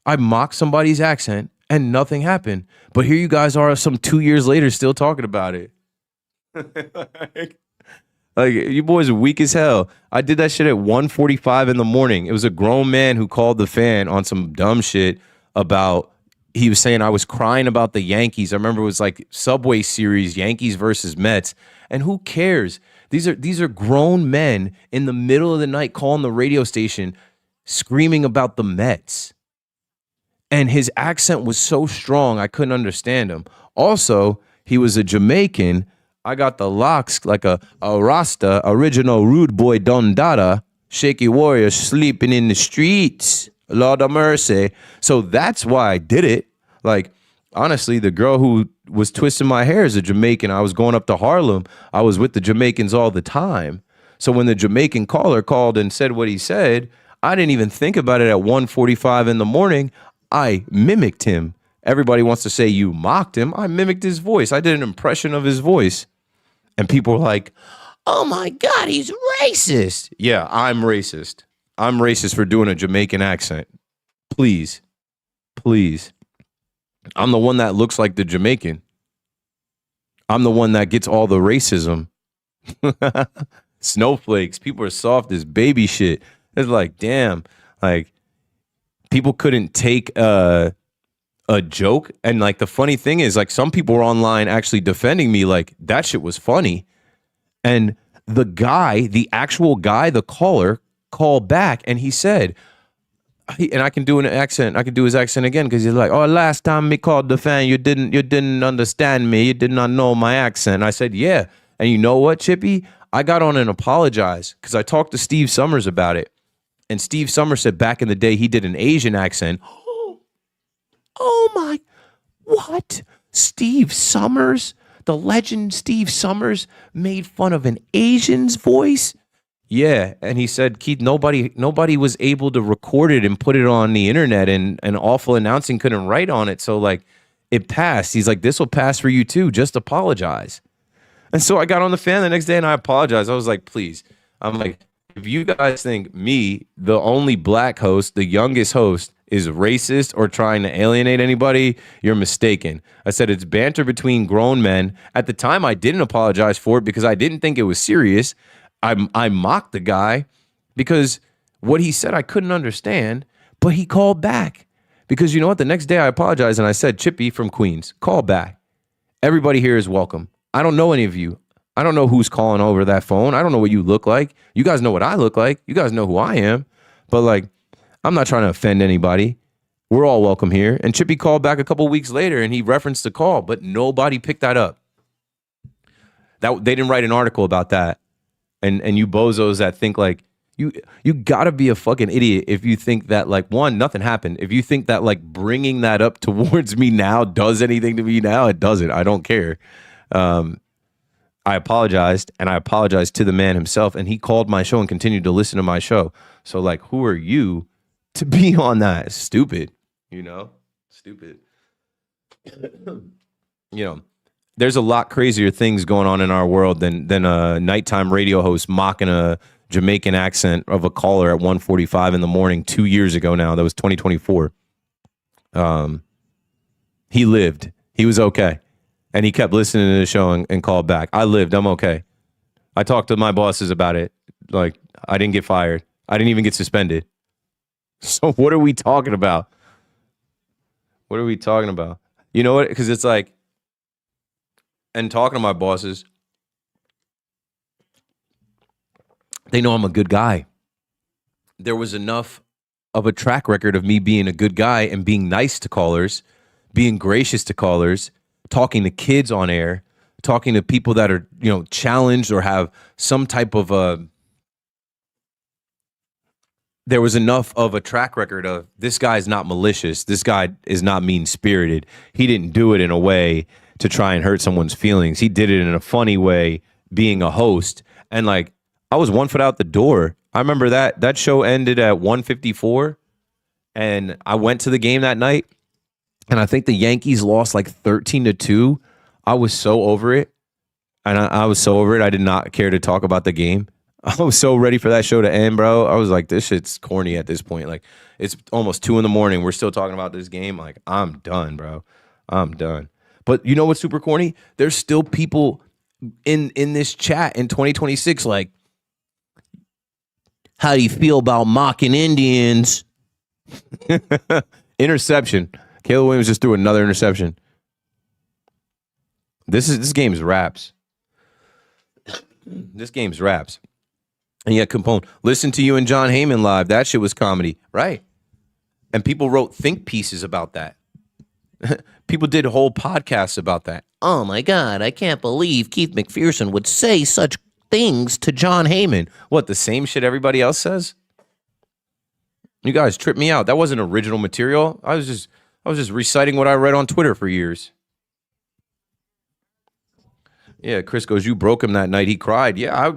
I mocked somebody's accent and nothing happened. But here you guys are some 2 years later still talking about it. Like, you boys are weak as hell. I did that shit at 1:45 in the morning. It was a grown man who called the fan on some dumb shit about, he was saying I was crying about the Yankees. I remember it was like Subway Series, Yankees versus Mets. And who cares? These are grown men in the middle of the night calling the radio station screaming about the Mets. And his accent was so strong, I couldn't understand him. Also, he was a Jamaican. I got the locks like a Rasta, original rude boy Don Dada, shaky warrior sleeping in the streets. Lord of mercy. So that's why I did it. Like, honestly, the girl who was twisting my hair is a Jamaican. I was going up to Harlem. I was with the Jamaicans all the time. So when the Jamaican caller called and said what he said, I didn't even think about it at 1:45 in the morning. I mimicked him. Everybody wants to say you mocked him. I mimicked his voice. I did an impression of his voice. And people were like, oh my God, he's racist. Yeah, I'm racist. I'm racist for doing a Jamaican accent. Please. I'm the one that looks like the Jamaican. I'm the one that gets all the racism. Snowflakes. People are soft as baby shit. It's like, damn, like people couldn't take a joke. And like the funny thing is, like, some people were online actually defending me, like that shit was funny. And the guy, the actual guy, the caller, called back and he said, and I can do an accent. I can do his accent again because he's like, "Oh, last time me called the fan, you didn't understand me. You did not know my accent." I said, "Yeah." And you know what, Chippy? I got on and apologized because I talked to Steve Summers about it. And Steve Summers said back in the day he did an Asian accent. Oh my, what? Steve Summers, the legend Steve Summers, made fun of an Asian's voice? Yeah, and he said, Keith, nobody was able to record it and put it on the internet, and Awful Announcing couldn't write on it, so like it passed. He's like, this will pass for you too. Just apologize. And so I got on the fan the next day and I apologized. I was like, please. I'm like, if you guys think me, the only black host, the youngest host, is racist or trying to alienate anybody, you're mistaken. I said it's banter between grown men. At the time, I didn't apologize for it because I didn't think it was serious. I mocked the guy because what he said I couldn't understand, but he called back. Because you know what? The next day I apologized and I said, Chippy from Queens, call back. Everybody here is welcome. I don't know any of you. I don't know who's calling over that phone. I don't know what you look like. You guys know what I look like. You guys know who I am. But like, I'm not trying to offend anybody. We're all welcome here. And Chippy called back a couple weeks later and he referenced the call, but nobody picked that up. That they didn't write an article about that. And you bozos that think like, you gotta be a fucking idiot if you think that like, one, nothing happened. If you think that like bringing that up towards me now does anything to me now, it doesn't. I don't care. I apologized, and I apologized to the man himself, and he called my show and continued to listen to my show. So like, who are you to be on that? Stupid, you know? Stupid. You know, there's a lot crazier things going on in our world than a nighttime radio host mocking a Jamaican accent of a caller at 1:45 in the morning 2 years ago now. That was 2024. He lived. He was okay. And he kept listening to the show and called back. I lived. I'm okay. I talked to my bosses about it. Like, I didn't get fired. I didn't even get suspended. So what are we talking about? What are we talking about? You know what? Because it's like, and talking to my bosses, they know I'm a good guy. There was enough of a track record of me being a good guy and being nice to callers, being gracious to callers, talking to kids on air, talking to people that are, you know, challenged or have some type of there was enough of a track record of this guy's not malicious. This guy is not mean-spirited. He didn't do it in a way to try and hurt someone's feelings. He did it in a funny way, being a host. And like, I was 1 foot out the door. I remember that show ended at 1:54 and I went to the game that night. And I think the Yankees lost like 13-2. I was so over it. And I was so over it. I did not care to talk about the game. I was so ready for that show to end, bro. I was like, this shit's corny at this point. Like, it's almost 2 a.m. We're still talking about this game. Like, I'm done, bro. I'm done. But you know what's super corny? There's still people in this chat in 2026 like, how do you feel about mocking Indians? Interception. Caleb Williams just threw another interception. This game's raps. This game's raps. And yet, Capone, listen to you and John Heyman live. That shit was comedy, right? And people wrote think pieces about that. People did whole podcasts about that. Oh my God, I can't believe Keith McPherson would say such things to John Heyman. What, the same shit everybody else says? You guys tripped me out. That wasn't original material. I was just reciting what I read on Twitter for years. Yeah, Chris goes, you broke him that night. He cried. Yeah, I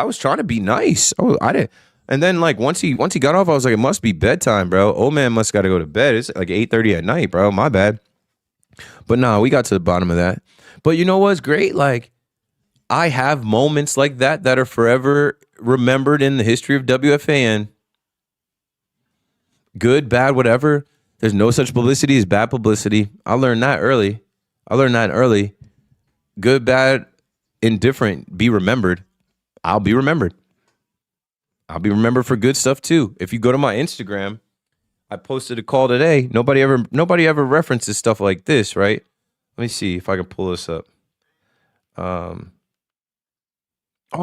was trying to be nice. I did. And then like once he got off, I was like, it must be bedtime, bro. Old man must got to go to bed. It's like 8:30 at night, bro. My bad. But nah, we got to the bottom of that. But you know what's great? Like, I have moments like that are forever remembered in the history of WFAN. Good, bad, whatever. There's no such publicity as bad publicity. I learned that early. Good, bad, indifferent, be remembered. I'll be remembered. I'll be remembered for good stuff too. If you go to my Instagram, I posted a call today. Nobody ever references stuff like this, right? Let me see if I can pull this up. Oh,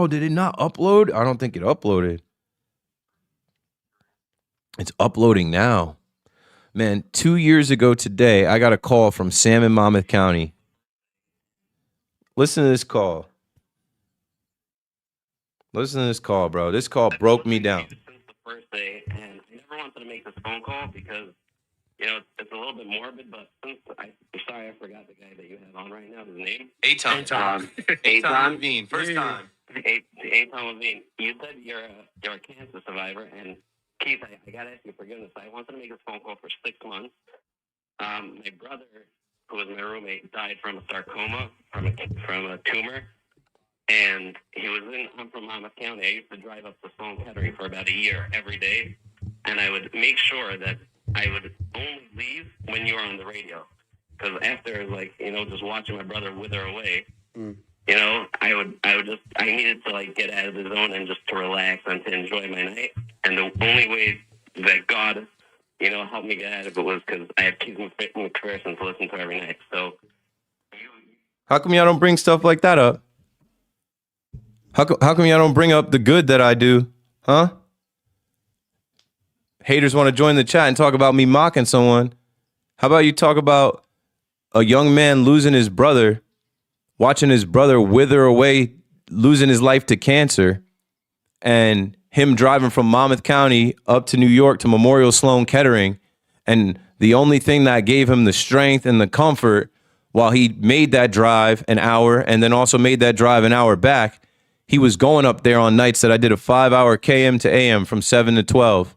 did it not upload? I don't think it uploaded. It's uploading now. Man, 2 years ago today, I got a call from Sam in Monmouth County. Listen to this call. Listen to this call, bro. This call broke me down. Since the first day, and I never wanted to make this phone call because, you know, it's a little bit morbid, but since I'm sorry, I forgot the guy that you have on right now, his name. Eitan Levine, first time. Eitan Levine. You said you're a cancer survivor, and Keith, I gotta ask you forgiveness. I wanted to make this phone call for 6 months. My brother, who was my roommate, died from a sarcoma, from a tumor. And I'm from Monmouth County. I used to drive up to Sloan Kettering for about a year every day. And I would make sure that I would only leave when you were on the radio. Because after, like, you know, just watching my brother wither away, you know, I needed to, like, get out of the zone and just to relax and to enjoy my night. And the only way that God, you know, helped me get out of it was because I had Keith McPherson to listen to every night. So, how come y'all don't bring stuff like that up? How come y'all don't bring up the good that I do? Huh? Haters want to join the chat and talk about me mocking someone. How about you talk about a young man losing his brother, watching his brother wither away, losing his life to cancer, and him driving from Monmouth County up to New York to Memorial Sloan Kettering, and the only thing that gave him the strength and the comfort while he made that drive an hour and then also made that drive an hour back, he was going up there on nights that I did a 5-hour KM to AM from 7 to 12.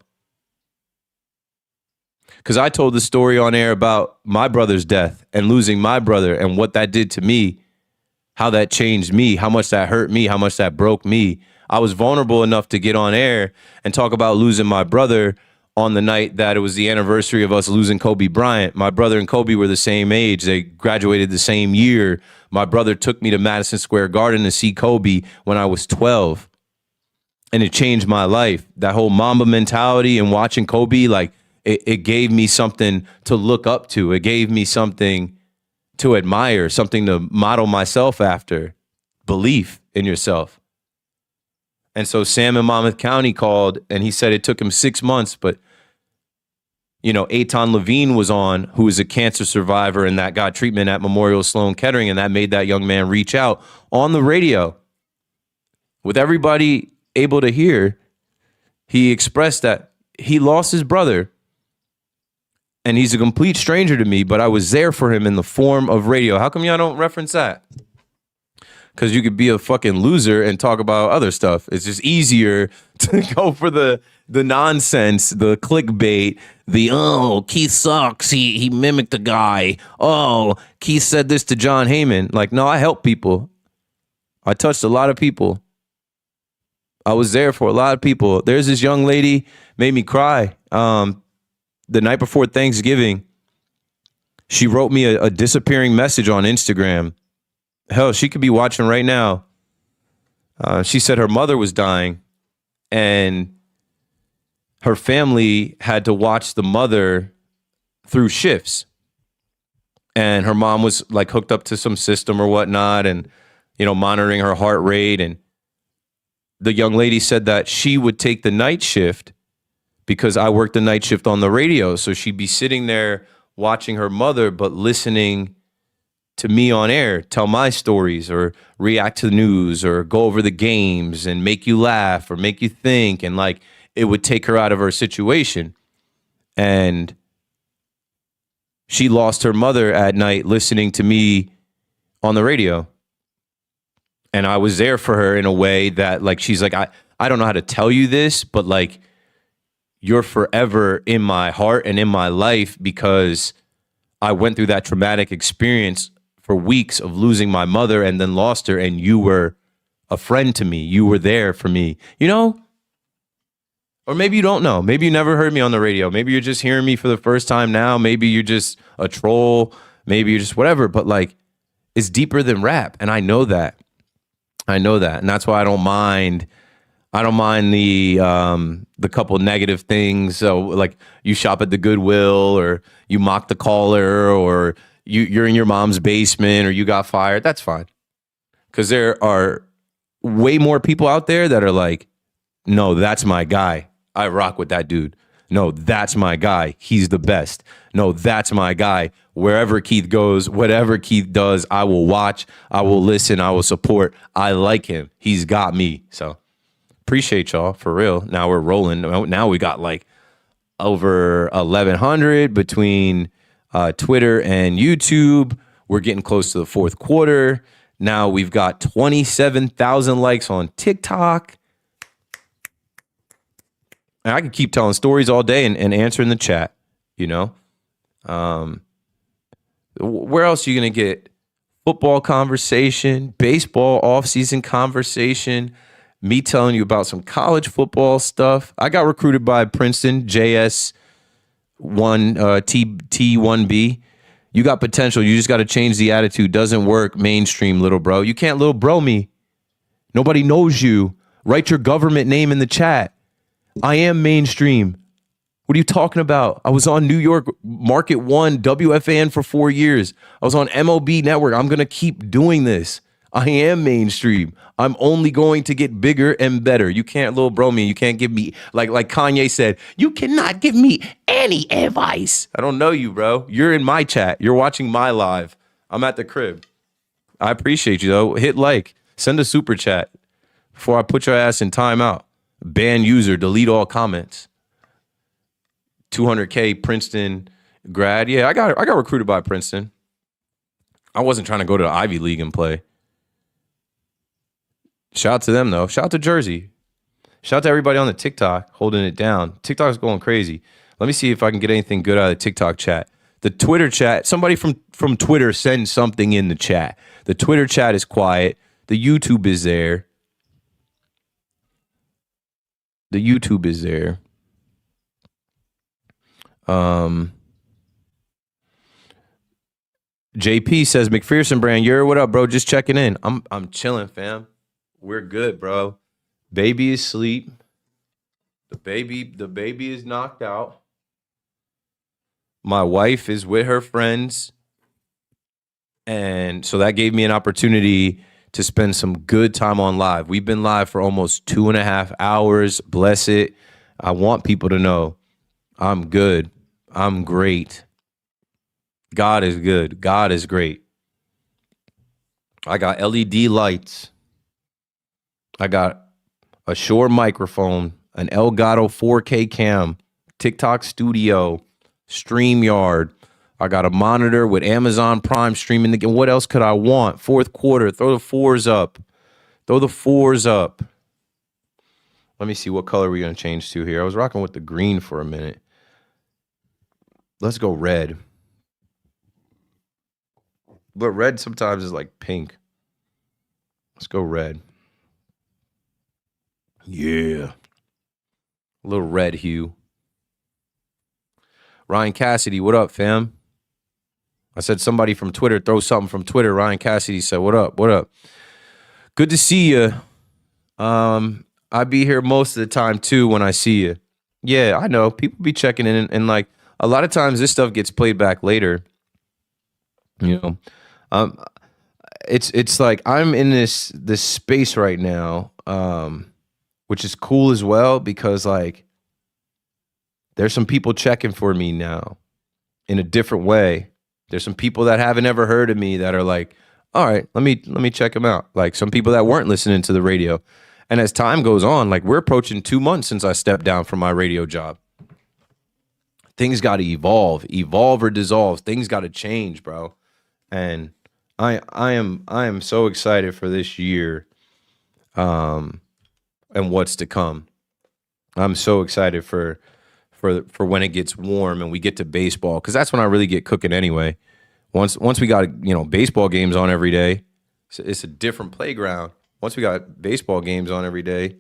Because I told the story on air about my brother's death and losing my brother and what that did to me, how that changed me, how much that hurt me, how much that broke me. I was vulnerable enough to get on air and talk about losing my brother on the night that it was the anniversary of us losing Kobe Bryant. My brother and Kobe were the same age. They graduated the same year. My brother took me to Madison Square Garden to see Kobe when I was 12. And it changed my life. That whole Mamba mentality and watching Kobe, like, it gave me something to look up to. It gave me something to admire, something to model myself after. Belief in yourself. And so Sam in Monmouth County called, and he said it took him 6 months, but, you know, Eitan Levine was on, who was a cancer survivor and that got treatment at Memorial Sloan Kettering, and that made that young man reach out on the radio. With everybody able to hear, he expressed that he lost his brother, and he's a complete stranger to me, but I was there for him in the form of radio. How come y'all don't reference that? Because you could be a fucking loser and talk about other stuff. It's just easier to go for the nonsense, the clickbait, Keith sucks. He mimicked the guy. Oh, Keith said this to John Heyman. Like, no, I help people. I touched a lot of people. I was there for a lot of people. There's this young lady, made me cry. The night before Thanksgiving, she wrote me a disappearing message on Instagram. Hell, she could be watching right now. She said her mother was dying and her family had to watch the mother through shifts. And her mom was like hooked up to some system or whatnot and, you know, monitoring her heart rate. And the young lady said that she would take the night shift because I worked the night shift on the radio. So she'd be sitting there watching her mother, but listening to me on air, tell my stories or react to the news or go over the games and make you laugh or make you think. And like, it would take her out of her situation. And she lost her mother at night listening to me on the radio. And I was there for her in a way that, like, she's like, I don't know how to tell you this, but like, you're forever in my heart and in my life because I went through that traumatic experience for weeks of losing my mother and then lost her, and you were a friend to me. You were there for me, you know? Or maybe you don't know. Maybe you never heard me on the radio. Maybe you're just hearing me for the first time now. Maybe you're just a troll. Maybe you're just whatever. But like, it's deeper than rap, and I know that. I know that, and that's why I don't mind I don't mind the couple negative things. So like you shop at the Goodwill, or you mock the caller, or you're in your mom's basement, or you got fired. That's fine. Because there are way more people out there that are like, no, that's my guy. I rock with that dude. No, that's my guy. He's the best. No, that's my guy. Wherever Keith goes, whatever Keith does, I will watch, I will listen, I will support. I like him. He's got me. So appreciate y'all for real. Now we're rolling. Now we got like over 1,100 between Twitter and YouTube. We're getting close to the fourth quarter. Now we've got 27,000 likes on TikTok. And I could keep telling stories all day and answering the chat, you know? Where else are you going to get football conversation, baseball offseason conversation, me telling you about some college football stuff? I got recruited by Princeton, JS1, T1B. You got potential. You just got to change the attitude. Doesn't work, mainstream, little bro. You can't little bro me. Nobody knows you. Write your government name in the chat. I am mainstream. What are you talking about? I was on New York Market 1, WFAN for 4 years. I was on MOB Network. I'm going to keep doing this. I am mainstream. I'm only going to get bigger and better. You can't little bro me. You can't give me, like Kanye said, you cannot give me any advice. I don't know you, bro. You're in my chat. You're watching my live. I'm at the crib. I appreciate you, though. Hit like. Send a super chat before I put your ass in timeout. Ban user, delete all comments. 200K Princeton grad. Yeah, I got recruited by Princeton. I wasn't trying to go to the Ivy League and play. Shout out to them, though. Shout out to Jersey. Shout out to everybody on the TikTok holding it down. TikTok's going crazy. Let me see if I can get anything good out of the TikTok chat. The Twitter chat, somebody from Twitter send something in the chat. The Twitter chat is quiet. The YouTube is there. JP says, McPherson brand, what up, bro? Just checking in. I'm chilling, fam. We're good, bro. Baby is asleep. The baby is knocked out. My wife is with her friends. And so that gave me an opportunity to spend some good time on live. We've been live for almost 2.5 hours. Bless it. I want people to know I'm good. I'm great. God is good. God is great. I got LED lights. I got a Shure microphone, an Elgato 4K cam, TikTok Studio, StreamYard. I got a monitor with Amazon Prime streaming the game. What else could I want? Fourth quarter. Throw the fours up. Let me see what color we're going to change to here. I was rocking with the green for a minute. Let's go red. But red sometimes is like pink. Let's go red. Yeah. A little red hue. Ryan Cassidy, what up, fam? I said somebody from Twitter, throw something from Twitter. Ryan Cassidy said, what up? What up? Good to see you. I be here most of the time, too, when I see you. Yeah, I know. People be checking in, and like, a lot of times this stuff gets played back later. You know? It's like I'm in this space right now, which is cool as well, because, like, there's some people checking for me now in a different way. There's some people that haven't ever heard of me that are like, all right, let me check them out. Like some people that weren't listening to the radio. And as time goes on, like we're approaching 2 months since I stepped down from my radio job. Things got to evolve or dissolve. Things got to change, bro. And I am so excited for this year, and what's to come. I'm so excited for when it gets warm and we get to baseball, because that's when I really get cooking anyway. Once we got baseball games on every day, it's a different playground. Once we got baseball games on every day,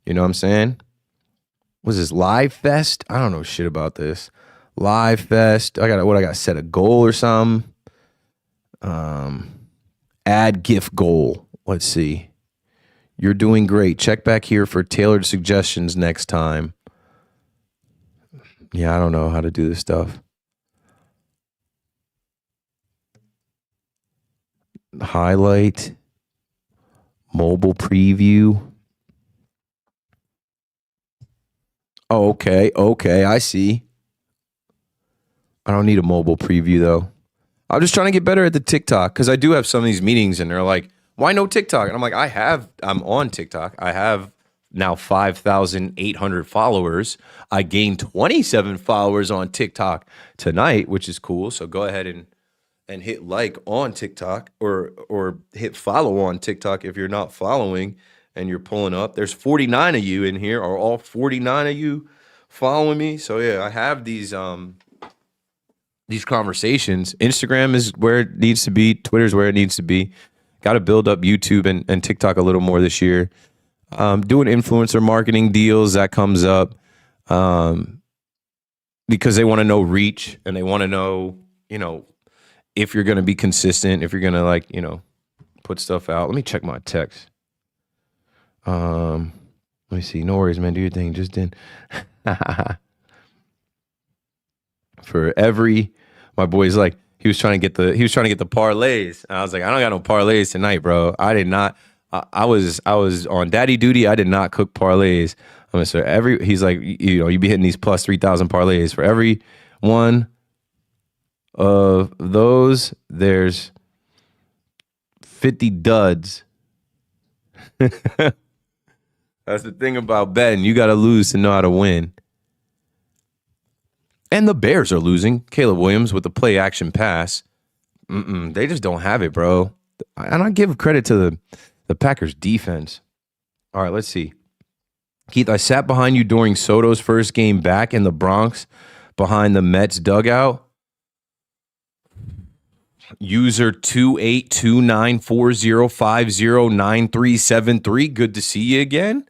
you know what I'm saying? Was this Live Fest? I don't know shit about this. Live Fest. I got set a goal or something. Add gift goal. Let's see. You're doing great. Check back here for tailored suggestions next time. Yeah, I don't know how to do this stuff. Highlight. Mobile preview. Oh, okay. Okay, I see. I don't need a mobile preview, though. I'm just trying to get better at the TikTok because I do have some of these meetings and they're like, why no TikTok? And I'm like, I'm on TikTok. I have now 5,800 followers. I gained 27 followers on TikTok tonight, which is cool. So go ahead and hit like on TikTok or hit follow on TikTok if you're not following and you're pulling up. There's 49 of you in here. Are all 49 of you following me? So yeah, I have these conversations. Instagram is where it needs to be. Twitter's where it needs to be. Got to build up YouTube and TikTok a little more this year. Doing influencer marketing deals, that comes up because they want to know reach and they want to know, if you're going to be consistent, if you're going to put stuff out. Let me check my text. Let me see. No worries, man. Do your thing. Just did. My boy's like, he was trying to get the parlays. And I was like, I don't got no parlays tonight, bro. I did not. I was on daddy duty. I did not cook parlays. He's like, you be hitting these plus 3,000 parlays for every one of those. There's 50 duds. That's the thing about betting. You got to lose to know how to win. And the Bears are losing. Caleb Williams with the play action pass. They just don't have it, bro. And I give credit to the Packers defense. All right, let's see. Keith, I sat behind you during Soto's first game back in the Bronx behind the Mets dugout. User 282940509373. Good to see you again.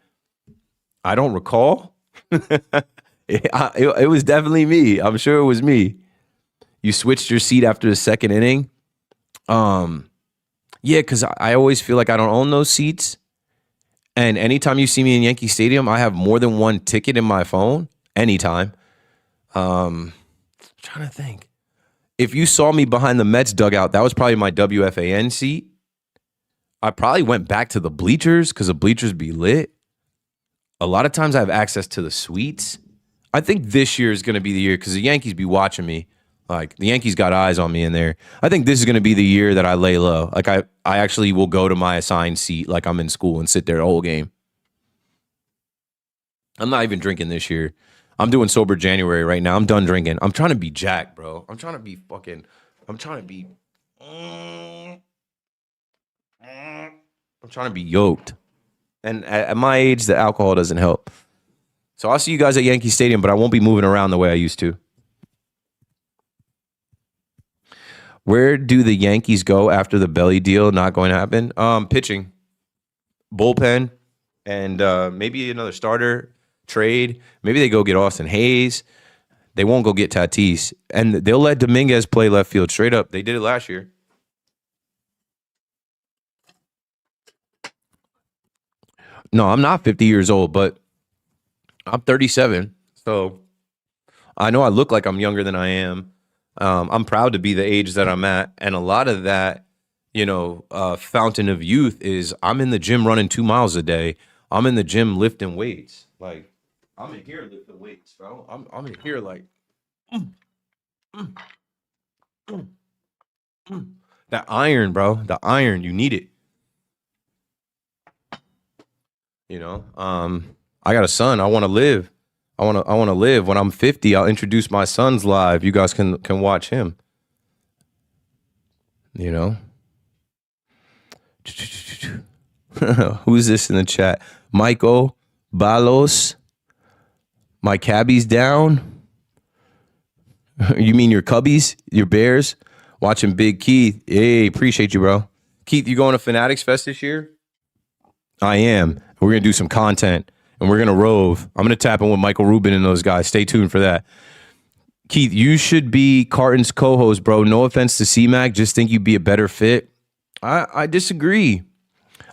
I don't recall. It was definitely me. I'm sure it was me. You switched your seat after the second inning. Yeah, because I always feel like I don't own those seats. And anytime you see me in Yankee Stadium, I have more than one ticket in my phone. Anytime. I'm trying to think. If you saw me behind the Mets dugout, that was probably my WFAN seat. I probably went back to the bleachers because the bleachers be lit. A lot of times I have access to the suites. I think this year is going to be the year because the Yankees be watching me. Like, the Yankees got eyes on me in there. I think this is going to be the year that I lay low. Like, I actually will go to my assigned seat like I'm in school and sit there the whole game. I'm not even drinking this year. I'm doing sober January right now. I'm done drinking. I'm trying to be jacked, bro. I'm trying to be yoked. And at my age, the alcohol doesn't help. So I'll see you guys at Yankee Stadium, but I won't be moving around the way I used to. Where do the Yankees go after the Belly deal not going to happen? Pitching, bullpen, and maybe another starter trade. Maybe they go get Austin Hayes. They won't go get Tatis. And they'll let Dominguez play left field straight up. They did it last year. No, I'm not 50 years old, but I'm 37. So I know I look like I'm younger than I am. I'm proud to be the age that I'm at. And a lot of that, fountain of youth is I'm in the gym running 2 miles a day. I'm in the gym lifting weights. Like, I'm in here lifting weights, bro. I'm in here like, that iron, bro. The iron, you need it. I got a son. I want to live. I want to live. When I'm 50, I'll introduce my sons live. You guys can watch him. Who's this in the chat? Michael Balos. My cabby's down. You mean your Cubbies? Your Bears? Watching Big Keith. Hey, appreciate you, bro. Keith, you going to Fanatics Fest this year? I am. We're going to do some content, and we're going to rove. I'm going to tap in with Michael Rubin and those guys. Stay tuned for that. Keith, you should be Carton's co-host, bro. No offense to C-Mac. Just think you'd be a better fit. I disagree.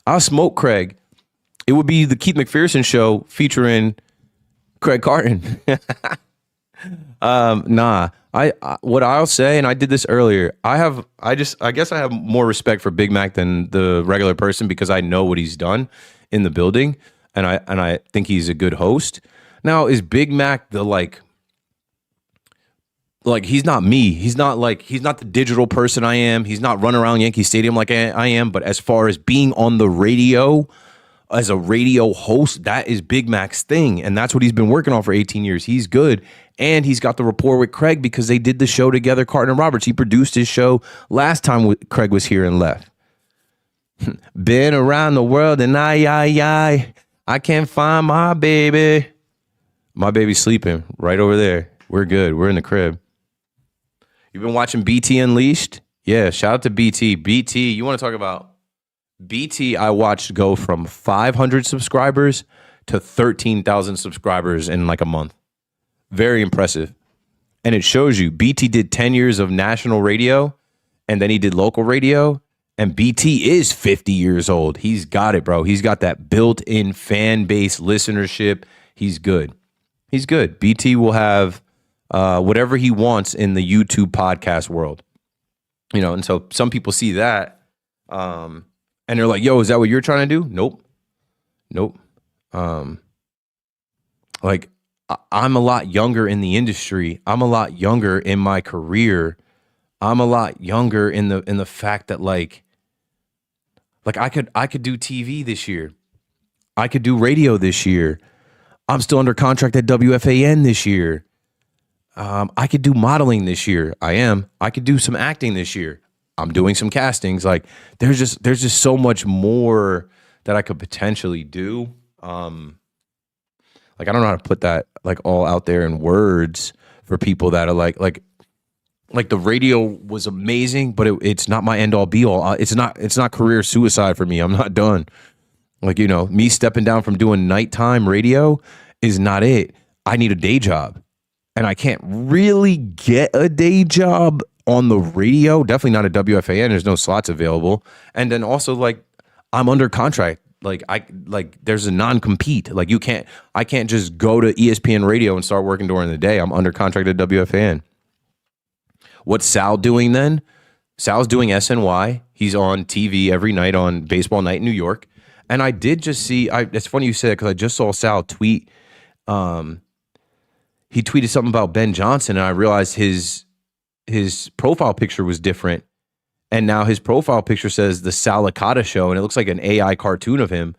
I'll smoke Craig. It would be the Keith McPherson show featuring Craig Carton. Nah. I what I'll say, and I did this earlier. I guess I have more respect for Big Mac than the regular person because I know what he's done in the building, and I think he's a good host. Now, is Big Mac the like he's not me. He's not the digital person I am. He's not running around Yankee Stadium like I am. But as far as being on the radio as a radio host, that is Big Mac's thing. And that's what he's been working on for 18 years. He's good. And he's got the rapport with Craig because they did the show together, Carton and Roberts. He produced his show last time Craig was here and left. Been around the world and I can't find my baby. My baby's sleeping right over there. We're good. We're in the crib. You've been watching BT Unleashed? Yeah, shout out to BT. BT, you want to talk about BT? I watched go from 500 subscribers to 13,000 subscribers in like a month. Very impressive. And it shows you BT did 10 years of national radio and then he did local radio. And BT is 50 years old. He's got it, bro. He's got that built-in fan base listenership. He's good. He's good. BT will have whatever he wants in the YouTube podcast world. You know, and so some people see that and they're like, yo, is that what you're trying to do? Nope. Like I'm a lot younger in the industry. I'm a lot younger in my career. I'm a lot younger in the fact that like I could do TV this year. I could do radio this year. I'm still under contract at WFAN this year. I could do modeling this year. I could do some acting this year. I'm doing some castings. Like there's just so much more that I could potentially do. Like I don't know how to put that like all out there in words for people that are like the radio was amazing, but it's not my end all be all. It's not career suicide for me. I'm not done. Like, you know, me stepping down from doing nighttime radio is not it. I need a day job. And I can't really get a day job on the radio. Definitely not at WFAN. There's no slots available. And then also like I'm under contract. There's a non-compete. Like I can't just go to ESPN radio and start working during the day. I'm under contract at WFAN. What's Sal doing then? Sal's doing SNY. He's on TV every night on Baseball Night in New York. And I did just see, it's funny you said that because I just saw Sal tweet. He tweeted something about Ben Johnson, and I realized his profile picture was different. And now his profile picture says the Sal Licata Show, and it looks like an AI cartoon of him.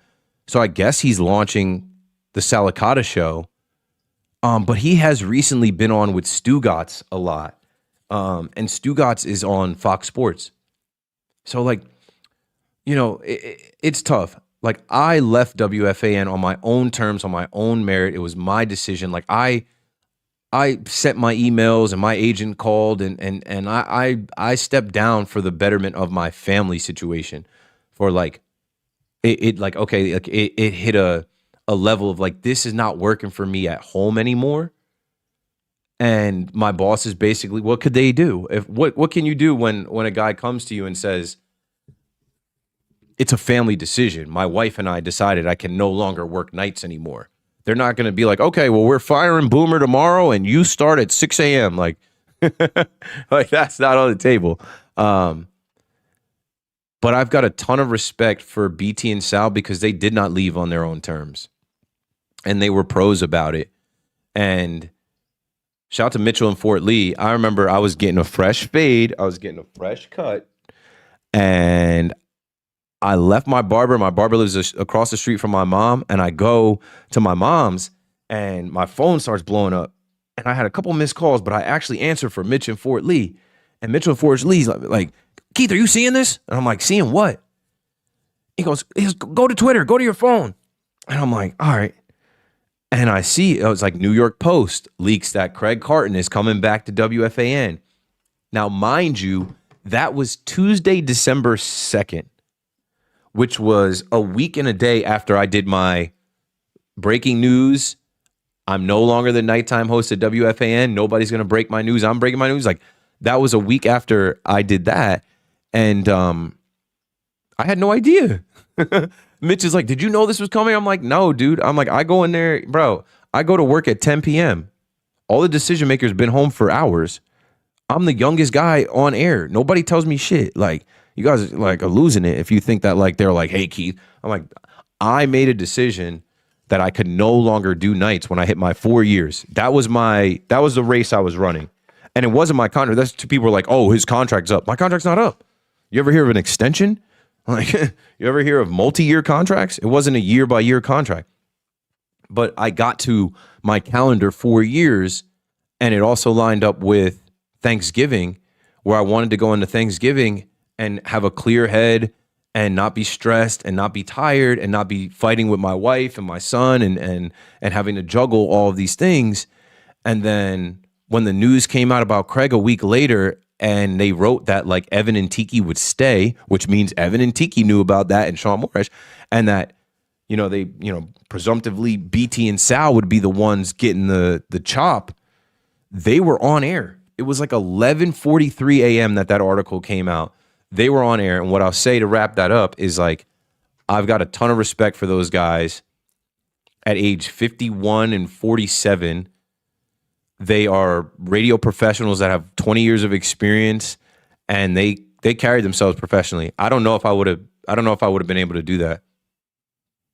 So I guess he's launching the Sal Licata Show. But he has recently been on with Stugotz a lot. And Stugotz is on Fox Sports. So like, you know, it's tough. Like I left WFAN on my own terms, on my own merit. It was my decision. Like I sent my emails and my agent called and I stepped down for the betterment of my family situation. For like it like okay, like it hit a level of like this is not working for me at home anymore. And my boss is basically, what could they do? What can you do when a guy comes to you and says, it's a family decision. My wife and I decided I can no longer work nights anymore. They're not going to be like, okay, well, we're firing Boomer tomorrow and you start at 6 a.m. Like, like that's not on the table. But I've got a ton of respect for BT and Sal because they did not leave on their own terms. And they were pros about it. And shout out to Mitchell and Fort Lee. I remember I was getting a fresh fade. I was getting a fresh cut. And I left my barber. My barber lives across the street from my mom. And I go to my mom's and my phone starts blowing up. And I had a couple missed calls, but I actually answered for Mitch and Fort Lee. And Mitchell and Fort Lee's like, Keith, are you seeing this? And I'm like, seeing what? He goes, go to Twitter, go to your phone. And I'm like, all right. And I see, it was like New York Post leaks that Craig Carton is coming back to WFAN. Now, mind you, that was Tuesday, December 2nd, which was a week and a day after I did my breaking news. I'm no longer the nighttime host at WFAN. Nobody's going to break my news. I'm breaking my news. Like that was a week after I did that. And I had no idea. Mitch is like, did you know this was coming? I'm like, no, dude. I'm like, I go in there, bro. I go to work at 10 p.m. All the decision makers been home for hours. I'm the youngest guy on air. Nobody tells me shit. Like, you guys like are losing it if you think that like they're like, hey, Keith. I'm like, I made a decision that I could no longer do nights when I hit my 4 years. That was the race I was running. And it wasn't my contract. That's two people were like, oh, his contract's up. My contract's not up. You ever hear of an extension? Like, you ever hear of multi-year contracts? It wasn't a year-by-year contract. But I got to my calendar 4 years, and it also lined up with Thanksgiving, where I wanted to go into Thanksgiving and have a clear head and not be stressed and not be tired and not be fighting with my wife and my son and having to juggle all of these things. And then when the news came out about Craig a week later, and they wrote that like Evan and Tiki would stay, which means Evan and Tiki knew about that and Sean Morris, and that, presumptively BT and Sal would be the ones getting the chop. They were on air. It was like 11:43 a.m. that article came out. They were on air. And what I'll say to wrap that up is like, I've got a ton of respect for those guys at age 51 and 47. They are radio professionals that have 20 years of experience, and they carried themselves professionally. I don't know if I would have been able to do that,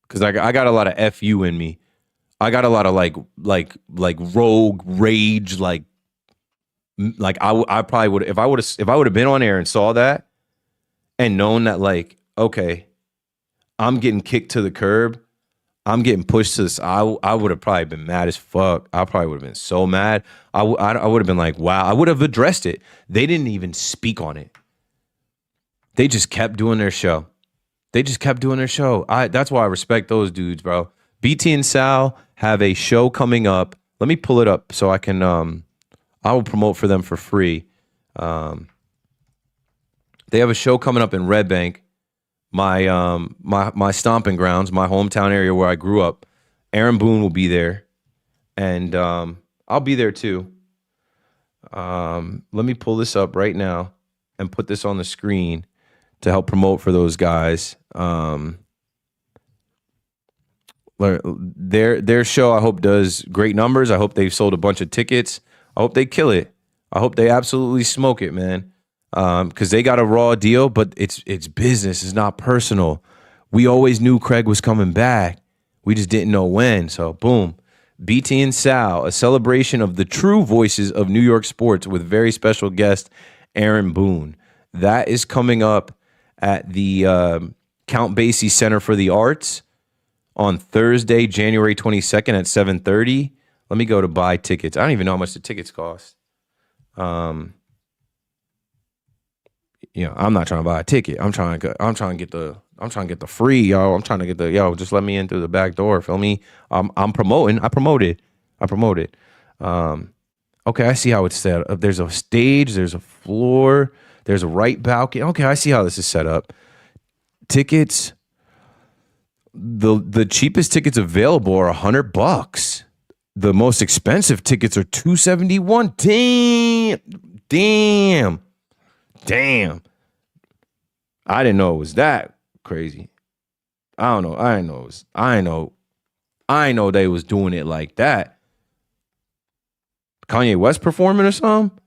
because I got a lot of FU in me. I got a lot of like rogue rage. Like I probably would, if I would have been on air and saw that and known that, like, okay, I'm getting kicked to the curb, I'm getting pushed to this. I would have probably been mad as fuck. I probably would have been so mad. I would have been like, wow. I would have addressed it. They didn't even speak on it. They just kept doing their show. That's why I respect those dudes, bro. BT and Sal have a show coming up. Let me pull it up so I can. I will promote for them for free. They have a show coming up in Red Bank. My stomping grounds, my hometown area where I grew up. Aaron Boone will be there, and I'll be there too. Let me pull this up right now and put this on the screen to help promote for those guys. Their show, I hope, does great numbers. I hope they've sold a bunch of tickets. I hope they kill it. I hope they absolutely smoke it, man. Because they got a raw deal, but it's business. It's not personal. We always knew Craig was coming back. We just didn't know when. So, boom. BT and Sal, a celebration of the true voices of New York sports with very special guest Aaron Boone. That is coming up at the Count Basie Center for the Arts on Thursday, January 22nd at 7:30. Let me go to buy tickets. I don't even know how much the tickets cost. I'm not trying to buy a ticket. I'm trying to get the free, yo. I'm trying to get just let me in through the back door. Feel me? I'm promoting. I promoted. Okay, I see how it's set up. There's a stage, there's a floor, there's a right balcony. Okay, I see how this is set up. Tickets. The cheapest tickets available are $100. The most expensive tickets are $271. Damn. I didn't know it was that crazy. I don't know. I know they was doing it like that. Kanye West performing or something?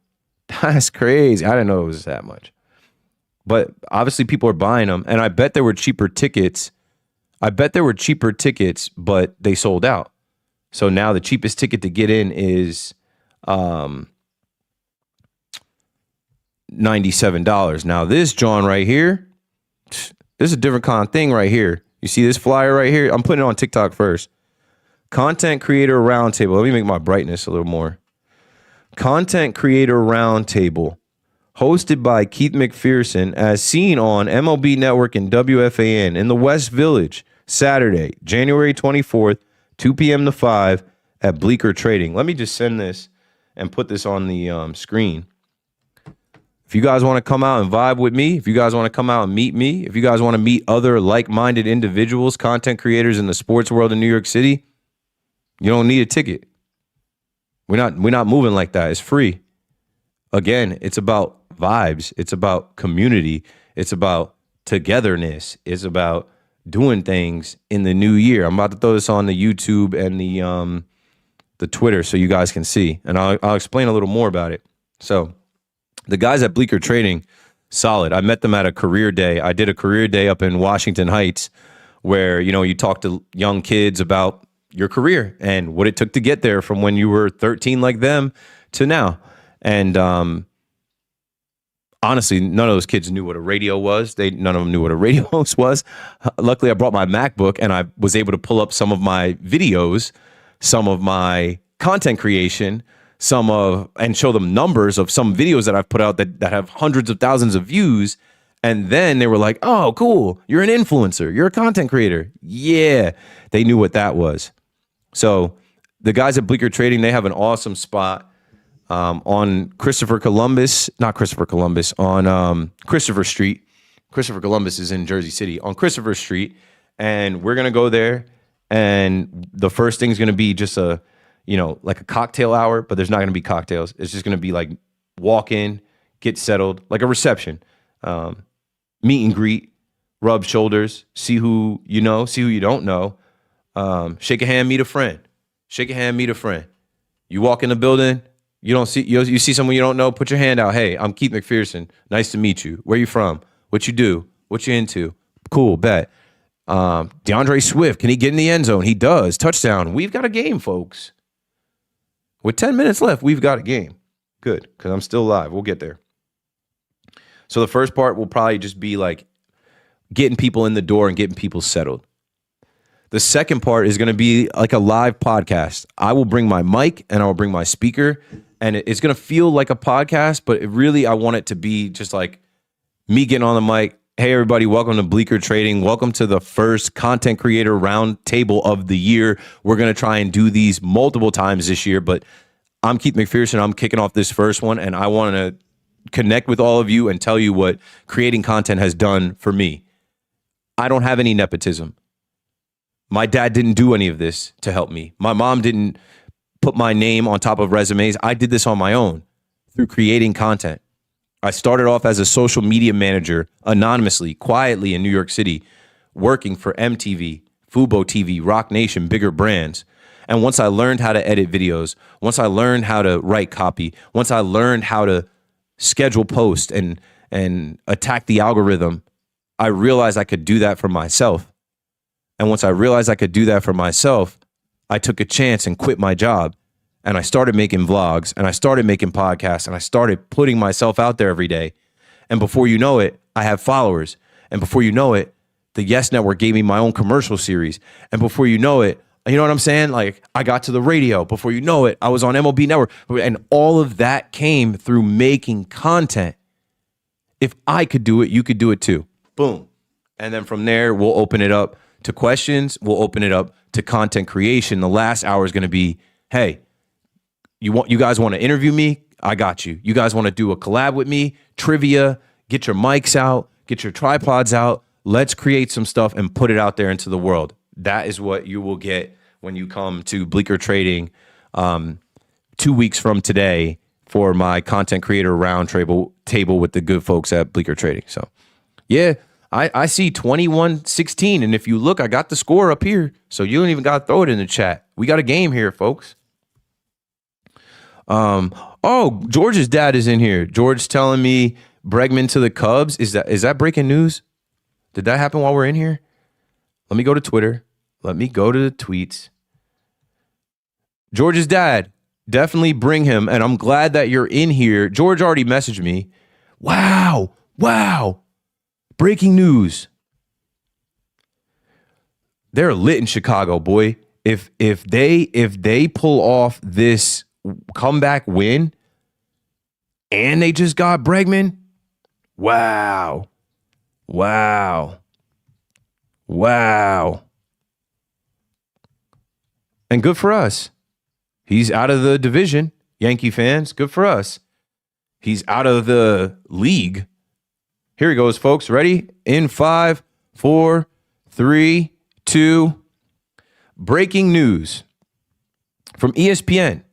That's crazy. I didn't know it was that much. But obviously people are buying them, and I bet there were cheaper tickets. But they sold out. So now the cheapest ticket to get in is $97. Now this John right here, this is a different kind of thing right here. You see this flyer right here? I'm putting it on TikTok first. Content Creator Roundtable. Let me make my brightness a little more. Content Creator Roundtable, hosted by Keith McPherson, as seen on MLB Network and WFAN in the West Village, Saturday, January 24th, 2 p.m. to 5 at Bleecker Trading. Let me just send this and put this on the screen. If you guys want to come out and vibe with me, if you guys want to come out and meet me, if you guys want to meet other like-minded individuals, content creators in the sports world in New York City, you don't need a ticket. We're not moving like that. It's free. Again, it's about vibes. It's about community. It's about togetherness. It's about doing things in the new year. I'm about to throw this on the YouTube and the Twitter so you guys can see, and I'll explain a little more about it. So the guys at Bleecker Trading, solid. I met them at a career day. I did a career day up in Washington Heights where, you talk to young kids about your career and what it took to get there from when you were 13 like them to now. And honestly, none of those kids knew what a radio was. None of them knew what a radio host was. Luckily, I brought my MacBook and I was able to pull up some of my videos, some of my content creation, and show them numbers of some videos that I've put out that have hundreds of thousands of views. And then they were like, oh, cool. You're an influencer. You're a content creator. Yeah. They knew what that was. So the guys at Bleecker Trading, they have an awesome spot on Christopher Columbus. On Christopher Street. Christopher Columbus is in Jersey City. On Christopher Street. And we're going to go there. And the first thing is going to be just like a cocktail hour, but there's not going to be cocktails. It's just going to be like walk in, get settled, like a reception, meet and greet, rub shoulders, see who you know, see who you don't know, shake a hand, meet a friend, shake a hand, meet a friend. You walk in the building, you see someone you don't know, put your hand out. Hey, I'm Keith McPherson. Nice to meet you. Where you from? What you do? What you into? Cool, bet. DeAndre Swift, can he get in the end zone? He does. Touchdown. We've got a game, folks. With 10 minutes left, we've got a game. Good, because I'm still live. We'll get there. So the first part will probably just be like getting people in the door and getting people settled. The second part is going to be like a live podcast. I will bring my mic and I will bring my speaker, and it's going to feel like a podcast, but I want it to be just like me getting on the mic. Hey, everybody, welcome to Bleecker Trading. Welcome to the first content creator roundtable of the year. We're going to try and do these multiple times this year, but I'm Keith McPherson. I'm kicking off this first one, and I want to connect with all of you and tell you what creating content has done for me. I don't have any nepotism. My dad didn't do any of this to help me. My mom didn't put my name on top of resumes. I did this on my own through creating content. I started off as a social media manager anonymously, quietly in New York City, working for MTV, Fubo TV, Rock Nation, bigger brands. And once I learned how to edit videos, once I learned how to write copy, once I learned how to schedule posts and attack the algorithm, I realized I could do that for myself. And once I realized I could do that for myself, I took a chance and quit my job. And I started making vlogs, and I started making podcasts, and I started putting myself out there every day. And before you know it, I have followers. And before you know it, the Yes Network gave me my own commercial series. And before you know it, you know what I'm saying? Like, I got to the radio. Before you know it, I was on MLB Network. And all of that came through making content. If I could do it, you could do it too. Boom. And then from there, we'll open it up to questions. We'll open it up to content creation. The last hour is going to be, hey, you guys want to interview me? I got you. You guys want to do a collab with me? Trivia, get your mics out, get your tripods out. Let's create some stuff and put it out there into the world. That is what you will get when you come to Bleecker Trading 2 weeks from today for my content creator round table with the good folks at Bleecker Trading. So, yeah, I see 21-16. And if you look, I got the score up here. So you don't even got to throw it in the chat. We got a game here, folks. George's dad is in here. George telling me Bregman to the Cubs. Is that breaking news? Did that happen while we're in here? Let me go to Twitter. Let me go to the tweets. George's dad, definitely bring him. And I'm glad that you're in here. George already messaged me. Wow. Breaking news. They're lit in Chicago, boy. If they pull off this comeback win and they just got Bregman, wow. And good for us. He's out of the division. Yankee fans, good for us. He's out of the league. Here he goes, folks. Ready? In 5, 4, 3, 2. Breaking news from ESPN.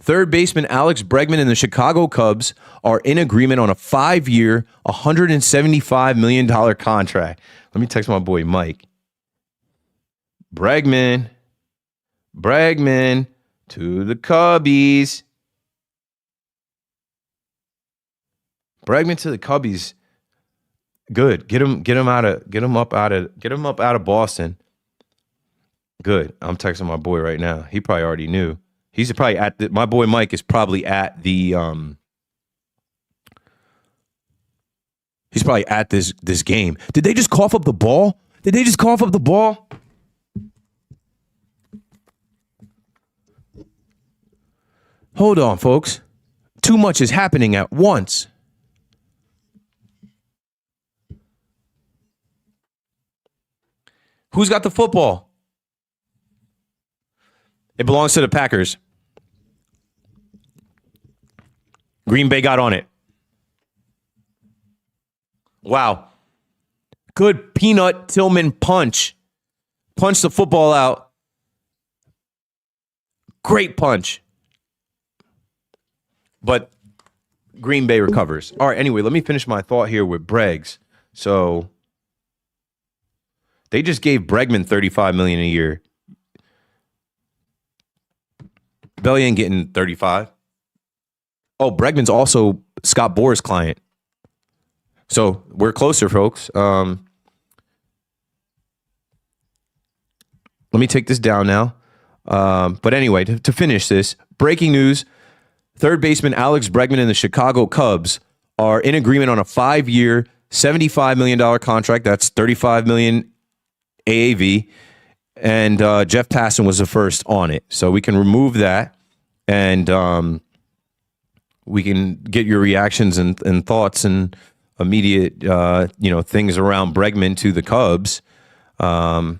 Third baseman Alex Bregman and the Chicago Cubs are in agreement on a 5-year, $175 million contract. Let me text my boy Mike. Bregman to the Cubbies. Bregman to the Cubbies. Good. Get him up out of Boston. Good. I'm texting my boy right now. He probably already knew. He's probably my boy Mike is probably at the he's probably at this game. Did they just cough up the ball? Hold on, folks. Too much is happening at once. Who's got the football? It belongs to the Packers. Green Bay got on it. Wow. Good Peanut Tillman punch. Punch the football out. Great punch. But Green Bay recovers. All right, anyway, let me finish my thought here with Breggs. So they just gave Bregman $35 million a year. Belly ain't getting 35. Oh, Bregman's also Scott Boras' client. So we're closer, folks. Let me take this down now. But anyway, to finish this, breaking news. Third baseman Alex Bregman and the Chicago Cubs are in agreement on a 5-year, $75 million contract. That's $35 million AAV. And Jeff Passan was the first on it. So we can remove that. And we can get your reactions and thoughts and immediate, things around Bregman to the Cubs. What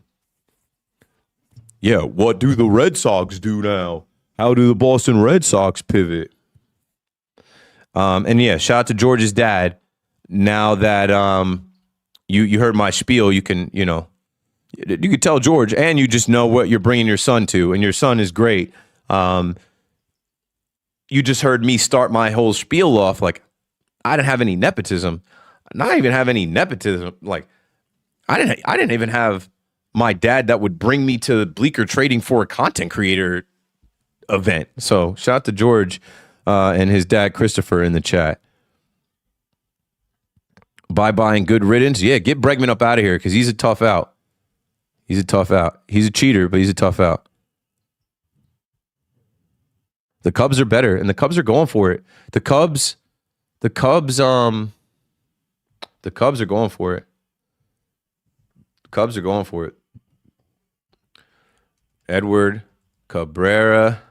do the Red Sox do now? How do the Boston Red Sox pivot? Shout out to George's dad. Now that you heard my spiel, you can tell George, and you just know what you're bringing your son to, and your son is great. You just heard me start my whole spiel off like I didn't have any nepotism. Not even have any nepotism. Like I didn't even have my dad that would bring me to Bleecker Trading for a content creator event. So shout out to George and his dad Christopher in the chat. Bye-bye and good riddance. Yeah, get Bregman up out of here because he's a tough out. He's a cheater, but he's a tough out. The Cubs are better, and the Cubs are going for it. The Cubs are going for it. The Cubs are going for it. Edward Cabrera.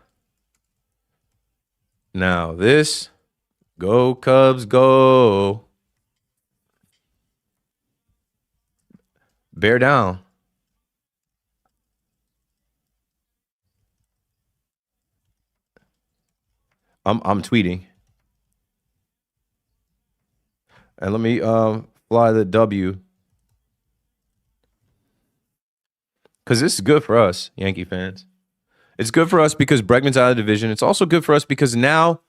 Now this. Go Cubs, go. Bear down. I'm tweeting. And let me fly the W. Because this is good for us, Yankee fans. It's good for us because Bregman's out of the division. It's also good for us because now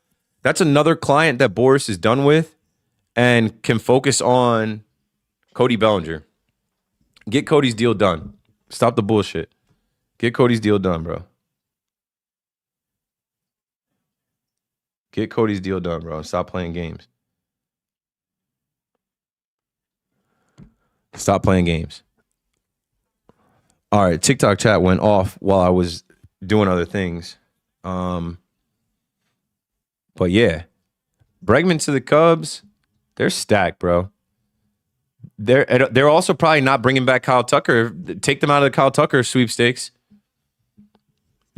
that's another client that Boras is done with and can focus on Cody Bellinger. Get Cody's deal done. Stop the bullshit. Get Cody's deal done, bro. Get Cody's deal done, bro. Stop playing games. Stop playing games. All right, TikTok chat went off while I was doing other things. But yeah, Bregman to the Cubs, they're stacked, bro. They're also probably not bringing back Kyle Tucker. Take them out of the Kyle Tucker sweepstakes.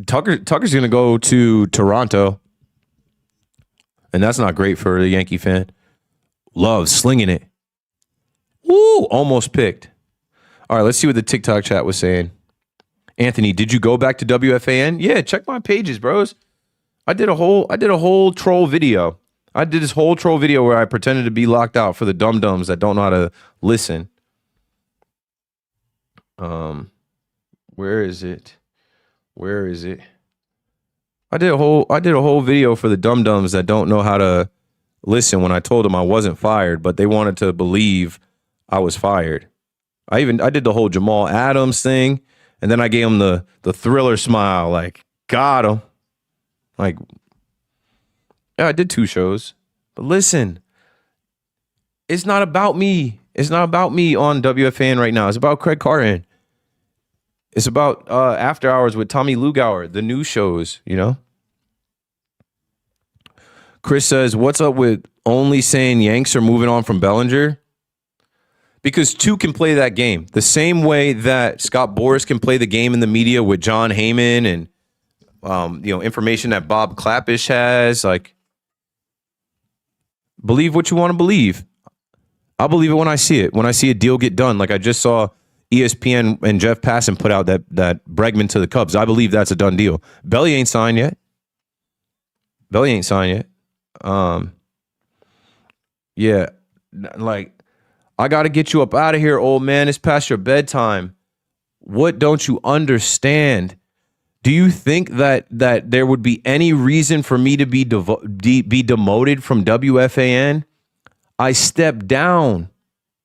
Tucker's going to go to Toronto. And that's not great for the Yankee fan. Love slinging it. Woo! Almost picked. All right, let's see what the TikTok chat was saying. Anthony, did you go back to WFAN? Yeah, check my pages, bros. I did a whole troll video. I did this whole troll video where I pretended to be locked out for the dum-dums that don't know how to listen. Where is it? I did a whole video for the dum-dums that don't know how to listen when I told them I wasn't fired, but they wanted to believe I was fired. I did the whole Jamal Adams thing, and then I gave him the Thriller smile, like, got him. Like, yeah, I did 2 shows. But listen, it's not about me. It's not about me on WFAN right now. It's about Craig Carton. It's about After Hours with Tommy Lugauer, the new shows, you know? Chris says, what's up with only saying Yanks are moving on from Bellinger? Because 2 can play that game. The same way that Scott Boras can play the game in the media with John Heyman and information that Bob Clappish has. Like, believe what you want to believe. I'll believe it when I see it. When I see a deal get done. Like I just saw ESPN and Jeff Passan put out that Bregman to the Cubs. I believe that's a done deal. Belly ain't signed yet. Yeah, like, I got to get you up out of here, old man. It's past your bedtime. What don't you understand? Do you think that there would be any reason for me to be demoted from WFAN? I stepped down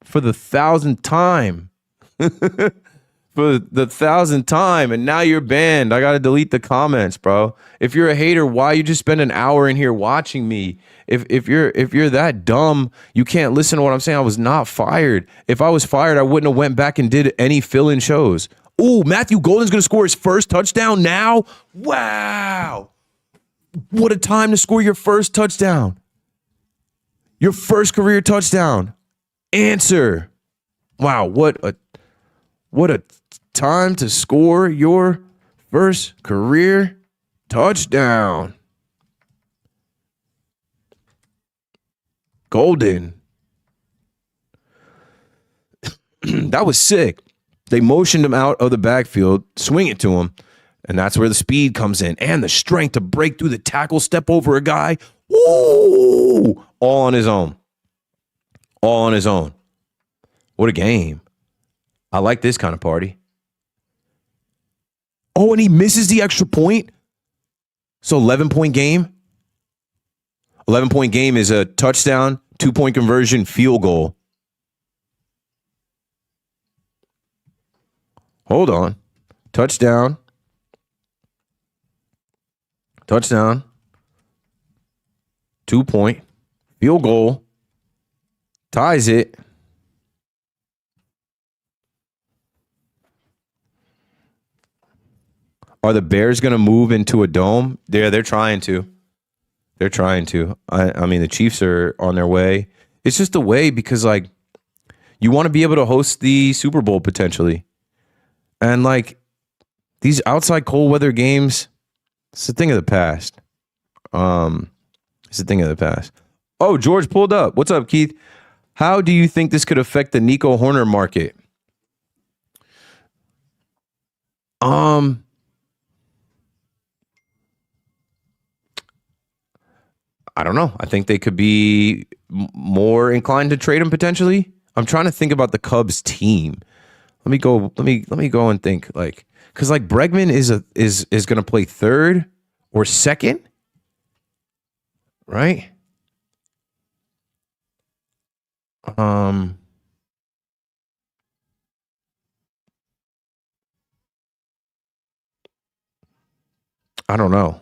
for the 1,000th time. For the 1,000th time, and now you're banned. I gotta delete the comments, bro. If you're a hater, why you just spend an hour in here watching me? If you're that dumb, you can't listen to what I'm saying. I was not fired. If I was fired, I wouldn't have went back and did any fill-in shows. Ooh, Matthew Golden's gonna score his first touchdown now. Wow, what a time to score your first touchdown. Your first career touchdown. Answer. Wow, what a time to score your first career touchdown. Golden. That was sick. They motioned him out of the backfield, swing it to him, and that's where the speed comes in and the strength to break through the tackle, step over a guy. Woo! All on his own. All on his own. What a game. I like this kind of party. Oh, and he misses the extra point. So 11-point game. 11-point game is a touchdown, 2-point conversion, field goal. Hold on. Touchdown. Touchdown. 2-point. Field goal. Ties it. Are the Bears going to move into a dome? They're trying to. They're trying to. I mean, the Chiefs are on their way. It's just a way because, like, you want to be able to host the Super Bowl potentially. And, like, these outside cold weather games, it's a thing of the past. It's a thing of the past. Oh, George pulled up. What's up, Keith? How do you think this could affect the Nico Horner market? I don't know. I think they could be more inclined to trade him potentially. I'm trying to think about the Cubs team. Let me go and think, like, because like Bregman is going to play third or second, right? I don't know.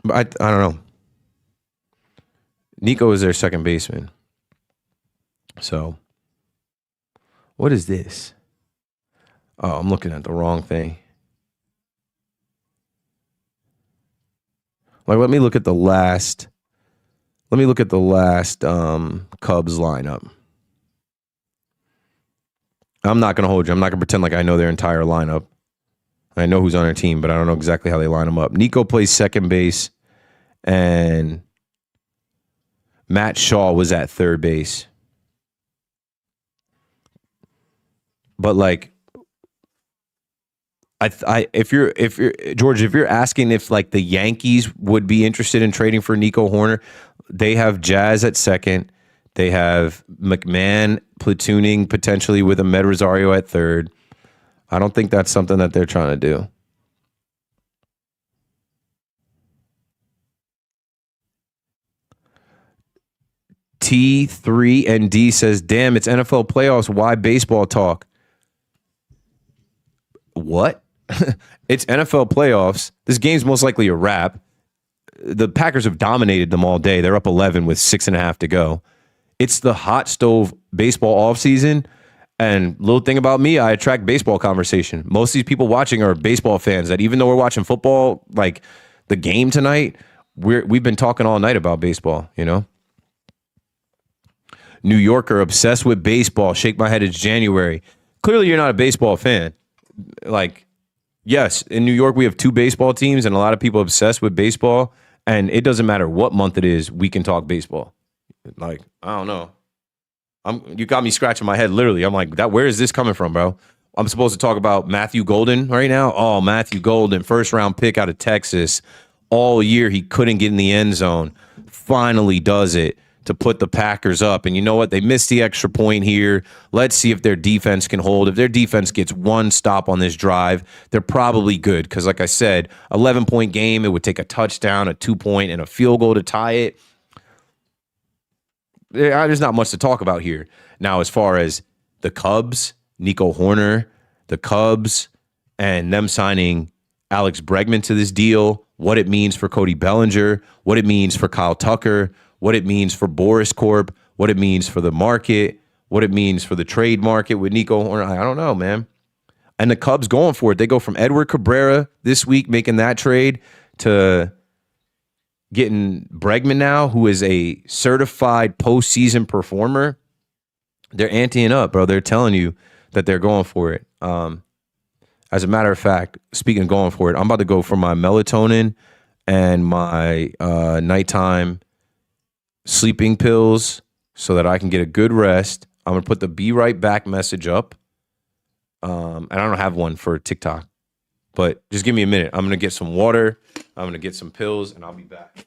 But I don't know. Nico is their second baseman. So, what is this? Oh, I'm looking at the wrong thing. Like, let me look at the last Cubs lineup. I'm not going to hold you. I'm not going to pretend like I know their entire lineup. I know who's on their team, but I don't know exactly how they line them up. Nico plays second base, and Matt Shaw was at third base. But like, if you're George, if you're asking if like the Yankees would be interested in trading for Nico Horner, they have Jazz at second. They have McMahon platooning potentially with Ahmed Rosario at third. I don't think that's something that they're trying to do. T3ND says, damn, it's NFL playoffs. Why baseball talk? What? It's NFL playoffs. This game's most likely a wrap. The Packers have dominated them all day. They're up 11 with 6.5 to go. It's the hot stove baseball offseason. And little thing about me, I attract baseball conversation. Most of these people watching are baseball fans that even though we're watching football, like the game tonight, we've been talking all night about baseball, you know? New Yorker obsessed with baseball. Shake my head, it's January. Clearly you're not a baseball fan. Like, yes, in New York we have two baseball teams and a lot of people obsessed with baseball. And it doesn't matter what month it is, we can talk baseball. Like, I don't know. You got me scratching my head literally. I'm like, that where is this coming from, bro? I'm supposed to talk about Matthew Golden right now. Oh, Matthew Golden, first round pick out of Texas. All year he couldn't get in the end zone. Finally does it to put the Packers up. And you know what? They missed the extra point here. Let's see if their defense can hold. If their defense gets one stop on this drive, they're probably good. Because like I said, 11-point game, it would take a touchdown, a 2-point, and a field goal to tie it. There's not much to talk about here. Now, as far as the Cubs, Nico Horner, the Cubs, and them signing Alex Bregman to this deal, what it means for Cody Bellinger, what it means for Kyle Tucker, what it means for Boris Corp, what it means for the market, what it means for the trade market with Nico Horner. I don't know, man. And the Cubs going for it. They go from Edward Cabrera this week, making that trade, to getting Bregman now, who is a certified postseason performer. They're anteing up, bro. They're telling you that they're going for it. As a matter of fact, speaking of going for it, I'm about to go for my melatonin and my nighttime sleeping pills so that I can get a good rest. I'm going to put the be right back message up. And I don't have one for TikTok, but just give me a minute. I'm going to get some water. I'm going to get some pills and I'll be back.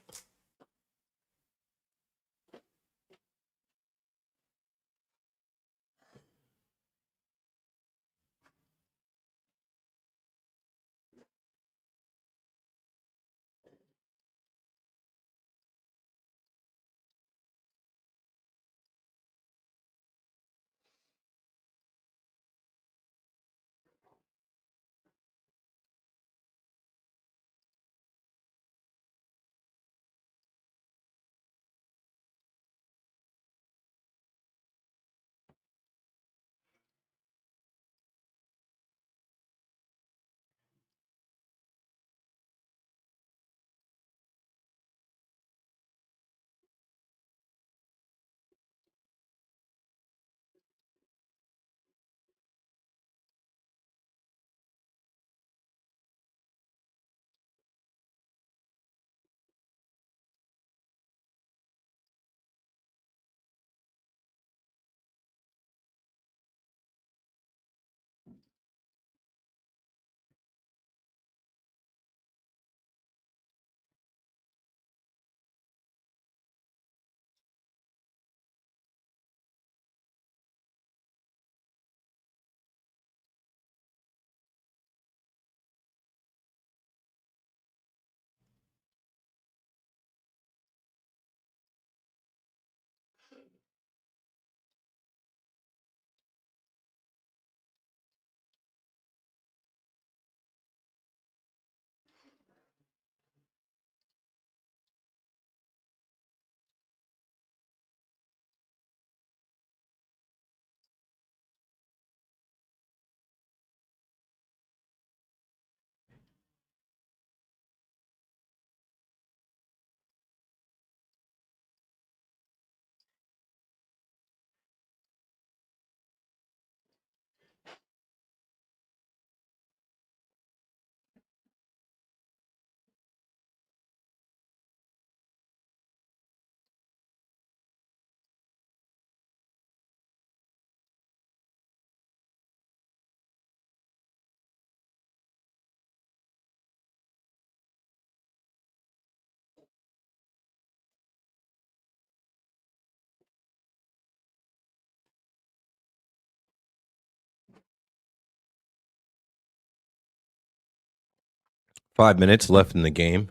5 minutes left in the game.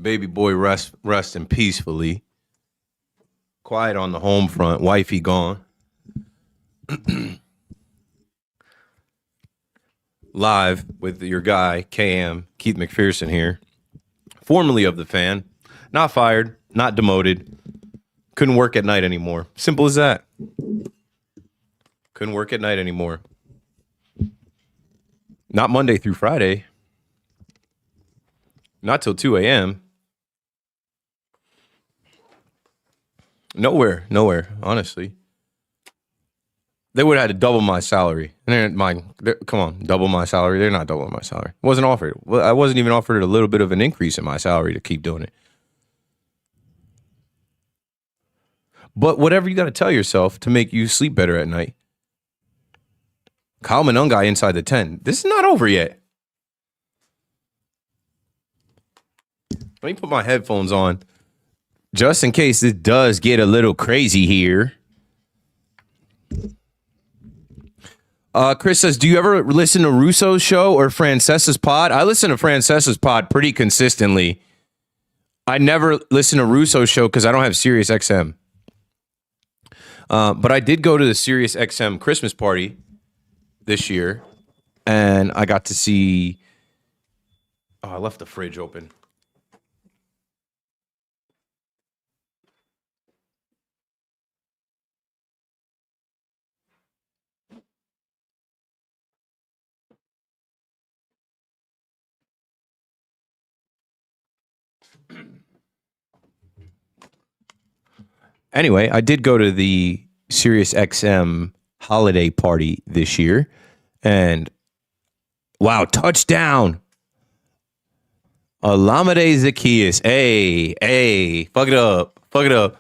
Baby boy resting peacefully. Quiet on the home front. Wifey gone. Live with your guy, KM, Keith McPherson here. Formerly of the Fan. Not fired, not demoted. Couldn't work at night anymore. Simple as that. Couldn't work at night anymore. Not Monday through Friday. Not till 2 a.m. Nowhere, honestly. They would have had to double my salary. And come on, double my salary. They're not doubling my salary. Wasn't offered. Well, I wasn't even offered a little bit of an increase in my salary to keep doing it. But whatever you got to tell yourself to make you sleep better at night. Kyle Manungai inside the 10. This is not over yet. Let me put my headphones on just in case it does get a little crazy here. Chris says, do you ever listen to Russo's show or Francesa's pod? I listen to Francesa's pod pretty consistently. I never listen to Russo's show because I don't have Sirius XM. But I did go to the Sirius XM Christmas party this year, and I got to see... Oh, I left the fridge open. Anyway, I did go to the Sirius XM holiday party this year, and touchdown. Olamide Zaccheaus. Hey, fuck it up.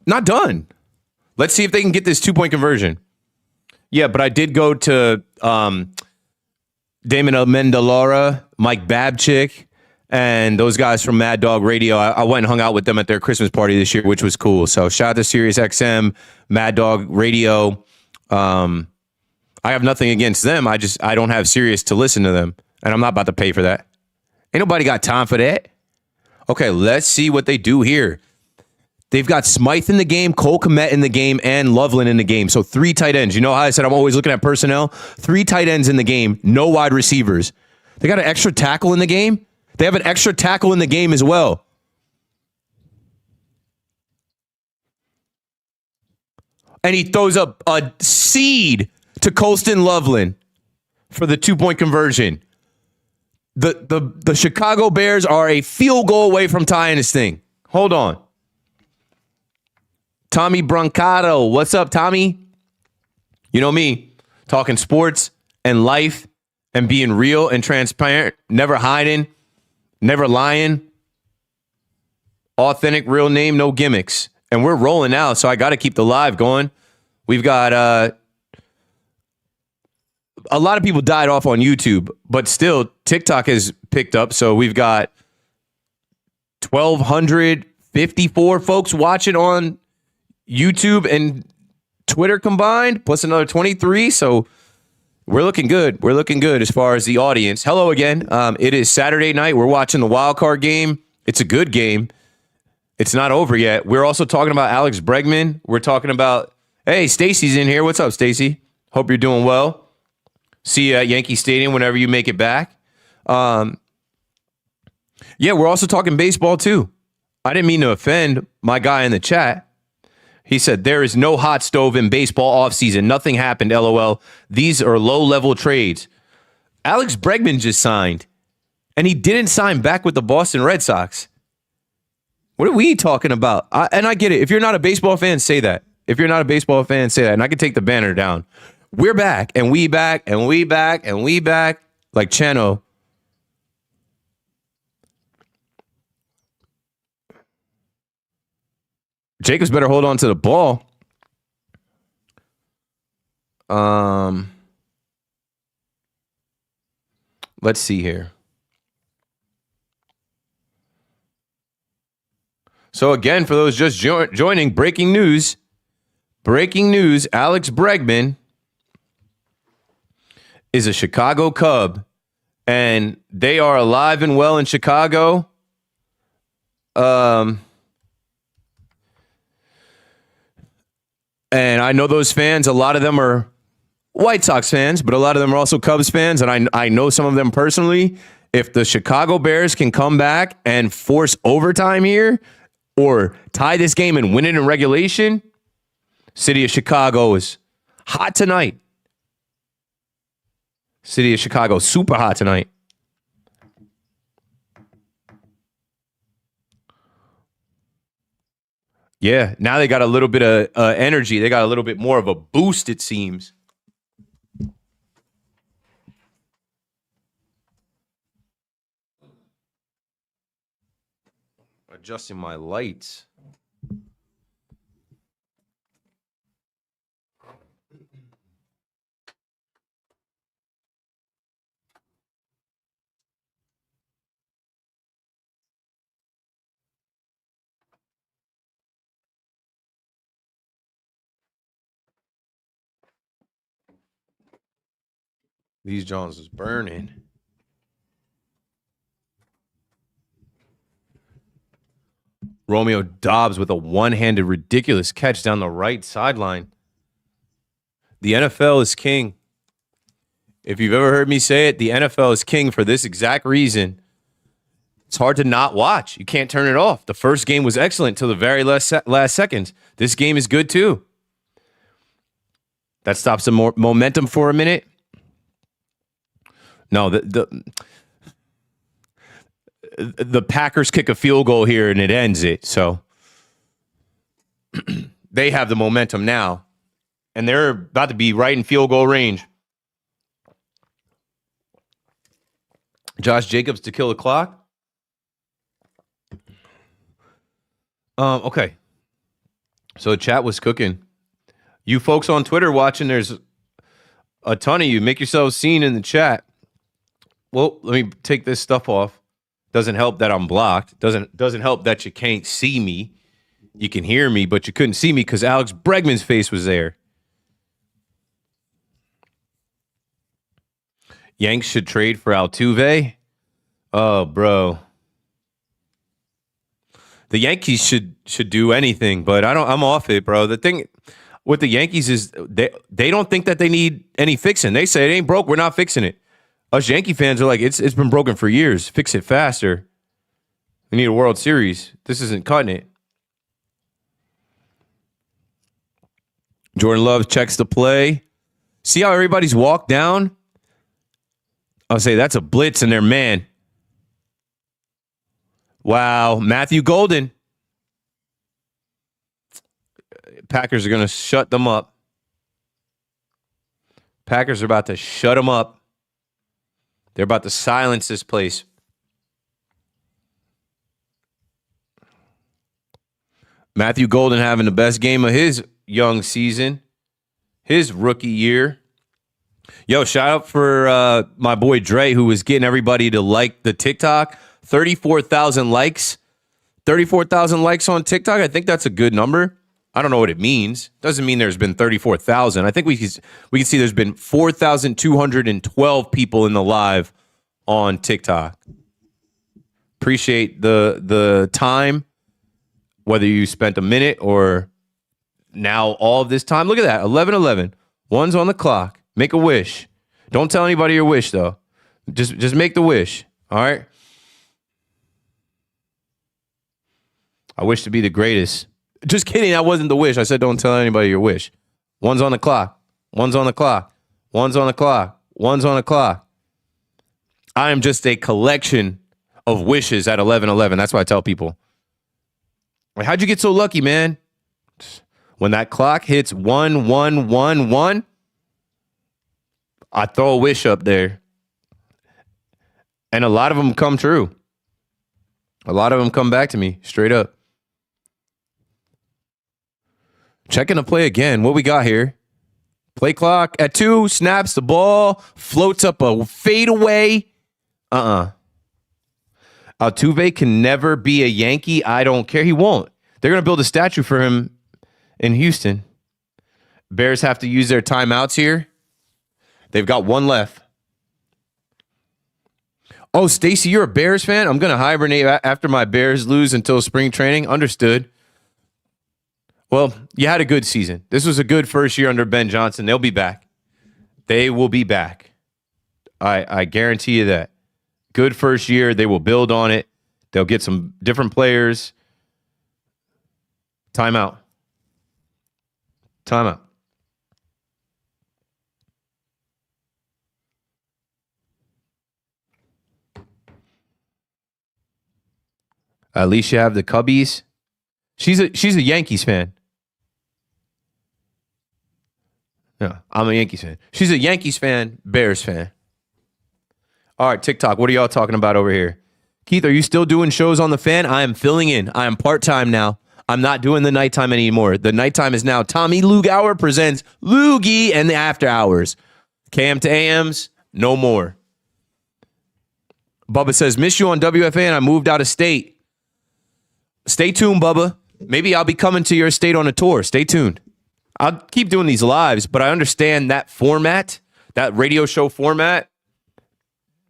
Not done. Let's see if they can get this 2-point conversion. Yeah, but I did go to Damon Amendolara, Mike Babchick, and those guys from Mad Dog Radio. I went and hung out with them at their Christmas party this year, which was cool. So shout out to Sirius XM, Mad Dog Radio. I have nothing against them. I don't have Sirius to listen to them, and I'm not about to pay for that. Ain't nobody got time for that. Okay, let's see what they do here. They've got Smythe in the game, Cole Kmet in the game, and Loveland in the game. So 3 tight ends. You know how I said I'm always looking at personnel? 3 tight ends in the game, no wide receivers. They got an extra tackle in the game. They have an extra tackle in the game as well. And he throws up a seed to Colston Loveland for the 2-point conversion. The Chicago Bears are a field goal away from tying this thing. Hold on. Tommy Brancato. What's up, Tommy? You know me, talking sports and life and being real and transparent, never hiding, never lying. Authentic, real name, no gimmicks. And we're rolling now, so I got to keep the live going. We've got a lot of people died off on YouTube, but still TikTok has picked up. So we've got 1,254 folks watching on YouTube and Twitter combined, plus another 23. So we're looking good. We're looking good as far as the audience. Hello again. It is Saturday night. We're watching the wild card game. It's a good game. It's not over yet. We're also talking about Alex Bregman. We're talking about, hey, Stacy's in here. What's up, Stacy? Hope you're doing well. See you at Yankee Stadium whenever you make it back. Yeah, we're also talking baseball too. I didn't mean to offend my guy in the chat. He said, there is no hot stove in baseball offseason. Nothing happened, LOL. These are low-level trades. Alex Bregman just signed, and he didn't sign back with the Boston Red Sox. What are we talking about? And I get it. If you're not a baseball fan, say that. If you're not a baseball fan, say that. And I can take the banner down. We're back, and we back, and we back, and we back, like Chano. Jacobs better hold on to the ball. Let's see here. So again, for those just joining, breaking news. Breaking news, Alex Bregman is a Chicago Cub, and they are alive and well in Chicago. And I know those fans, a lot of them are White Sox fans, but a lot of them are also Cubs fans, and I know some of them personally. If the Chicago Bears can come back and force overtime here or tie this game and win it in regulation, city of Chicago is hot tonight. City of Chicago, super hot tonight. Yeah, now they got a little bit of energy. They got a little bit more of a boost, it seems. Adjusting my lights. These Johns is burning. Romeo Dobbs with a one-handed ridiculous catch down the right sideline. The NFL is king. If you've ever heard me say it, the NFL is king for this exact reason. It's hard to not watch. You can't turn it off. The first game was excellent till the very last second. This game is good too. That stops the momentum for a minute. No, the Packers kick a field goal here and it ends it. So they have the momentum now. And they're about to be right in field goal range. Josh Jacobs to kill the clock. Okay. So chat was cooking. You folks on Twitter watching, there's a ton of you. Make yourselves seen in the chat. Well, let me take this stuff off. Doesn't help that I'm blocked. Doesn't help that you can't see me. You can hear me, but you couldn't see me because Alex Bregman's face was there. Yanks should trade for Altuve. Oh, bro. The Yankees should do anything, but I'm off it, bro. The thing with the Yankees is they don't think that they need any fixing. They say it ain't broke, we're not fixing it. Us Yankee fans are like, it's been broken for years. Fix it faster. We need a World Series. This isn't cutting it. Jordan Love checks the play. See how everybody's walked down? I'll say that's a blitz and they're man. Wow, Matthew Golden. Packers are going to shut them up. Packers are about to shut them up. They're about to silence this place. Matthew Golden having the best game of his young season, his rookie year. Yo, shout out for my boy Dre, who was getting everybody to like the TikTok. 34,000 likes. 34,000 likes on TikTok. I think that's a good number. I don't know what it means. Doesn't mean there's been 34,000. I think we can see there's been 4,212 people in the live on TikTok. Appreciate the time, whether you spent a minute or now all of this time. Look at that, 11:11. One's on the clock. Make a wish. Don't tell anybody your wish though. Just make the wish. All right. I wish to be the greatest. Just kidding. That wasn't the wish. I said, don't tell anybody your wish. One's on the clock. One's on the clock. One's on the clock. One's on the clock. I am just a collection of wishes at 11:11. That's what I tell people. Like, how'd you get so lucky, man? When that clock hits 1111, I throw a wish up there. And a lot of them come true. A lot of them come back to me straight up. Checking the play again. What we got here? Play clock at 2, snaps the ball, floats up a fadeaway. Altuve can never be a Yankee. I don't care. He won't. They're going to build a statue for him in Houston. Bears have to use their timeouts here. They've got one left. Oh, Stacy, you're a Bears fan? I'm going to hibernate after my Bears lose until spring training. Understood. Well, you had a good season. This was a good first year under Ben Johnson. They'll be back. They will be back. I guarantee you that. Good first year. They will build on it. They'll get some different players. Timeout. Timeout. At least you have the Cubbies. She's a Yankees fan. Yeah, I'm a Yankees fan. She's a Yankees fan, Bears fan. All right, TikTok, what are y'all talking about over here? Keith, are you still doing shows on the fan? I am filling in. I am part-time now. I'm not doing the nighttime anymore. The nighttime is now Tommy Lugauer presents Loogie and the After Hours. KM to AMs, no more. Bubba says, miss you on WFAN. I moved out of state. Stay tuned, Bubba. Maybe I'll be coming to your state on a tour. Stay tuned. I'll keep doing these lives, but I understand that format, that radio show format.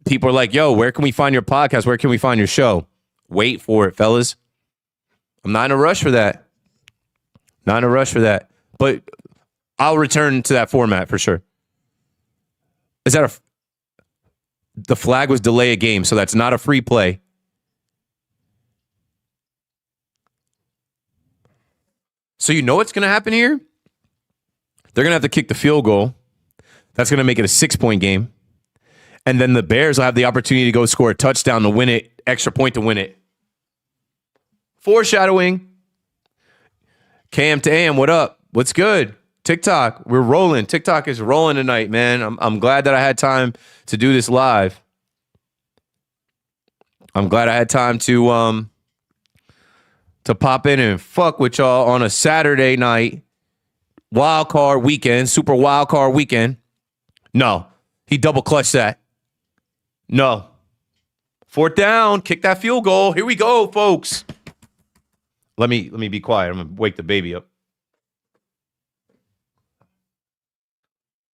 People are like, yo, where can we find your podcast? Where can we find your show? Wait for it, fellas. I'm not in a rush for that. Not in a rush for that. But I'll return to that format for sure. Is that the flag was delay a game, so that's not a free play. So you know what's going to happen here? They're going to have to kick the field goal. That's going to make it a 6-point game. And then the Bears will have the opportunity to go score a touchdown to win it, extra point to win it. Foreshadowing. Cam to AM, what up? What's good? TikTok, we're rolling. TikTok is rolling tonight, man. I'm glad that I had time to do this live. I'm glad I had time to pop in and fuck with y'all on a Saturday night. Wild card weekend, super wild card weekend. No, he double clutched that. No. 4th down, kick that field goal. Here we go, folks. Let me be quiet. I'm gonna wake the baby up.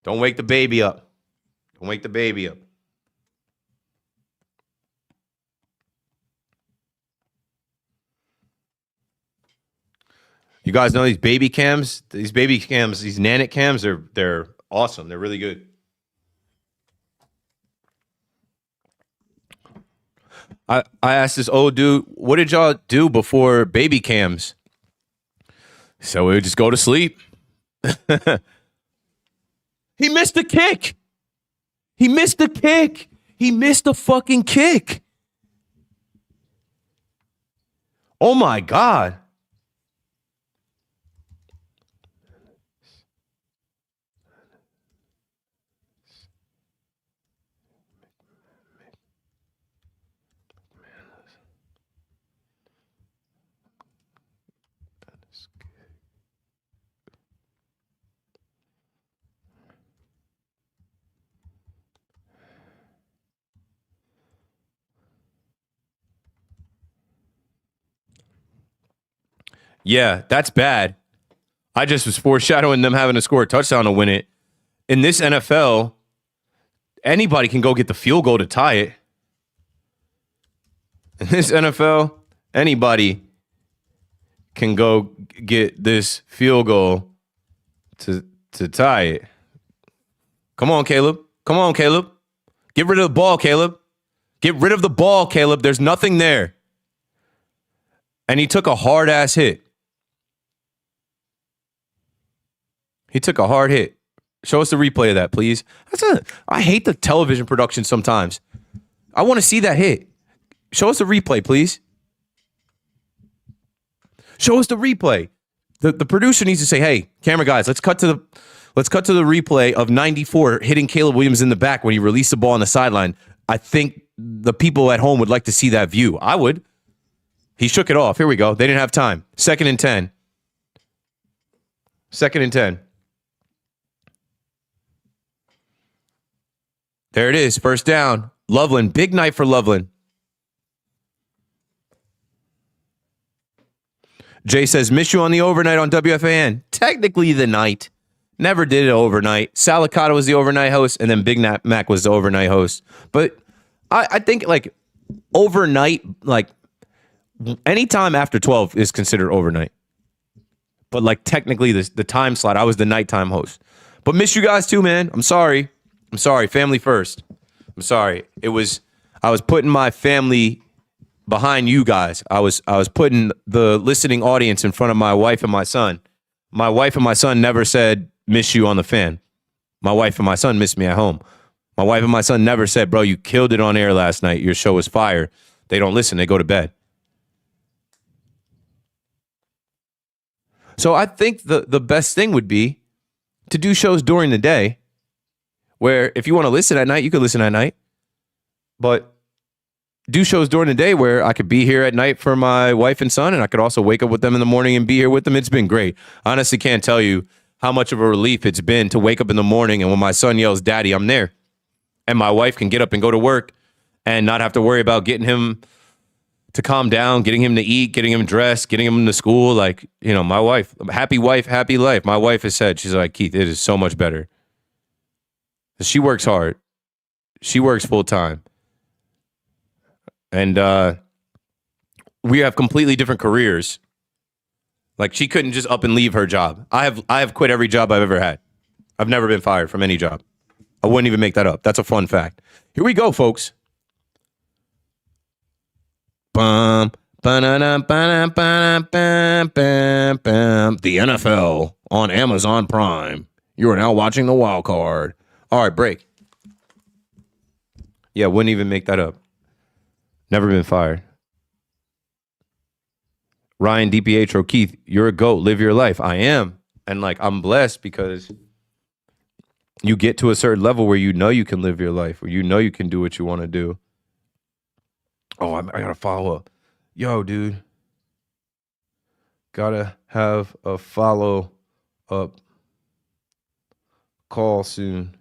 Don't wake the baby up. Don't wake the baby up. You guys know these baby cams? These Nanit cams, they're awesome. They're really good. I asked this old dude, what did y'all do before baby cams? So we would just go to sleep. He missed the kick. He missed the kick. He missed the fucking kick. Oh my God. Yeah, that's bad. I just was foreshadowing them having to score a touchdown to win it. In this NFL, anybody can go get the field goal to tie it. In this NFL, anybody can go get this field goal to tie it. Come on, Caleb. Come on, Caleb. Get rid of the ball, Caleb. Get rid of the ball, Caleb. There's nothing there. And he took a hard-ass hit. He took a hard hit. Show us the replay of that, please. I hate the television production sometimes. I want to see that hit. Show us the replay, please. Show us the replay. The producer needs to say, "Hey, camera guys, let's cut to the replay of 94 hitting Caleb Williams in the back when he released the ball on the sideline." I think the people at home would like to see that view. I would. He shook it off. Here we go. They didn't have time. 2nd and 10. 2nd and 10. There it is. 1st down. Loveland. Big night for Loveland. Jay says, miss you on the overnight on WFAN. Technically the night. Never did it overnight. Salicata was the overnight host, and then Big Mac was the overnight host. But I think like overnight, like anytime after 12 is considered overnight. But like technically the time slot, I was the nighttime host. But miss you guys too, man. I'm sorry. Family first. I'm sorry. I was putting my family behind you guys. I was putting the listening audience in front of my wife and my son. My wife and my son never said miss you on the fan. My wife and my son missed me at home. My wife and my son never said, bro, you killed it on air last night. Your show was fire. They don't listen. They go to bed. So I think the best thing would be to do shows during the day where if you want to listen at night, you could listen at night. But do shows during the day where I could be here at night for my wife and son, and I could also wake up with them in the morning and be here with them. It's been great. I honestly can't tell you how much of a relief it's been to wake up in the morning and when my son yells, Daddy, I'm there. And my wife can get up and go to work and not have to worry about getting him to calm down, getting him to eat, getting him dressed, getting him to school. Like, you know, my wife, happy life. My wife has said, she's like, Keith, it is so much better. She works hard. She works full time. And we have completely different careers. Like she couldn't just up and leave her job. I have quit every job I've ever had. I've never been fired from any job. I wouldn't even make that up. That's a fun fact. Here we go, folks. Bum, ba-na-na, ba-na, ba-na, bam, bam, bam. The NFL on Amazon Prime. You are now watching the wild card. All right, break. Yeah, wouldn't even make that up. Never been fired. Ryan DiPietro, Keith, you're a GOAT. Live your life. I am. And like, I'm blessed because you get to a certain level where you know you can live your life, where you know you can do what you want to do. Oh, I got to follow up. Yo, dude. Got to have a follow up call soon.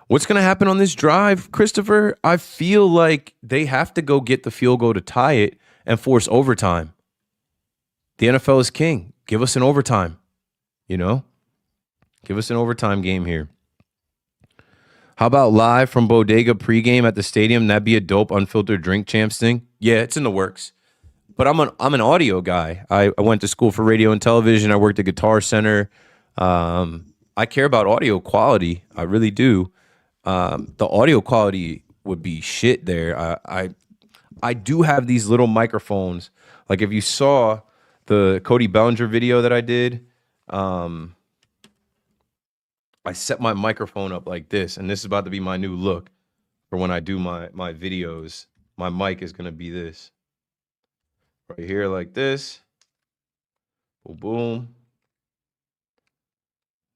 What's going to happen on this drive, Christopher? I feel like they have to go get the field goal to tie it and force overtime. The NFL is king. Give us an overtime, you know? Give us an overtime game here. How about live from Bodega pregame at the stadium? That'd be a dope unfiltered drink champs thing. Yeah, it's in the works. But I'm an audio guy. I went to school for radio and television. I worked at Guitar Center. I care about audio quality. I really do. The audio quality would be shit there. I do have these little microphones. Like if you saw the Cody Bellinger video that I did, I set my microphone up like this, and this is about to be my new look for when I do my videos. My mic is gonna be this. Right here like this. Boom, boom.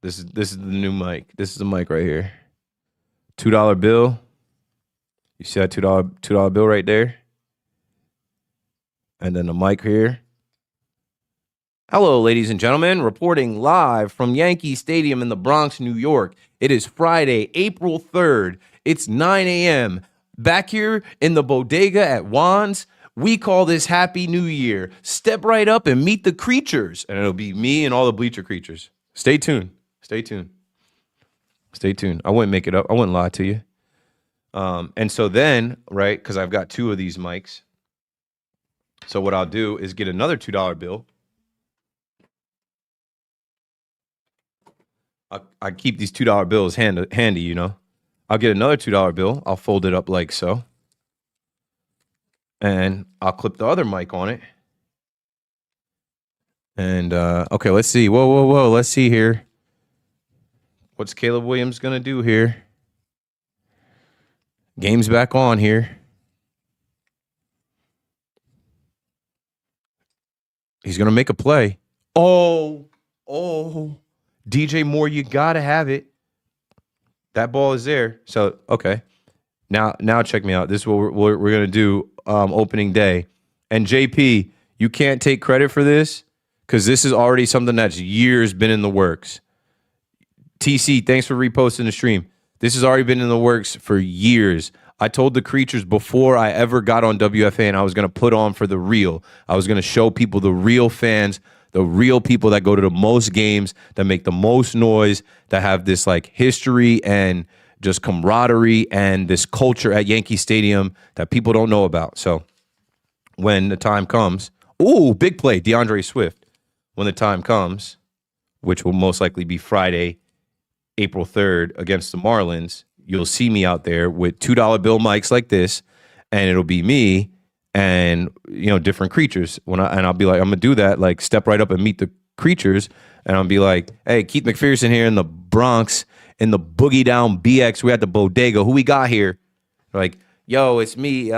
This is the new mic. This is the mic right here. $2 bill. You see that $2 bill right there? And then the mic here. Hello, ladies and gentlemen, reporting live from Yankee Stadium in the Bronx, New York. It is Friday, April 3rd. It's 9 a.m. Back here in the bodega at Juan's, we call this Happy New Year. Step right up and meet the creatures. And it'll be me and all the bleacher creatures. Stay tuned. Stay tuned. Stay tuned. I wouldn't make it up. I wouldn't lie to you. And so then, right, because I've got two of these mics. So what I'll do is get another $2 bill. I keep these $2 bills handy, you know. I'll get another $2 bill. I'll fold it up like so. And I'll clip the other mic on it. And, okay, let's see. Whoa. Let's see here. What's Caleb Williams going to do here? Game's back on here. He's going to make a play. Oh. DJ Moore, you got to have it. That ball is there. So, okay. Now check me out. This is what we're going to do opening day. And JP, you can't take credit for this because this is already something that's years been in the works. TC, thanks for reposting the stream. This has already been in the works for years. I told the creatures before I ever got on WFAN, I was going to put on for the real. I was going to show people the real fans, the real people that go to the most games, that make the most noise, that have this like history and just camaraderie and this culture at Yankee Stadium that people don't know about. So when the time comes, ooh, big play, DeAndre Swift. When the time comes, which will most likely be Friday, April 3rd against the Marlins, you'll see me out there with $2 bill mics like this, and it'll be me and different creatures. I'll be like, I'm gonna do that, like step right up and meet the creatures, and I'll be like, hey, Keith McPherson here in the Bronx, in the Boogie Down BX. We're at the Bodega. Who we got here? They're like, yo, it's me,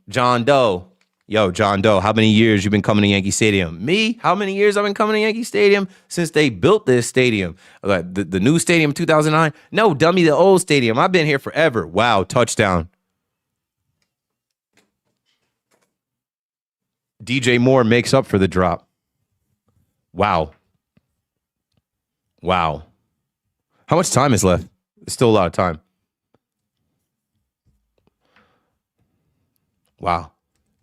John Doe. Yo, John Doe, how many years you been coming to Yankee Stadium? Me? How many years I've been coming to Yankee Stadium? Since they built this stadium. Like the new stadium 2009? No, dummy, the old stadium. I've been here forever. Wow, touchdown. DJ Moore makes up for the drop. Wow. Wow. How much time is left? There's still a lot of time. Wow.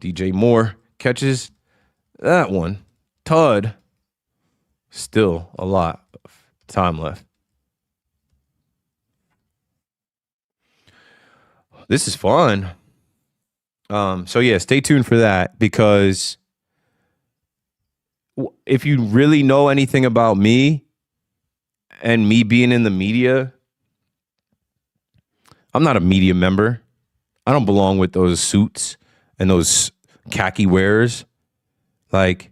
DJ Moore catches that one. Todd. Still a lot of time left. This is fun. So yeah, stay tuned for that, because if you really know anything about me and me being in the media, I'm not a media member. I don't belong with those suits and those khaki wearers. Like,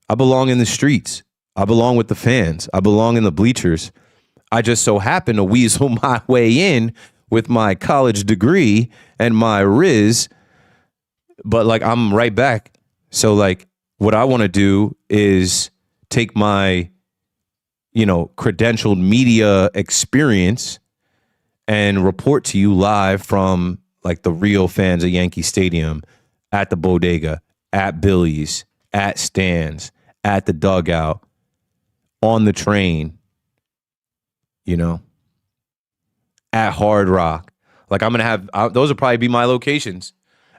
I belong in the streets. I belong with the fans. I belong in the bleachers. I just so happen to weasel my way in with my college degree and my Riz, but like I'm right back. So like what I want to do is take my, credentialed media experience and report to you live from like the real fans of Yankee Stadium, at the Bodega, at Billy's, at Stan's, at the dugout, on the train, at Hard Rock. Like I'm going to have, those will probably be my locations,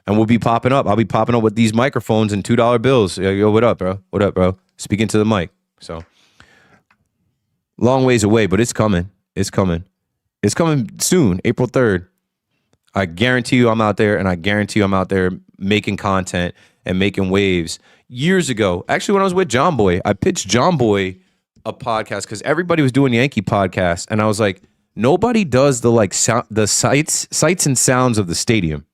and we'll be popping up. I'll be popping up with these microphones and $2 bills. Yo, what up, bro? What up, bro? Speaking to the mic. So long ways away, but it's coming. It's coming. It's coming soon, April 3rd. I guarantee you I'm out there, and I guarantee you I'm out there making content and making waves. Years ago, actually when I was with John Boy, I pitched John Boy a podcast because everybody was doing Yankee podcasts, and I was like, nobody does the sights and sounds of the stadium.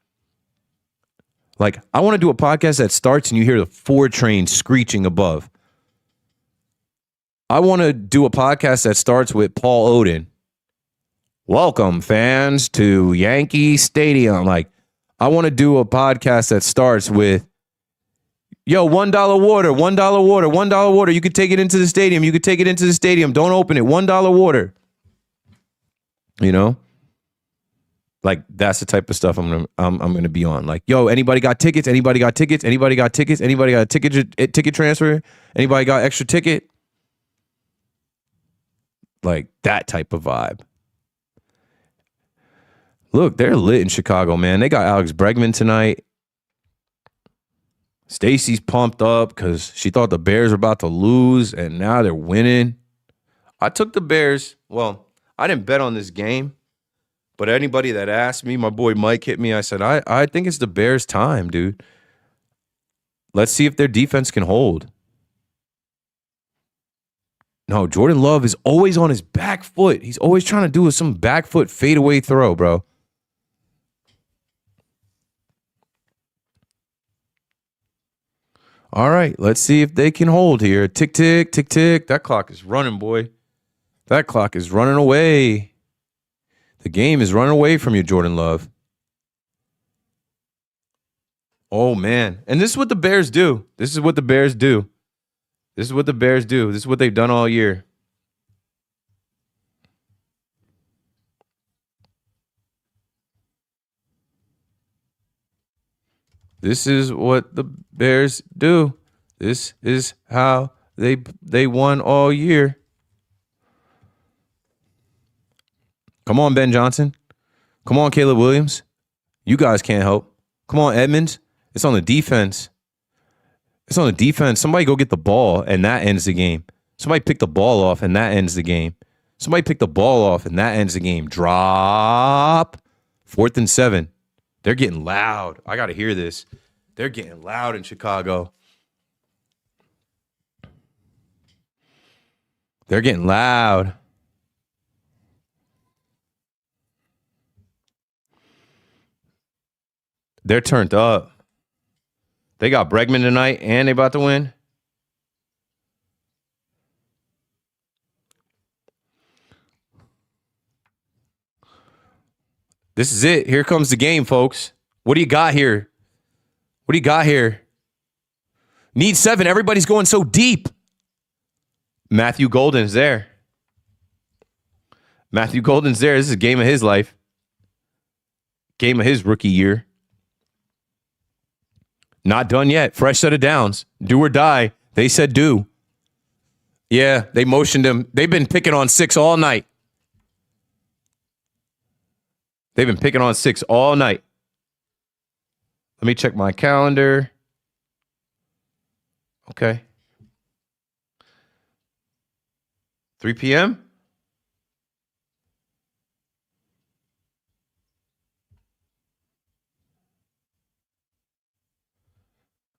Like, I want to do a podcast that starts and you hear the Ford train screeching above. I want to do a podcast that starts with Paul Odin. Welcome, fans, to Yankee Stadium. Like, I want to do a podcast that starts with, yo, $1 water, $1 water, $1 water. You could take it into the stadium. You could take it into the stadium. Don't open it. $1 water. Like, that's the type of stuff I'm gonna be on. Like, yo, anybody got tickets? Anybody got tickets? Anybody got tickets? Anybody got a ticket transfer? Anybody got extra ticket? Like that type of vibe. Look, they're lit in Chicago, man. They got Alex Bregman tonight. Stacy's pumped up because she thought the Bears were about to lose, and now they're winning. I took the Bears. Well, I didn't bet on this game, but anybody that asked me, my boy Mike hit me. I said, I think it's the Bears' time, dude. Let's see if their defense can hold. No, Jordan Love is always on his back foot. He's always trying to do some back foot fadeaway throw, bro. All right, let's see if they can hold here. Tick, tick, tick, tick. That clock is running, boy. That clock is running away. The game is running away from you, Jordan Love. Oh, man. And this is what the Bears do. This is what the Bears do. This is what the Bears do. This is what they've done all year. This is what the Bears do. This is how they won all year. Come on, Ben Johnson. Come on, Caleb Williams. You guys can't help. Come on, Edmonds. It's on the defense. It's on the defense. Somebody go get the ball, and that ends the game. Somebody pick the ball off, and that ends the game. Somebody pick the ball off, and that ends the game. Drop. 4th and 7. They're getting loud. I got to hear this. They're getting loud in Chicago. They're getting loud. They're turned up. They got Bregman tonight, and they about to win. This is it. Here comes the game, folks. What do you got here? What do you got here? Need 7. Everybody's going so deep. Matthew Golden's there. Matthew Golden's there. This is a game of his life. Game of his rookie year. Not done yet. Fresh set of downs. Do or die. They said do. Yeah, they motioned him. They've been picking on 6 all night. They've been picking on 6 all night. Let me check my calendar. Okay. 3 p.m.?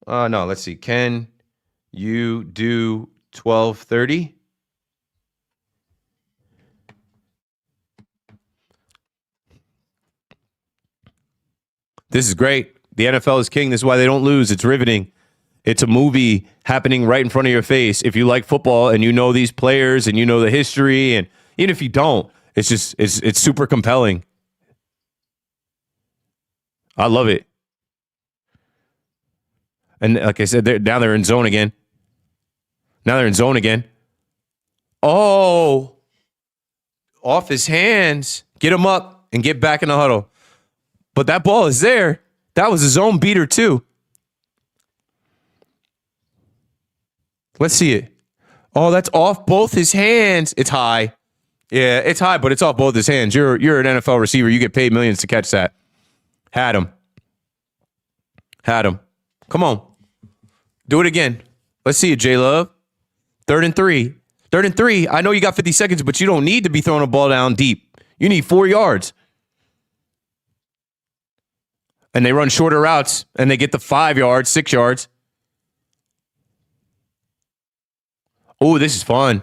No, let's see. Can you do 12:30? This is great. The NFL is king. This is why they don't lose. It's riveting. It's a movie happening right in front of your face. If you like football and you know these players and you know the history, and even if you don't, it's super compelling. I love it. And like I said, now they're in zone again. Now they're in zone again. Oh, off his hands. Get him up and get back in the huddle. But that ball is there. That was a zone beater too. Let's see it. Oh, that's off both his hands. It's high. Yeah, it's high, but it's off both his hands. You're an NFL receiver. You get paid millions to catch that. Had him. Come on. Do it again. Let's see it, J-Love. 3rd and 3. 3rd and 3. I know you got 50 seconds, but you don't need to be throwing a ball down deep. You need 4 yards. And they run shorter routes, and they get the 5 yards, 6 yards. Oh, this is fun.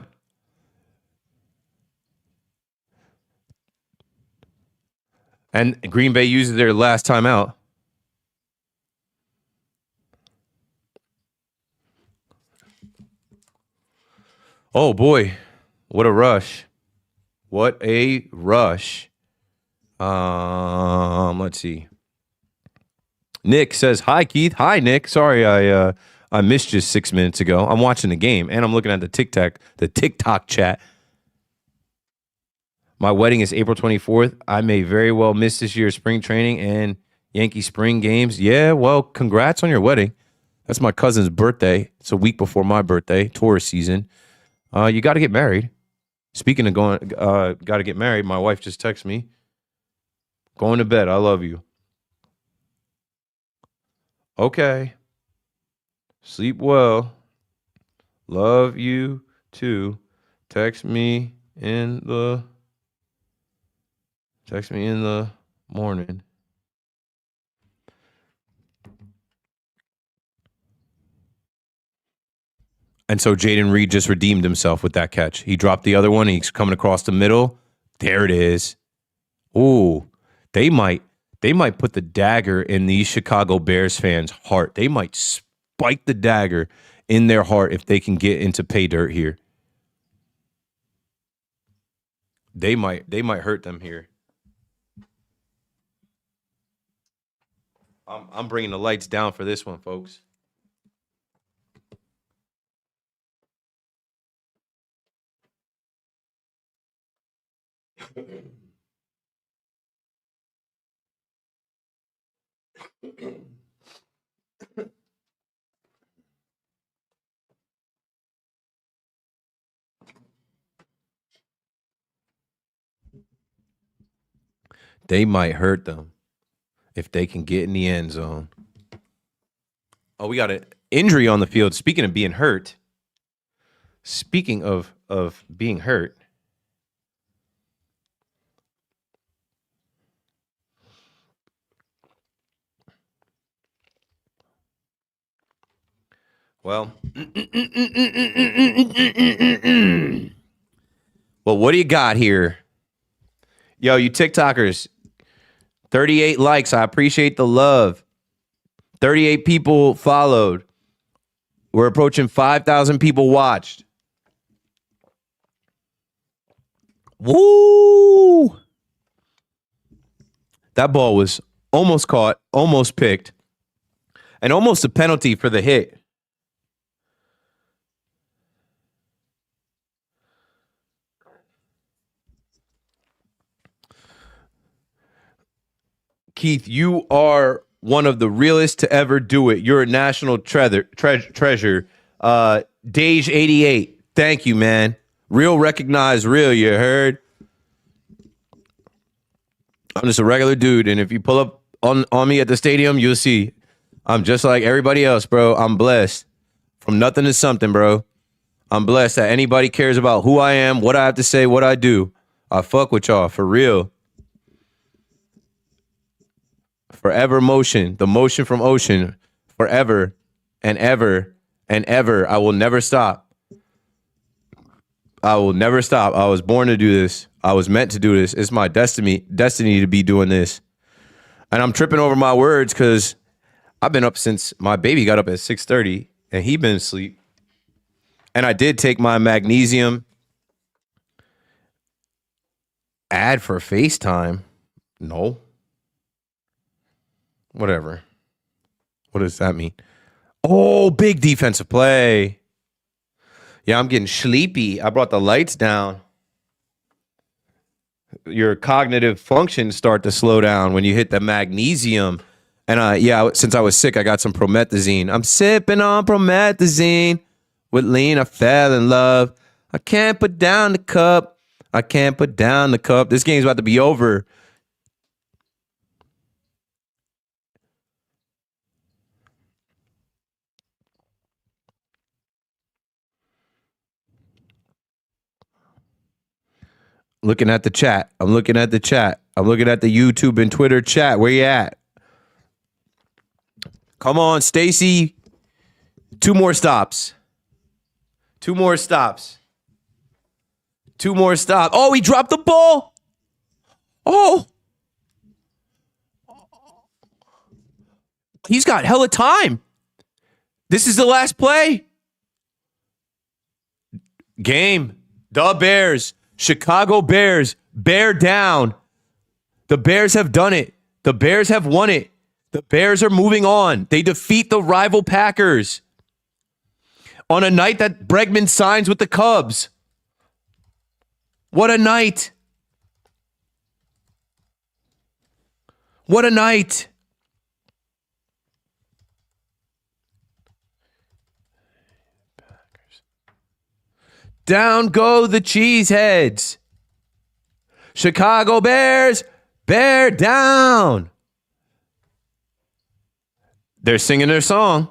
And Green Bay uses their last timeout. Oh, boy. What a rush. What a rush. Let's see. Nick says, hi, Keith. Hi, Nick. Sorry I missed you 6 minutes ago. I'm watching the game, and I'm looking at the TikTok chat. My wedding is April 24th. I may very well miss this year's spring training and Yankee spring games. Yeah, well, congrats on your wedding. That's my cousin's birthday. It's a week before my birthday, tourist season. You got to get married. Speaking of going, got to get married, my wife just texted me. Going to bed. I love you. Okay. Sleep well. Love you too. Text me in the morning. And so Jaden Reed just redeemed himself with that catch. He dropped the other one. He's coming across the middle. There it is. Ooh, they might put the dagger in these Chicago Bears fans' heart. They might spike the dagger in their heart if they can get into pay dirt here. They might hurt them here. I'm bringing the lights down for this one, folks. They might hurt them if they can get in the end zone. Oh, we got an injury on the field. Speaking of being hurt. Speaking of being hurt. Well, well, what do you got here? Yo, you TikTokers, 38 likes. I appreciate the love. 38 people followed. We're approaching 5,000 people watched. Woo! That ball was almost caught, almost picked, and almost a penalty for the hit. Keith, you are one of the realest to ever do it. You're a national treasure. Dage 88. Thank you, man. Real recognize real, you heard? I'm just a regular dude, and if you pull up on me at the stadium, you'll see I'm just like everybody else, bro. I'm blessed. From nothing to something, bro. I'm blessed that anybody cares about who I am, what I have to say, what I do. I fuck with y'all, for real. Forever motion, the motion from ocean, forever and ever and ever. I will never stop. I will never stop. I was born to do this. I was meant to do this. It's my destiny to be doing this. And I'm tripping over my words because I've been up since my baby got up at 6:30 and he been asleep. And I did take my magnesium ad for FaceTime. No. Whatever. What does that mean? Oh, big defensive play. Yeah, I'm getting sleepy. I brought the lights down. Your cognitive functions start to slow down when you hit the magnesium. And since I was sick, I got some promethazine. I'm sipping on promethazine. With lean, I fell in love. I can't put down the cup. I can't put down the cup. This game's about to be over. Looking at the chat. I'm looking at the chat. I'm looking at the YouTube and Twitter chat. Where you at? Come on, Stacy. 2 more stops. 2 more stops. 2 more stops. Oh, he dropped the ball. Oh. He's got hella time. This is the last play. Game. The Bears. Chicago Bears. Bear down. The Bears have done it. The Bears have won it. The Bears are moving on. They defeat the rival Packers on a night that Bregman signs with the Cubs. What a night. What a night. Down go the Cheeseheads. Chicago Bears, bear down. They're singing their song.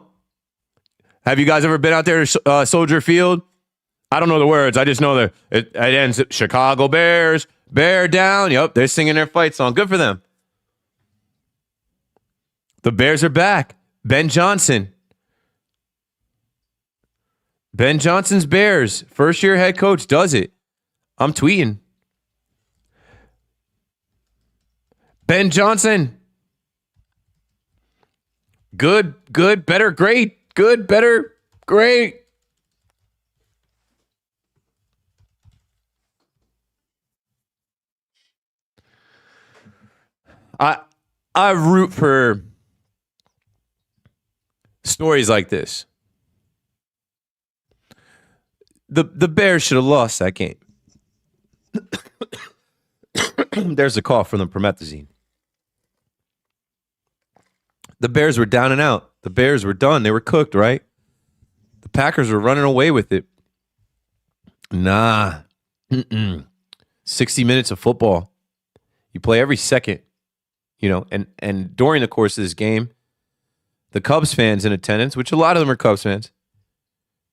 Have you guys ever been out there to Soldier Field? I don't know the words. I just know it ends Chicago Bears, bear down. Yep, they're singing their fight song. Good for them. The Bears are back. Ben Johnson. Ben Johnson's Bears, first-year head coach, does it. I'm tweeting. Ben Johnson. Good, better, great. Good, better, great. I root for stories like this. The Bears should have lost that game. There's a call from the promethazine. The Bears were down and out. The Bears were done. They were cooked, right? The Packers were running away with it. Nah. 60 minutes of football. You play every second, and during the course of this game, the Cubs fans in attendance, which a lot of them are Cubs fans,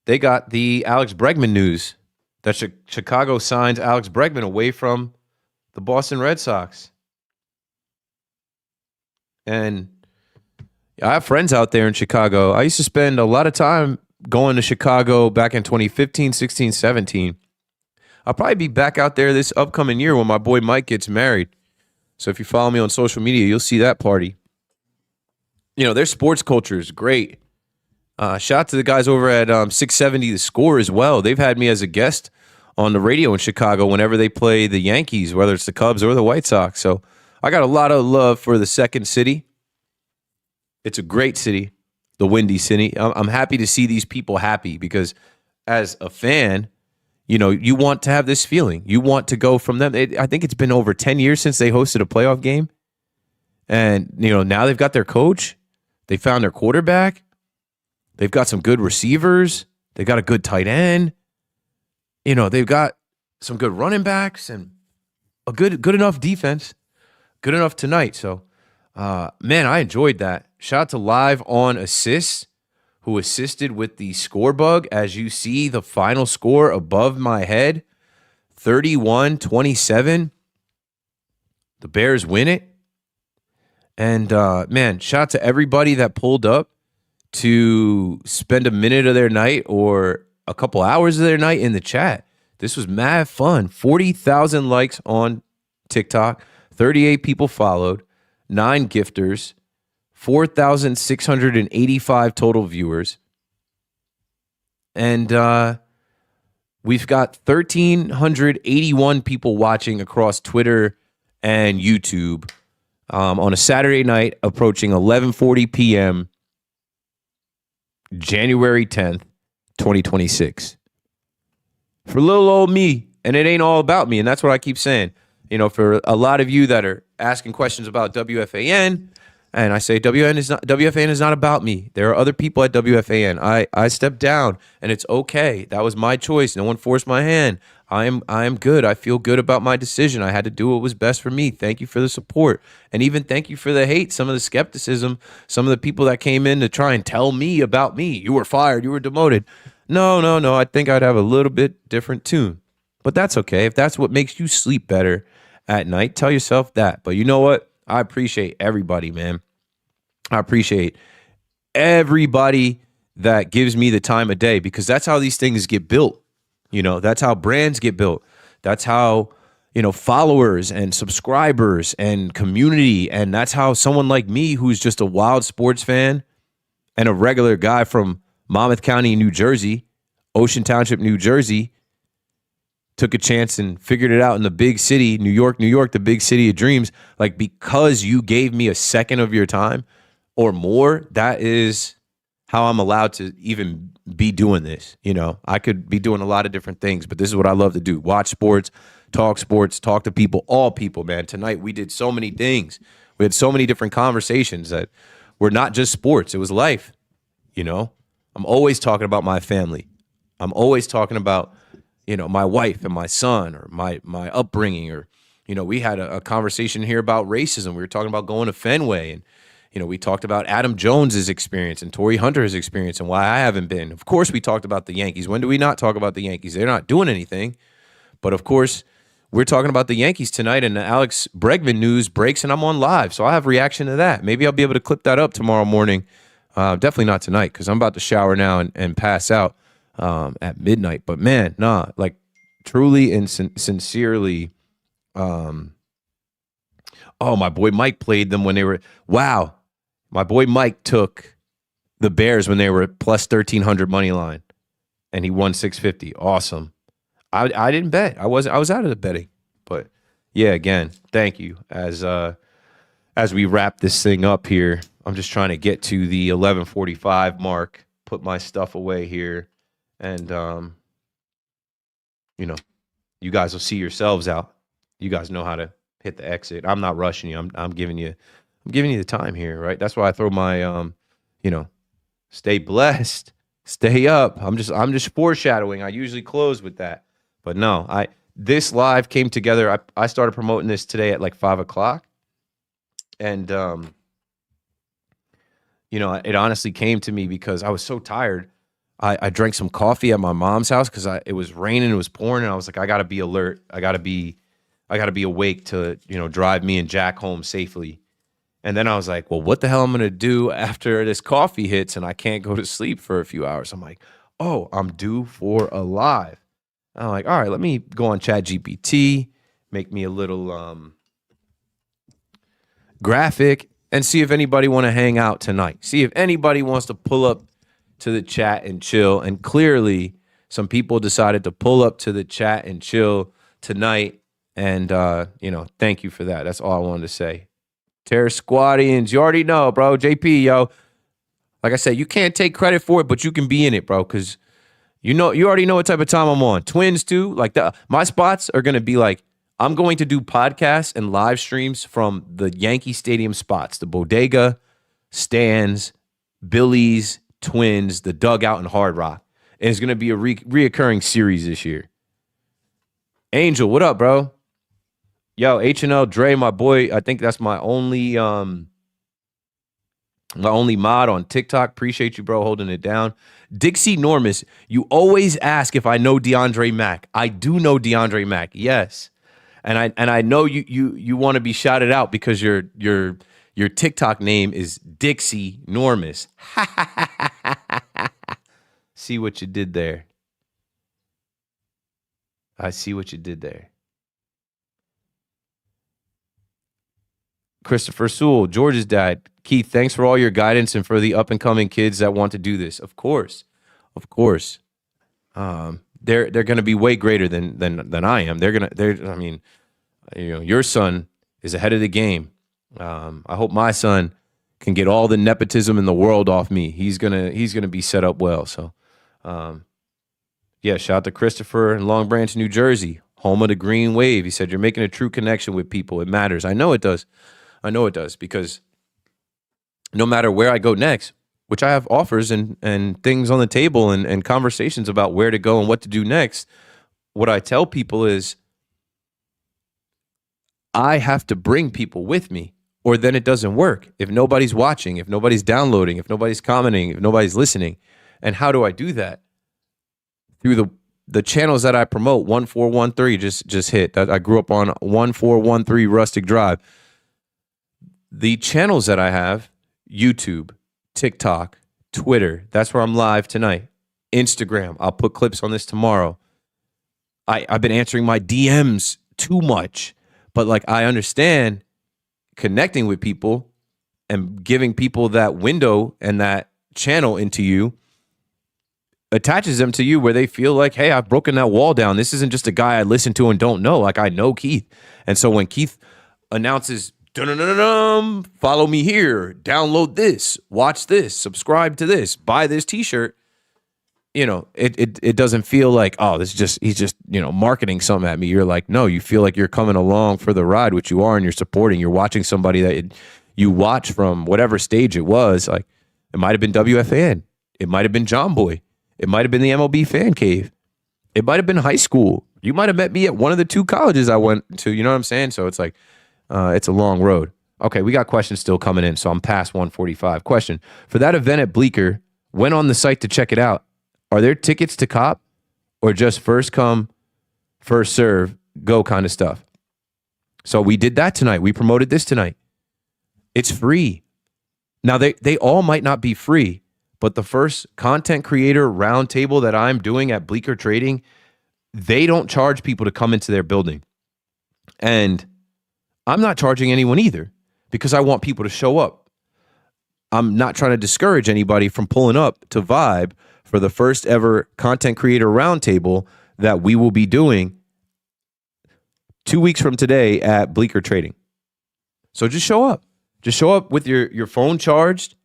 they got the Alex Bregman news that Chicago signs Alex Bregman away from the Boston Red Sox. And I have friends out there in Chicago. I used to spend a lot of time going to Chicago back in 2015, 16, 17. I'll probably be back out there this upcoming year when my boy Mike gets married. So if you follow me on social media, you'll see that party. Their sports culture is great. Shout out to the guys over at 670 The Score as well. They've had me as a guest on the radio in Chicago whenever they play the Yankees, whether it's the Cubs or the White Sox. So I got a lot of love for the second city. It's a great city, the Windy City. I'm happy to see these people happy because as a fan, you want to have this feeling. You want to go from them. I think it's been over 10 years since they hosted a playoff game. And, now they've got their coach. They found their quarterback. They've got some good receivers. They've got a good tight end. They've got some good running backs and a good enough defense. Good enough tonight. So, man, I enjoyed that. Shout out to Live on Assists, who assisted with the score bug. As you see the final score above my head, 31-27. The Bears win it. And, man, shout out to everybody that pulled up to spend a minute of their night or a couple hours of their night in the chat. This was mad fun. 40,000 likes on TikTok. 38 people followed. 9 gifters. 4,685 total viewers. And we've got 1,381 people watching across Twitter and YouTube on a Saturday night approaching 11:40 p.m. January 10th, 2026. For little old me, and it ain't all about me, and that's what I keep saying. For a lot of you that are asking questions about WFAN, and I say WFAN is not about me. There are other people at WFAN. I stepped down, and it's okay. That was my choice. No one forced my hand. I am good. I feel good about my decision. I had to do what was best for me. Thank you for the support. And even thank you for the hate, some of the skepticism, some of the people that came in to try and tell me about me. You were fired. You were demoted. No. I think I'd have a little bit different tune. But that's okay. If that's what makes you sleep better at night, tell yourself that. But you know what? I appreciate everybody, man. I appreciate everybody that gives me the time of day because that's how these things get built. That's how brands get built. That's how, followers and subscribers and community. And that's how someone like me, who's just a wild sports fan and a regular guy from Monmouth County, New Jersey, Ocean Township, New Jersey, took a chance and figured it out in the big city, New York, the big city of dreams. Like, because you gave me a second of your time or more, that is how I'm allowed to even be doing this. I could be doing a lot of different things, but this is what I love to do. Watch sports, talk to people, all people, man. Tonight we did so many things. We had so many different conversations that were not just sports. It was life. I'm always talking about my family. I'm always talking about, my wife and my son or my upbringing, or, we had a conversation here about racism. We were talking about going to Fenway, and, we talked about Adam Jones's experience and Torrey Hunter's experience and why I haven't been. Of course, we talked about the Yankees. When do we not talk about the Yankees? They're not doing anything. But of course, we're talking about the Yankees tonight, and the Alex Bregman news breaks, and I'm on live. So I'll have reaction to that. Maybe I'll be able to clip that up tomorrow morning. Definitely not tonight, because I'm about to shower now and pass out at midnight. But man, truly and sincerely, oh, my boy Mike played them when they were, wow. My boy Mike took the Bears when they were plus 1,300 money line, and he won 650. Awesome. I didn't bet. I was out of the betting. But yeah, again, thank you. As we wrap this thing up here, I'm just trying to get to the 11:45 mark, put my stuff away here, and you guys will see yourselves out. You guys know how to hit the exit. I'm not rushing you. I'm giving you the time here, right? That's why I throw my stay blessed, stay up. I'm just foreshadowing. I usually close with that. But no, this live came together. I started promoting this today at like 5:00, and it honestly came to me because I was so tired. I drank some coffee at my mom's house because it was raining, it was pouring, and I was like, I gotta be alert. I gotta be awake to drive me and Jack home safely. And then I was like, well, what the hell I'm going to do after this coffee hits and I can't go to sleep for a few hours? I'm like, oh, I'm due for a live. I'm like, all right, let me go on ChatGPT, make me a little graphic, and see if anybody want to hang out tonight. See if anybody wants to pull up to the chat and chill. And clearly, some people decided to pull up to the chat and chill tonight. And, thank you for that. That's all I wanted to say. Terror Squadians, you already know, bro. JP, yo. Like I said, you can't take credit for it, but you can be in it, bro, because you already know what type of time I'm on. Twins, too. Like, my spots are going to be like, I'm going to do podcasts and live streams from the Yankee Stadium spots, the Bodega, Stands, Billy's, Twins, the Dugout, and Hard Rock. And it's going to be a reoccurring series this year. Angel, what up, bro? Yo, H&L Dre, my boy. I think that's my only mod on TikTok. Appreciate you, bro, holding it down. Dixie Normus, you always ask if I know DeAndre Mack. I do know DeAndre Mack, yes. And I know you want to be shouted out because your TikTok name is Dixie Normus. See what you did there. I see what you did there. Christopher Sewell, George's dad. Keith, thanks for all your guidance and for the up-and-coming kids that want to do this. Of course. They're going to be way greater than I am. Your son is ahead of the game. I hope my son can get all the nepotism in the world off me. He's gonna be set up well. So, shout out to Christopher in Long Branch, New Jersey, home of the Green Wave. He said, you're making a true connection with people. It matters. I know it does because no matter where I go next, which I have offers and things on the table and conversations about where to go and what to do next, what I tell people is I have to bring people with me or then it doesn't work. If nobody's watching, if nobody's downloading, if nobody's commenting, if nobody's listening. And how do I do that? Through the channels that I promote. 1413 just hit. I grew up on 1413 Rustic Drive. The channels that I have, YouTube, TikTok, Twitter, that's where I'm live tonight. Instagram, I'll put clips on this tomorrow. I've been answering my DMs too much, but like I understand connecting with people and giving people that window and that channel into you attaches them to you where they feel like, hey, I've broken that wall down. This isn't just a guy I listen to and don't know. Like I know Keith. And so when Keith announces, follow me here, download this, watch this, subscribe to this, buy this t-shirt, it doesn't feel like, oh, he's just marketing something at me. You're like, no, you feel like you're coming along for the ride, which you are, and you're supporting. You're watching somebody that you watch from whatever stage it was. Like it might have been WFAN. It might have been John Boy. It might have been the MLB Fan Cave. It might have been high school. You might have met me at one of the 2 colleges I went to. You know what I'm saying? So it's like, it's a long road. Okay, we got questions still coming in, so I'm past 1:45. Question. For that event at Bleecker, went on the site to check it out. Are there tickets to cop or just first come, first serve, go kind of stuff? So we did that tonight. We promoted this tonight. It's free. Now, they all might not be free, but the first content creator roundtable that I'm doing at Bleecker Trading, they don't charge people to come into their building. And I'm not charging anyone either because I want people to show up. I'm not trying to discourage anybody from pulling up to vibe for the first ever content creator roundtable that we will be doing 2 weeks from today at Bleecker Trading. So just show up. Just show up with your phone charged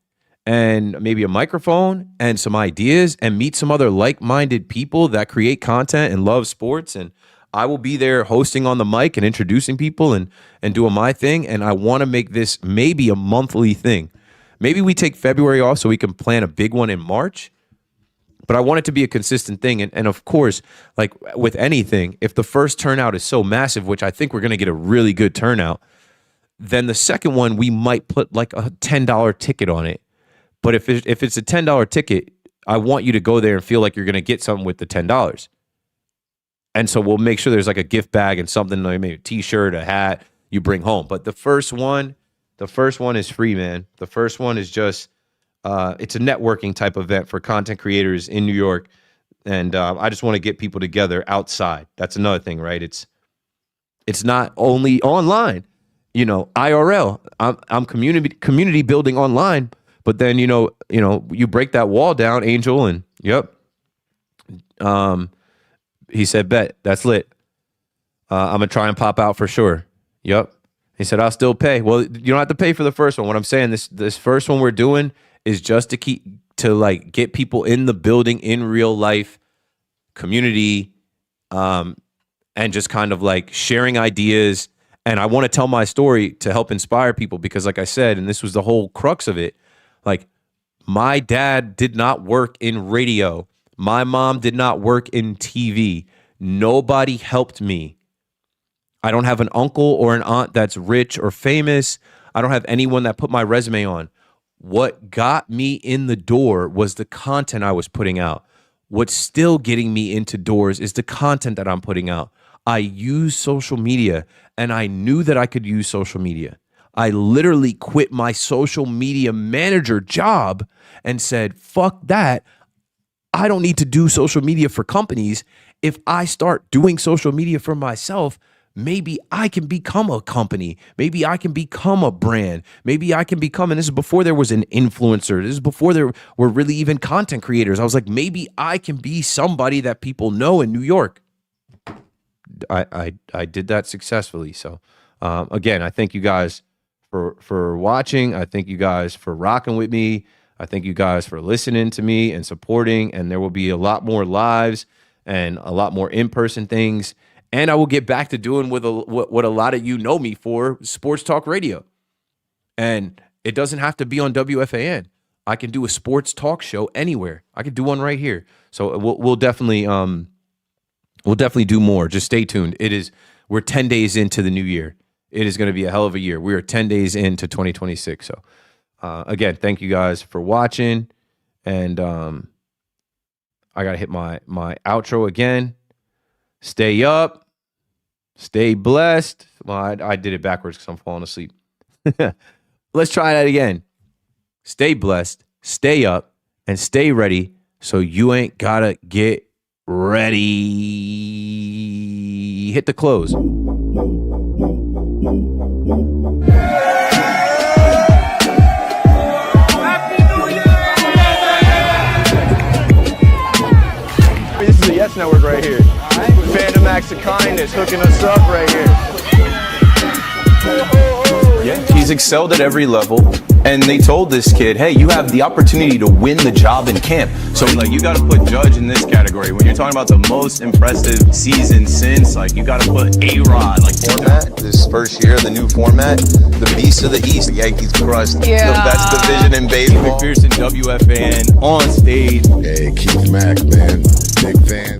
and maybe a microphone and some ideas and meet some other like-minded people that create content and love sports. And I will be there hosting on the mic and introducing people and doing my thing. And I want to make this maybe a monthly thing. Maybe we take February off so we can plan a big one in March. But I want it to be a consistent thing. And of course, like with anything, if the first turnout is so massive, which I think we're going to get a really good turnout, then the second one, we might put like a $10 ticket on it. But if it's a $10 ticket, I want you to go there and feel like you're going to get something with the $10. And so we'll make sure there's like a gift bag and something, like maybe a t-shirt, a hat you bring home. But the first one is free, man. The first one is just, it's a networking type event for content creators in New York. And I just want to get people together outside. That's another thing, right? It's not only online, IRL. I'm community building online, but then, you break that wall down, Angel, and yep. He said, bet, that's lit. I'm going to try and pop out for sure. Yep. He said, I'll still pay. Well, you don't have to pay for the first one. What I'm saying, this first one we're doing is just to get people in the building in real life community, and just kind of like sharing ideas. And I want to tell my story to help inspire people because like I said, and this was the whole crux of it, like my dad did not work in radio. My mom did not work in TV. Nobody helped me. I don't have an uncle or an aunt that's rich or famous. I don't have anyone that put my resume on. What got me in the door was the content I was putting out. What's still getting me into doors is the content that I'm putting out. I use social media, and I knew that I could use social media. I literally quit my social media manager job and said, fuck that. I don't need to do social media for companies. If I start doing social media for myself, maybe I can become a company. Maybe I can become a brand. Maybe I can become, and this is before there was an influencer. This is before there were really even content creators. I was like, maybe I can be somebody that people know in New York. I did that successfully. So again, I thank you guys for watching. I thank you guys for rocking with me. I thank you guys for listening to me and supporting, and there will be a lot more lives and a lot more in-person things. And I will get back to doing what a lot of you know me for, sports talk radio. And it doesn't have to be on WFAN. I can do a sports talk show anywhere. I could do one right here. So we'll definitely do more. Just stay tuned. We're 10 days into the new year. It is going to be a hell of a year. We are 10 days into 2026. So again, thank you guys for watching. And I got to hit my outro again. Stay up. Stay blessed. Well, I did it backwards because I'm falling asleep. Let's try that again. Stay blessed, stay up, and stay ready so you ain't got to get ready. Hit the close. This is the Yes Network right here. Phantom Acts of Kindness hooking us up right here. Yeah, he's excelled at every level, and they told this kid, hey, you have the opportunity to win the job in camp. So like, you got to put Judge in this category. When you're talking about the most impressive season since, like, you got to put A-Rod. Like, format, this first year, the new format, the Beast of the East, the Yankees crushed the best division in baseball. McPherson, WFAN, on stage. Hey, Keith Mack, man, big fan.